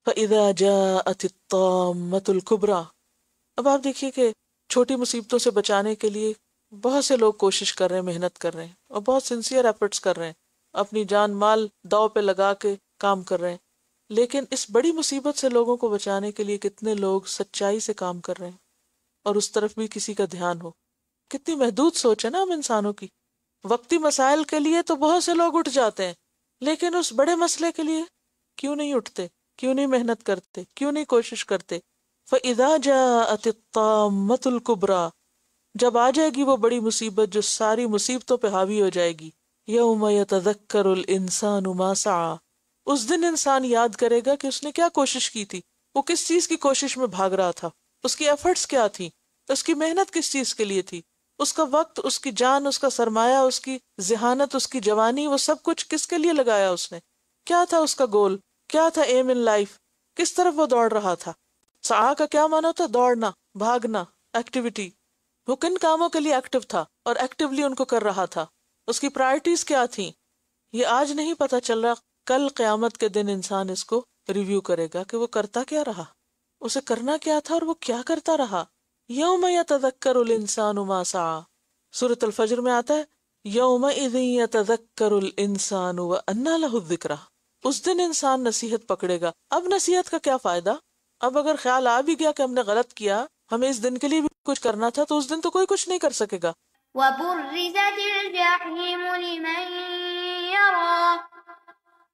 فَإِذَا جَاءَتِ الطَّامَّةُ الْكُبْرَىٰ۔ اب آپ دیکھیے کہ چھوٹی مصیبتوں سے بچانے کے لیے بہت سے لوگ کوشش کر رہے ہیں، محنت کر رہے ہیں، اور بہت سنسیئر ایفرٹس کر رہے ہیں، اپنی جان مال داؤ پہ لگا کے کام کر رہے ہیں، لیکن اس بڑی مصیبت سے لوگوں کو بچانے کے لیے کتنے لوگ سچائی سے کام کر رہے ہیں اور اس طرف بھی کسی کا دھیان ہو۔ کتنی محدود سوچ ہے نا ہم انسانوں کی۔ وقتی مسائل کے لیے تو بہت سے لوگ اٹھ جاتے ہیں، لیکن اس بڑے مسئلے کے لیے کیوں نہیں اٹھتے، کیوں نہیں محنت کرتے، کیوں نہیں کوشش کرتے؟ فَإِذَا جَاءَتِ الطَّامَّةُ الْكُبْرَىٰ، جب آ جائے گی وہ بڑی مصیبت جو ساری مصیبتوں پہ حاوی ہو جائے گی، يَوْمَ يَتَذَكَّرُ الْإِنسَانُ مَا سَعَىٰ، اس دن انسان یاد کرے گا کہ اس نے کیا کوشش کی تھی، وہ کس چیز کی کوشش میں بھاگ رہا تھا، اس کی ایفرٹس کیا تھی، اس کی محنت کس چیز کے لیے تھی، اس کا وقت، اس کی جان، اس کا سرمایہ، اس کی ذہانت، اس کی جوانی، وہ سب کچھ کس کے لیے لگایا اس نے، کیا تھا اس کا گول، کیا تھا ایم ان لائف، کس طرف وہ دوڑ رہا تھا۔ سعی کا کیا معنی ہوتا ہے؟ دوڑنا، بھاگنا، ایکٹیویٹی۔ وہ کن کاموں کے لیے ایکٹیو تھا اور ایکٹیولی ان کو کر رہا تھا، اس کی پرائرٹیز کیا تھیں، یہ آج نہیں پتا چل رہا۔ کل قیامت کے دن انسان اس کو ریویو کرے گا کہ وہ کرتا کیا رہا، اسے کرنا کیا تھا اور وہ کیا کرتا رہا۔ یوم یتذکر الانسان ما سعی، سورۃ الفجر میں آتا ہے یومئذ یتذکر الانسان وانى له الذکریٰ، اس دن انسان نصیحت پکڑے گا۔ اب نصیحت کا کیا فائدہ؟ اب اگر خیال آ بھی گیا کہ ہم نے غلط کیا، ہمیں اس دن کے لیے بھی کچھ کرنا تھا، تو اس دن تو کوئی کچھ نہیں کر سکے گا۔ وبرزت الجحيم لمن يرى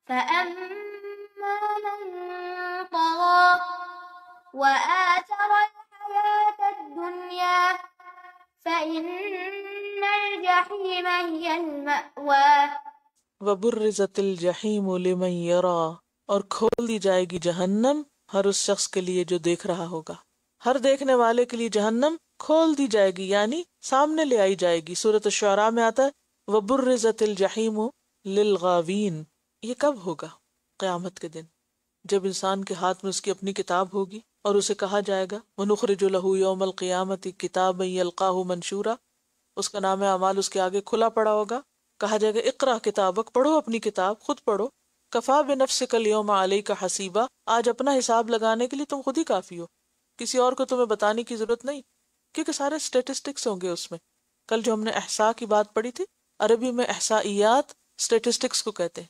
فأما من طغى وآثر الحياة الدنيا فإن الجحيم هي المأوى۔ وبرزت الجحیم لمن یرا، اور کھول دی جائے گی جہنم ہر اس شخص کے لیے جو دیکھ رہا ہوگا، ہر دیکھنے والے کے لیے جہنم کھول دی جائے گی، یعنی سامنے لے آئی جائے گی۔ سورۃ الشعراء میں آتا ہے وبرزت الجحیم للغاوین۔ یہ کب ہوگا؟ قیامت کے دن، جب انسان کے ہاتھ میں اس کی اپنی کتاب ہوگی اور اسے کہا جائے گا وَنُخْرِجُ لَهُ يَوْمَ الْقِيَامَةِ كِتَابًا يَلْقَاهُ مَنْشُورًا، اس کا نام اعمال اس کے آگے کھلا پڑا ہوگا، کہا جائے گا اقرأ کتابک، پڑھو اپنی کتاب، خود پڑھو، کفا بنفسک اليوم علیک حسیبا، آج اپنا حساب لگانے کے لیے تم خود ہی کافی ہو، کسی اور کو تمہیں بتانے کی ضرورت نہیں، کیونکہ سارے اسٹیٹسٹکس ہوں گے اس میں۔ کل جو ہم نے احصاء کی بات پڑھی تھی، عربی میں احصائیات اسٹیٹسٹکس کو کہتے ہیں،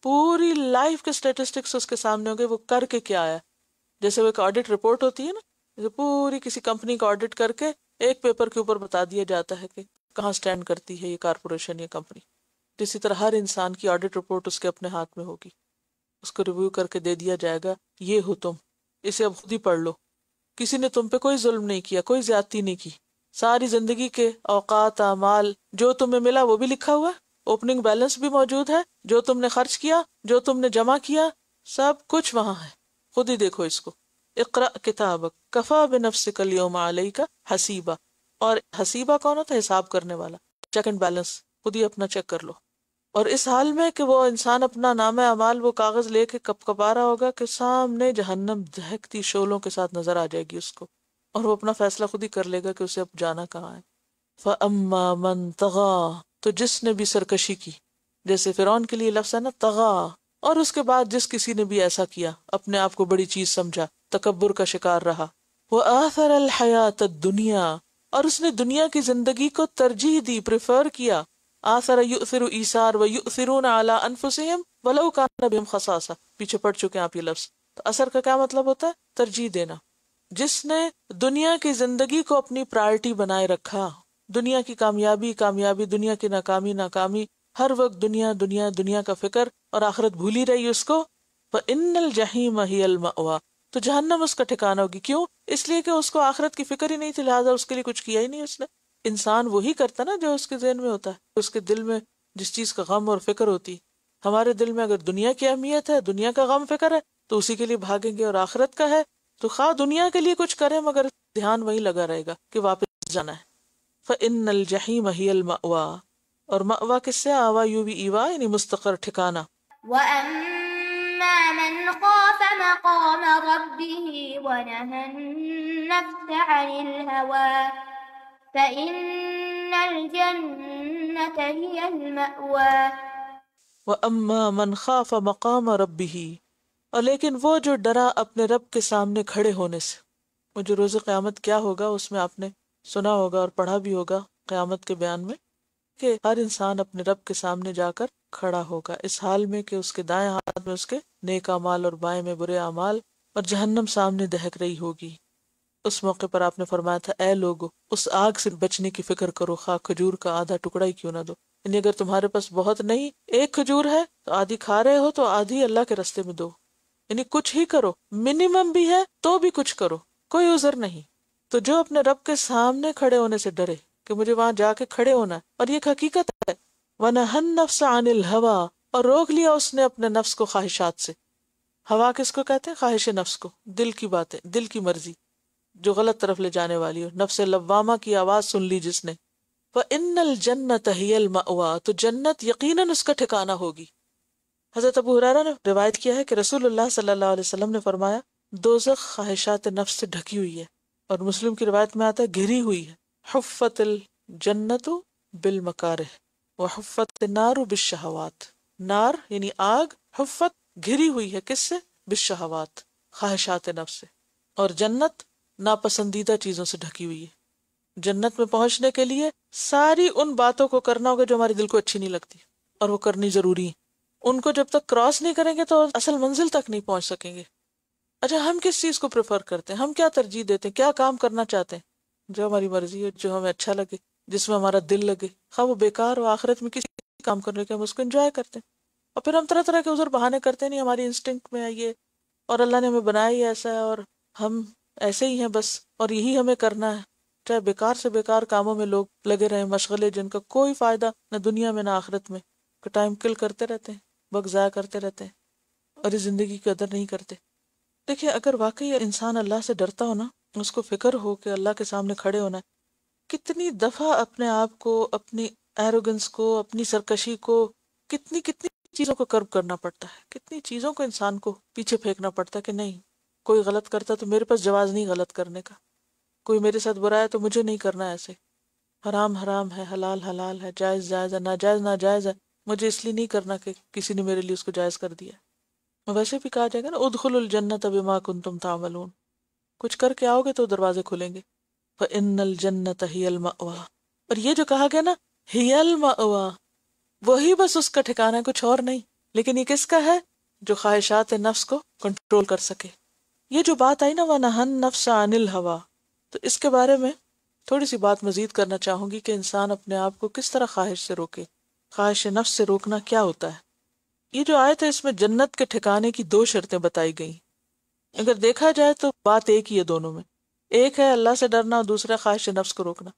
پوری لائف کے اسٹیٹسٹکس اس کے سامنے ہوں گے، وہ کر کے کیا آیا، جیسے وہ ایک آڈٹ رپورٹ ہوتی ہے نا، پوری کسی کمپنی کا آڈٹ کر کے ایک پیپر کے اوپر بتا دیا جاتا ہے کہ کہاں سٹینڈ کرتی ہے یہ کارپوریشن یا کمپنی، اسی طرح ہر انسان کی آڈٹ رپورٹ اس کے اپنے ہاتھ میں ہوگی، اس کو ریویو کر کے دے دیا جائے گا یہ ہو تم، اسے اب خود ہی پڑھ لو، کسی نے تم پہ کوئی ظلم نہیں کیا، کوئی زیادتی نہیں کی، ساری زندگی کے اوقات، اعمال جو تمہیں ملا وہ بھی لکھا ہوا ہے، اوپننگ بیلنس بھی موجود ہے، جو تم نے خرچ کیا، جو تم نے جمع کیا، سب کچھ وہاں ہے، خود ہی دیکھو اس کو۔ اقرأ کتابک کفا بنفسک اليوم علیک حسیبا، اور حسیبہ کون ہوتا ہے؟ حساب کرنے والا، چیک اینڈ بیلنس، خود ہی اپنا چیک کر لو۔ اور اس حال میں کہ وہ انسان اپنا نام اعمال وہ کاغذ لے کے کپ کپا رہا ہوگا کہ سامنے جہنم دہکتی شعلوں کے ساتھ نظر آ جائے گی اس کو، اور وہ اپنا فیصلہ خود ہی کر لے گا کہ اسے اب جانا کہاں ہے۔ فَأَمَّا مَنْ طَغَىٰ، تو جس نے بھی سرکشی کی، جیسے فرعون کے لیے لفظ ہے نا طغیٰ، اور اس کے بعد جس کسی نے بھی ایسا کیا، اپنے آپ کو بڑی چیز سمجھا، تکبر کا شکار رہا، وَآثَرَ الْحَيَاةَ الدُّنْيَا، اور اس نے دنیا کی زندگی کو ترجیح دی، پریفر کیا، آثر یؤثر ایثار ویؤثرون علی انفسہم ولو کان بہم خصاصہ، پیچھے پڑھ چکے ہیں آپ یہ لفظ۔ تو اثر کا کیا مطلب ہوتا ہے؟ ترجیح دینا۔ جس نے دنیا کی زندگی کو اپنی پرائرٹی بنائے رکھا، دنیا کی کامیابی کامیابی، دنیا کی ناکامی ناکامی، ہر وقت دنیا دنیا دنیا کا فکر، اور آخرت بھولی رہی اس کو، فإن الجحیم ہی المأویٰ، تو جہنم اس کا ٹھکانہ ہوگی۔ کیوں؟ اس لیے کہ اس کو آخرت کی فکر ہی نہیں تھی، لہٰذا اس کے لیے کچھ کیا ہی نہیں اس نے۔ انسان وہی کرتا نا جو اس کے ذہن میں ہوتا ہے، اس کے دل میں جس چیز کا غم اور فکر ہوتی۔ ہمارے دل میں اگر دنیا کی اہمیت ہے، دنیا کا غم فکر ہے، تو اسی کے لیے بھاگیں گے، اور آخرت کا ہے تو خواہ دنیا کے لیے کچھ کریں مگر دھیان وہی لگا رہے گا کہ واپس جانا ہے. فَإِنَّ الْجَحِيمَ هِيَ الْمَأْوَى، اور مأوا کس سے آوا، یوں بھی ایوا یعنی مستقر ٹھکانہ. وَأَمَّا مَنْ خَافَ مَقَامَ رَبِّهِ وَنَهَى النَّفْسَ عَنِ الْهَوَى فَإِنَّ الْجَنَّةَ هِيَ الْمَأْوَى. وَأَمَّا مَنْ خَافَ مَقَامَ رَبِّهِ، اور لیکن وہ جو ڈرا اپنے رب کے سامنے کھڑے ہونے سے. وہ جو روز قیامت کیا ہوگا اس میں آپ نے سنا ہوگا اور پڑھا بھی ہوگا قیامت کے بیان میں کہ ہر انسان اپنے رب کے سامنے جا کر کھڑا ہوگا، اس حال میں کہ اس کے دائیں ہاتھ میں اس کے نیک اعمال اور بائیں میں برے اعمال، اور جہنم سامنے دہک رہی ہوگی. اس موقع پر آپ نے فرمایا تھا اے لوگو اس آگ سے بچنے کی فکر کرو، خواہ کھجور کا آدھا ٹکڑا ہی کیوں نہ دو. یعنی اگر تمہارے پاس بہت نہیں، ایک کھجور ہے تو آدھی کھا رہے ہو تو آدھی اللہ کے راستے میں دو. یعنی کچھ ہی کرو، منیمم بھی ہے تو بھی کچھ کرو، کوئی عذر نہیں. تو جو اپنے رب کے سامنے کھڑے ہونے سے ڈرے کہ مجھے وہاں جا کے کھڑے ہونا ہے، اور یہ حقیقت ہے. وَنَهَى النَّفْسَ عَنِ الْهَوَى، اور روک لیا اس نے اپنے نفس کو خواہشات سے. ہوا کس کو کہتے ہیں؟ خواہش نفس کو، دل کی باتیں، دل کی مرضی جو غلط طرف لے جانے والی ہو. نفس لوامہ کی آواز سن لی جس نے. وَإِنَّ الْجَنَّةَ هِيَ الْمَأْوَى، تو جنت یقیناً اس کا ٹھکانہ ہوگی. حضرت ابو ہریرہ نے روایت کیا ہے کہ رسول اللہ صلی اللہ علیہ وسلم نے فرمایا دوزخ خواہشات نفس سے ڈھکی ہوئی ہے، اور مسلم کی روایت میں آتا ہے گھری ہوئی ہے. حفت الجنت بالمکارہ وحفت النار بالشہوات. نار یعنی آگ، حفت گھری ہوئی ہے کس سے؟ بالشہوات، خواہشات نفس سے. اور جنت ناپسندیدہ چیزوں سے ڈھکی ہوئی ہے. جنت میں پہنچنے کے لیے ساری ان باتوں کو کرنا ہوگا جو ہمارے دل کو اچھی نہیں لگتی، اور وہ کرنی ضروری ہے. ان کو جب تک کراس نہیں کریں گے تو اصل منزل تک نہیں پہنچ سکیں گے. اچھا ہم کس چیز کو پریفر کرتے ہیں، ہم کیا ترجیح دیتے ہیں، کیا کام کرنا چاہتے ہیں؟ جو ہماری مرضی ہو، جو ہمیں اچھا لگے، جس میں ہمارا دل لگے، خواہ وہ بیکار ہو. آخرت میں کسی کام کرنے کے ہم اس کو انجوائے کرتے ہیں، اور پھر ہم طرح طرح کے عذر بہانے کرتے ہیں نہیں ہماری انسٹنکٹ میں ہے یہ، اور اللہ نے ہمیں بنایا ہی ایسا ہے، اور ہم ایسے ہی ہیں بس، اور یہی ہمیں کرنا ہے. چاہے بیکار سے بیکار کاموں میں لوگ لگے رہے، مشغلے جن کا کوئی فائدہ نہ دنیا میں نہ آخرت میں، ٹائم کل کرتے رہتے ہیں، وقت ضائع کرتے رہتے ہیں، اور اس زندگی کی قدر نہیں کرتے. دیکھیں اگر واقعی انسان اللہ سے ڈرتا ہو نا، اس کو فکر ہو کہ اللہ کے سامنے کھڑے ہونا ہے، کتنی دفعہ اپنے آپ کو، اپنی ایروگنس کو، اپنی سرکشی کو، کتنی چیزوں کو کرب کرنا پڑتا ہے، کتنی چیزوں کو انسان کو پیچھے پھینکنا پڑتا ہے کہ نہیں کوئی غلط کرتا تو میرے پاس جواز نہیں غلط کرنے کا، کوئی میرے ساتھ برا ہے تو مجھے نہیں کرنا ایسے، حرام حرام ہے، حلال حلال ہے، جائز جائز ہے، ناجائز ناجائز ہے، مجھے اس لیے نہیں کرنا کہ کسی نے میرے لیے اس کو جائز کر دیا. ویسے بھی کہا جائے گا نا ادخلوا الجنۃ بما کنتم تعملون، کچھ کر کے آؤ گے تو دروازے کھلیں گے. فإن الجنۃ ہی المأوی، اور یہ جو کہا گیا نا ہی المأوی، وہی بس اس کا ٹھکانہ ہے، کچھ اور نہیں. لیکن یہ کس کا ہے؟ جو خواہشات نفس کو کنٹرول کر سکے. یہ جو بات آئی نا وَنَهَى النَّفْسَ عَنِ الْهَوَى، تو اس کے بارے میں تھوڑی سی بات مزید کرنا چاہوں گی کہ انسان اپنے آپ کو کس طرح خواہش سے روکے. خواہش نفس سے روکنا کیا ہوتا ہے؟ یہ جو آیت ہے اس میں جنت کے ٹھکانے کی 2 شرطیں بتائی گئی. اگر دیکھا جائے تو بات ایک ہی ہے دونوں میں، ایک ہے اللہ سے ڈرنا اور دوسرا خواہش نفس کو روکنا.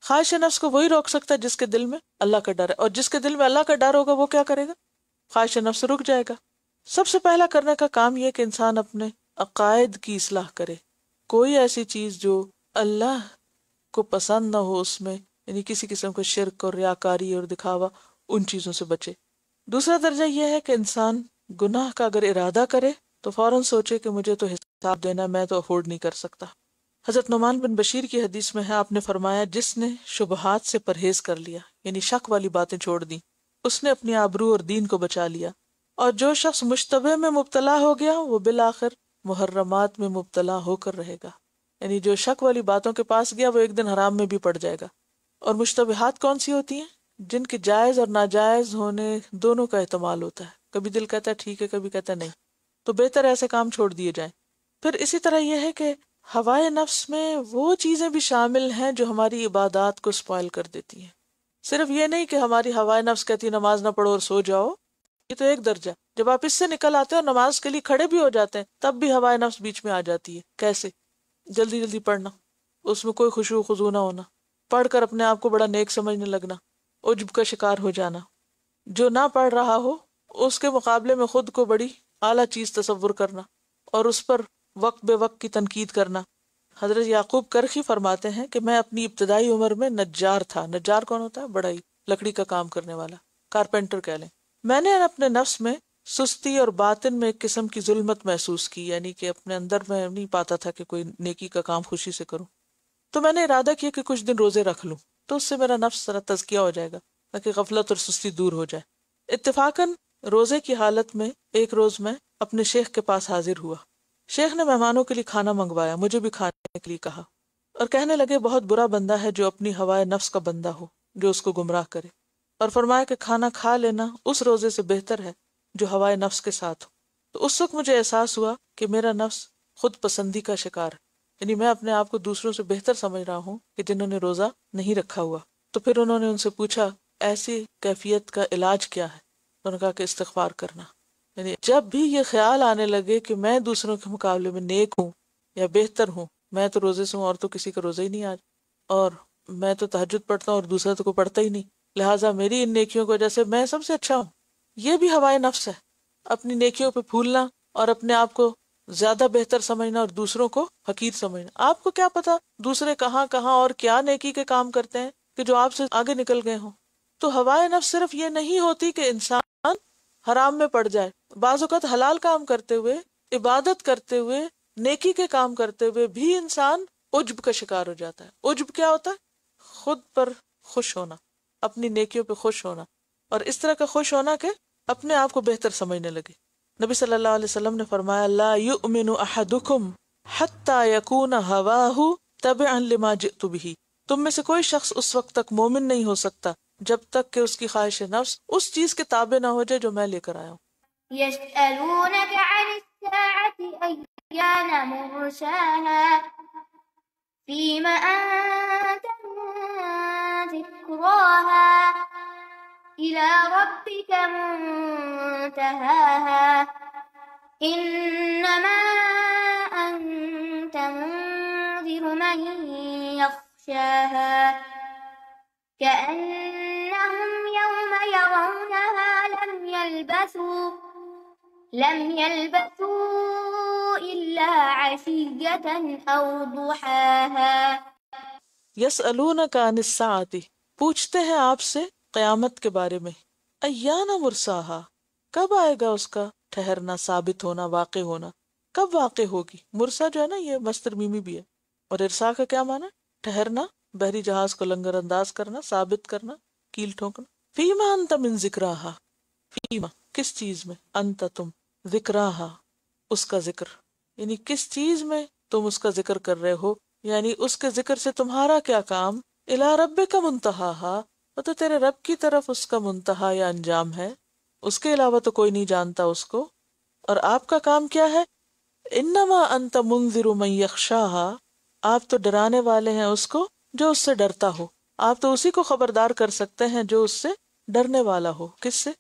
خواہش نفس کو وہی روک سکتا ہے جس کے دل میں اللہ کا ڈر ہے، اور جس کے دل میں اللہ کا ڈر ہوگا وہ کیا کرے گا؟ خواہش نفس سے رک جائے گا. سب سے پہلا کرنے کا کام یہ کہ انسان اپنے عقائد کی اصلاح کرے. کوئی ایسی چیز جو اللہ کو پسند نہ ہو اس میں، یعنی کسی قسم کا شرک اور ریاکاری اور دکھاوا، ان چیزوں سے بچے. دوسرا درجہ یہ ہے کہ انسان گناہ کا اگر ارادہ کرے تو فوراً سوچے کہ مجھے تو حساب دینا، میں تو افورڈ نہیں کر سکتا. حضرت نعمان بن بشیر کی حدیث میں ہے، آپ نے فرمایا جس نے شبہات سے پرہیز کر لیا، یعنی شک والی باتیں چھوڑ دی، اس نے اپنی آبرو اور دین کو بچا لیا. اور جو شخص مشتبہ میں مبتلا ہو گیا وہ بالآخر محرمات میں مبتلا ہو کر رہے گا. یعنی جو شک والی باتوں کے پاس گیا وہ ایک دن حرام میں بھی پڑ جائے گا. اور مشتبہات کون سی ہوتی ہیں؟ جن کے جائز اور ناجائز ہونے دونوں کا احتمال ہوتا ہے، کبھی دل کہتا ہے ٹھیک ہے، کبھی کہتا ہے نہیں، تو بہتر ایسے کام چھوڑ دیے جائیں. پھر اسی طرح یہ ہے کہ ہوائے نفس میں وہ چیزیں بھی شامل ہیں جو ہماری عبادات کو سپوائل کر دیتی ہیں. صرف یہ نہیں کہ ہماری ہوائے نفس کہتی نماز نہ پڑھو اور سو جاؤ، یہ تو ایک درجہ. جب آپ اس سے نکل آتے ہیں اور نماز کے لیے کھڑے بھی ہو جاتے ہیں تب بھی ہوائے نفس بیچ میں آ جاتی ہے. کیسے؟ جلدی جلدی پڑھنا، اس میں کوئی خشوع و خضوع نہ ہونا، پڑھ کر اپنے آپ کو بڑا نیک سمجھنے لگنا، عجب کا شکار ہو جانا، جو نہ پڑھ رہا ہو اس کے مقابلے میں خود کو بڑی اعلیٰ چیز تصور کرنا. اور اس پر وقت بے وقت کی تنقید کرنا۔ حضرت یعقوب کرخی فرماتے ہیں کہ میں اپنی ابتدائی عمر میں نجار تھا۔ نجار کون ہوتا ہے؟ بڑا ہی لکڑی کا کام کرنے والا، کارپینٹر کہہ لیں۔ میں نے اپنے نفس میں سستی اور باطن میں ایک قسم کی ظلمت محسوس کی، یعنی کہ اپنے اندر میں نہیں پاتا تھا کہ کوئی نیکی کا کام خوشی سے کروں۔ تو میں نے ارادہ کیا کہ کچھ دن روزے رکھ لوں، تو اس سے میرا نفس ذرا تزکیہ ہو جائے گا تاکہ غفلت اور سستی دور ہو جائے۔ اتفاقاً روزے کی حالت میں ایک روز میں اپنے شیخ کے پاس حاضر ہوا۔ شیخ نے مہمانوں کے لیے کھانا منگوایا، مجھے بھی کھانے کے لیے کہا، اور کہنے لگے بہت برا بندہ ہے جو اپنی ہوائے نفس کا بندہ ہو، جو اس کو گمراہ کرے، اور فرمایا کہ کھانا کھا لینا اس روزے سے بہتر ہے جو ہوائے نفس کے ساتھ ہو۔ تو اس وقت مجھے احساس ہوا کہ میرا نفس خود پسندی کا شکار ہے، یعنی میں اپنے آپ کو دوسروں سے بہتر سمجھ رہا ہوں کہ جنہوں نے روزہ نہیں رکھا ہوا۔ تو پھر انہوں نے ان سے پوچھا ایسی کیفیت کا علاج کیا ہے؟ انہوں نے کہا کہ استغفار کرنا۔ یعنی جب بھی یہ خیال آنے لگے کہ میں دوسروں کے مقابلے میں نیک ہوں یا بہتر ہوں، میں تو روزے سے ہوں اور تو کسی کا روزہ ہی نہیں آج، اور میں تو تہجد پڑھتا ہوں اور دوسرا تو کوئی پڑھتا ہی نہیں، لہٰذا میری ان نیکیوں کی وجہ سے میں سب سے اچھا ہوں، یہ بھی ہوائے نفس ہے۔ اپنی نیکیوں پہ پھولنا اور اپنے آپ کو زیادہ بہتر سمجھنا اور دوسروں کو حقیر سمجھنا۔ آپ کو کیا پتا دوسرے کہاں کہاں اور کیا نیکی کے کام کرتے ہیں کہ جو آپ سے آگے نکل گئے ہوں۔ تو ہوائے نفس صرف یہ نہیں ہوتی کہ انسان حرام میں پڑ جائے، بعض اوقات حلال کام کرتے ہوئے، عبادت کرتے ہوئے، نیکی کے کام کرتے ہوئے بھی انسان عجب کا شکار ہو جاتا ہے۔ عجب کیا ہوتا ہے؟ خود پر خوش ہونا، اپنی نیکیوں پہ خوش ہونا، اور اس طرح کا خوش ہونا کہ اپنے آپ کو بہتر سمجھنے لگے۔ نبی صلی اللہ علیہ وسلم نے فرمایا لا یؤمن احدکم حتی یکون ہواہ تبعا لما جئت بہ، تم میں سے کوئی شخص اس وقت تک مومن نہیں ہو سکتا جب تک کہ اس کی خواہش نفس اس چیز کے تابع نہ ہو جائے جو میں لے کر آیا ہوں۔ يسألونك عن الساعة أيان مرساها فيم أنت من ذكراها إلى ربك منتهاها إنما أنت منذر من يخشاها كأنهم يوم يرونها لم يلبثوا إلا عشية أو ضحاها۔ یسألونک عن الساعۃ، پوچھتے ہیں آپ سے قیامت کے بارے میں، ایان مرساہا، کب آئے گا اس کا ٹھہرنا، ثابت ہونا، واقع ہونا، کب واقع ہوگی؟ مرسا جو ہے نا یہ مصدر میمی بھی ہے، اور ارسا کا کیا معنی؟ ٹھہرنا، بحری جہاز کو لنگر انداز کرنا، ثابت کرنا، کیل ٹھونکنا۔ فیما انت من ذکراہا، فیما کس چیز میں، انت تم، ذکراہا اس کا ذکر، یعنی کس چیز میں تم اس کا ذکر کر رہے ہو، یعنی اس کے ذکر سے تمہارا کیا کام؟ الی ربک منتہاہا، وہ تو تیرے رب کی طرف اس کا منتہا یا انجام ہے، اس کے علاوہ تو کوئی نہیں جانتا اس کو، اور آپ کا کام کیا ہے؟ انما انت منذر من یخشاہا، آپ تو ڈرانے والے ہیں اس کو جو اس سے ڈرتا ہو، آپ تو اسی کو خبردار کر سکتے ہیں جو اس سے ڈرنے والا ہو۔ کس سے؟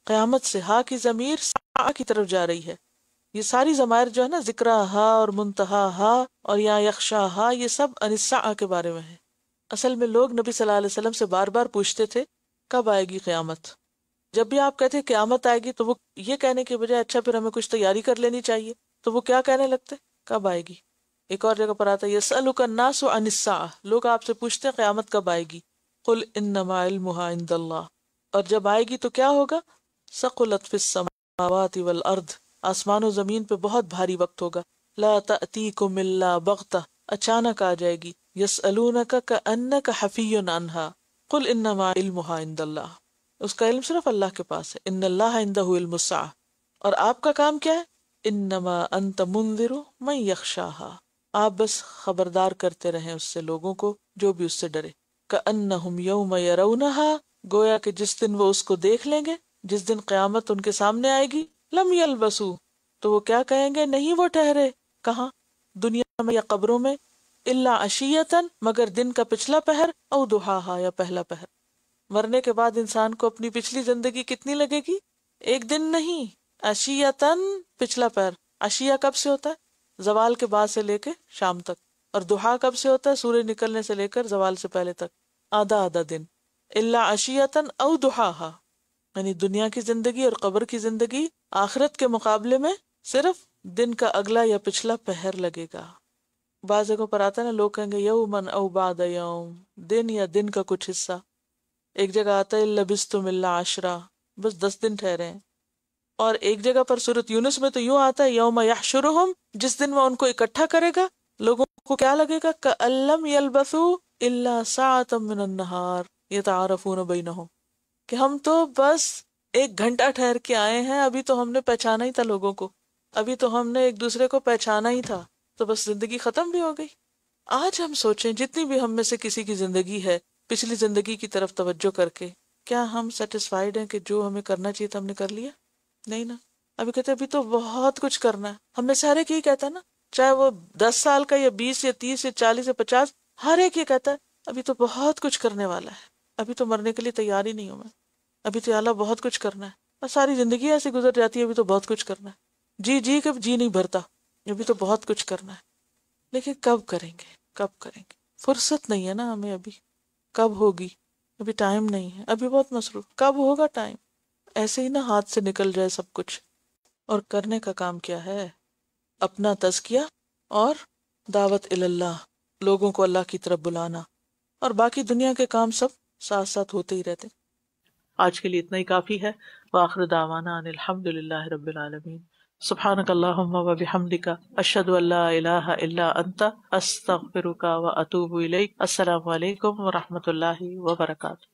قیامت سے۔ ہا کی ضمیر سا کی طرف جا رہی ہے، یہ ساری ضمائر جو ہے نا، ذکرہ ہا اور منتہا ہا اور یہاں یخشا ہا، یہ سب انسا کے بارے میں ہے۔ اصل میں لوگ نبی صلی اللہ علیہ وسلم سے بار بار پوچھتے تھے کب آئے گی قیامت۔ جب بھی آپ کہتے قیامت آئے گی تو وہ یہ کہنے کے بجائے اچھا پھر ہمیں کچھ تیاری کر لینی چاہیے، تو وہ کیا کہنے لگتے؟ کب آئے گی۔ ایک اور جگہ پر آتا ہے یسألک الناس عن الساعہ، لوگ آپ سے پوچھتے ہیں قیامت کب آئے گی، قل انما علمها عند اللہ، اور جب آئے گی تو کیا ہوگا؟ ثقلت فی السماوات والارض، آسمان و زمین پہ بہت بھاری وقت ہوگا، لا تأتیکم الا بغتہ، اچانک آ جائے گی، یسألونک کأنک حفی عنہا قل انما علمها عند اللہ، اس کا علم صرف اللہ کے پاس ہے، ان اللہ عندہ علم الساعہ، اور آپ کا کام کیا ہے؟ انما انت منذر من یخشاہا، آپ بس خبردار کرتے رہیں اس سے لوگوں کو جو بھی اس سے ڈرے۔ کأنہم یوم یرونہا، گویا کہ جس دن وہ اس کو دیکھ لیں گے، جس دن قیامت ان کے سامنے آئے گی، لم یلبسو، تو وہ کیا کہیں گے؟ نہیں وہ ٹھہرے، کہاں؟ دنیا میں یا قبروں میں، الا عشیۃً، مگر دن کا پچھلا پہر، او ضحاہا، یا پہلا پہر۔ مرنے کے بعد انسان کو اپنی پچھلی زندگی کتنی لگے گی؟ ایک دن نہیں، عشیۃً، پچھلا پہر۔ عشیہ کب سے ہوتا ہے؟ زوال کے بعد سے لے کے شام تک، اور ضحیٰ کب سے ہوتا ہے؟ سورج نکلنے سے لے کر زوال سے پہلے تک، آدھا آدھا دن۔ الا عشیۃً او ضحاہا، یعنی دنیا کی زندگی اور قبر کی زندگی آخرت کے مقابلے میں صرف دن کا اگلا یا پچھلا پہر لگے گا. بعض جگہوں پر آتا ہے نا، لوگ کہیں گے یومن او بعد یوم، دن یا دن کا کچھ حصہ. ایک جگہ آتا ہے لبثتم الا عشرا، بس 10 دن ٹھہرے ہیں. اور ایک جگہ پر سورۃ یونس میں تو یوں آتا ہے یوم یحشرہم، جس دن وہ ان کو اکٹھا کرے گا، لوگوں کو کیا لگے گا کأن لم یلبثوا الا ساعۃ من النہار یتعارفون بینہم، کہ ہم تو بس 1 گھنٹہ ٹھہر کے آئے ہیں، ابھی تو ہم نے پہچانا ہی تھا لوگوں کو، ابھی تو ہم نے ایک دوسرے کو پہچانا ہی تھا، تو بس زندگی ختم بھی ہو گئی. آج ہم سوچیں جتنی بھی ہم میں سے کسی کی زندگی ہے، پچھلی زندگی کی طرف توجہ کر کے کیا ہم سیٹسفائیڈ ہیں کہ جو ہمیں کرنا چاہیے تھا ہم نے کر لیا؟ نہیں نا. ابھی کہتے ہیں ابھی تو بہت کچھ کرنا ہے. ہم میں سے ہر ایک یہ کہتا ہے نا، چاہے وہ 10 سال کا یا 20 یا 30 یا 40 یا 50، ہر ایک یہ کہتا ہے ابھی تو بہت کچھ کرنے والا ہے، ابھی تو مرنے کے لیے تیار ہی نہیں ہوں میں، ابھی تو اللہ بہت کچھ کرنا ہے. بس ساری زندگی ایسی گزر جاتی ہے، ابھی تو بہت کچھ کرنا ہے، جی کب جی نہیں بھرتا، ابھی تو بہت کچھ کرنا ہے. لیکن کب کریں گے؟ کب کریں گے؟ فرصت نہیں ہے نا ہمیں ابھی. کب ہوگی؟ ابھی ٹائم نہیں ہے، ابھی بہت مصروف. کب ہوگا ٹائم؟ ایسے ہی نہ ہاتھ سے نکل جائے سب کچھ. اور کرنے کا کام کیا ہے؟ اپنا تزکیہ اور دعوت اللہ، لوگوں کو اللہ کی طرف بلانا، اور باقی دنیا کے کام سب ساتھ ساتھ ہوتے ہی رہتے. آج کے لیے اتنا ہی کافی ہے. وآخر دعوانا ان الحمد للہ رب العالمین. سبحانک اللہم و بحمدک، اشہد ان لا الہ الا انت، استغفرک و اتوب الیک. السلام علیکم و رحمۃ اللہ وبرکاتہ.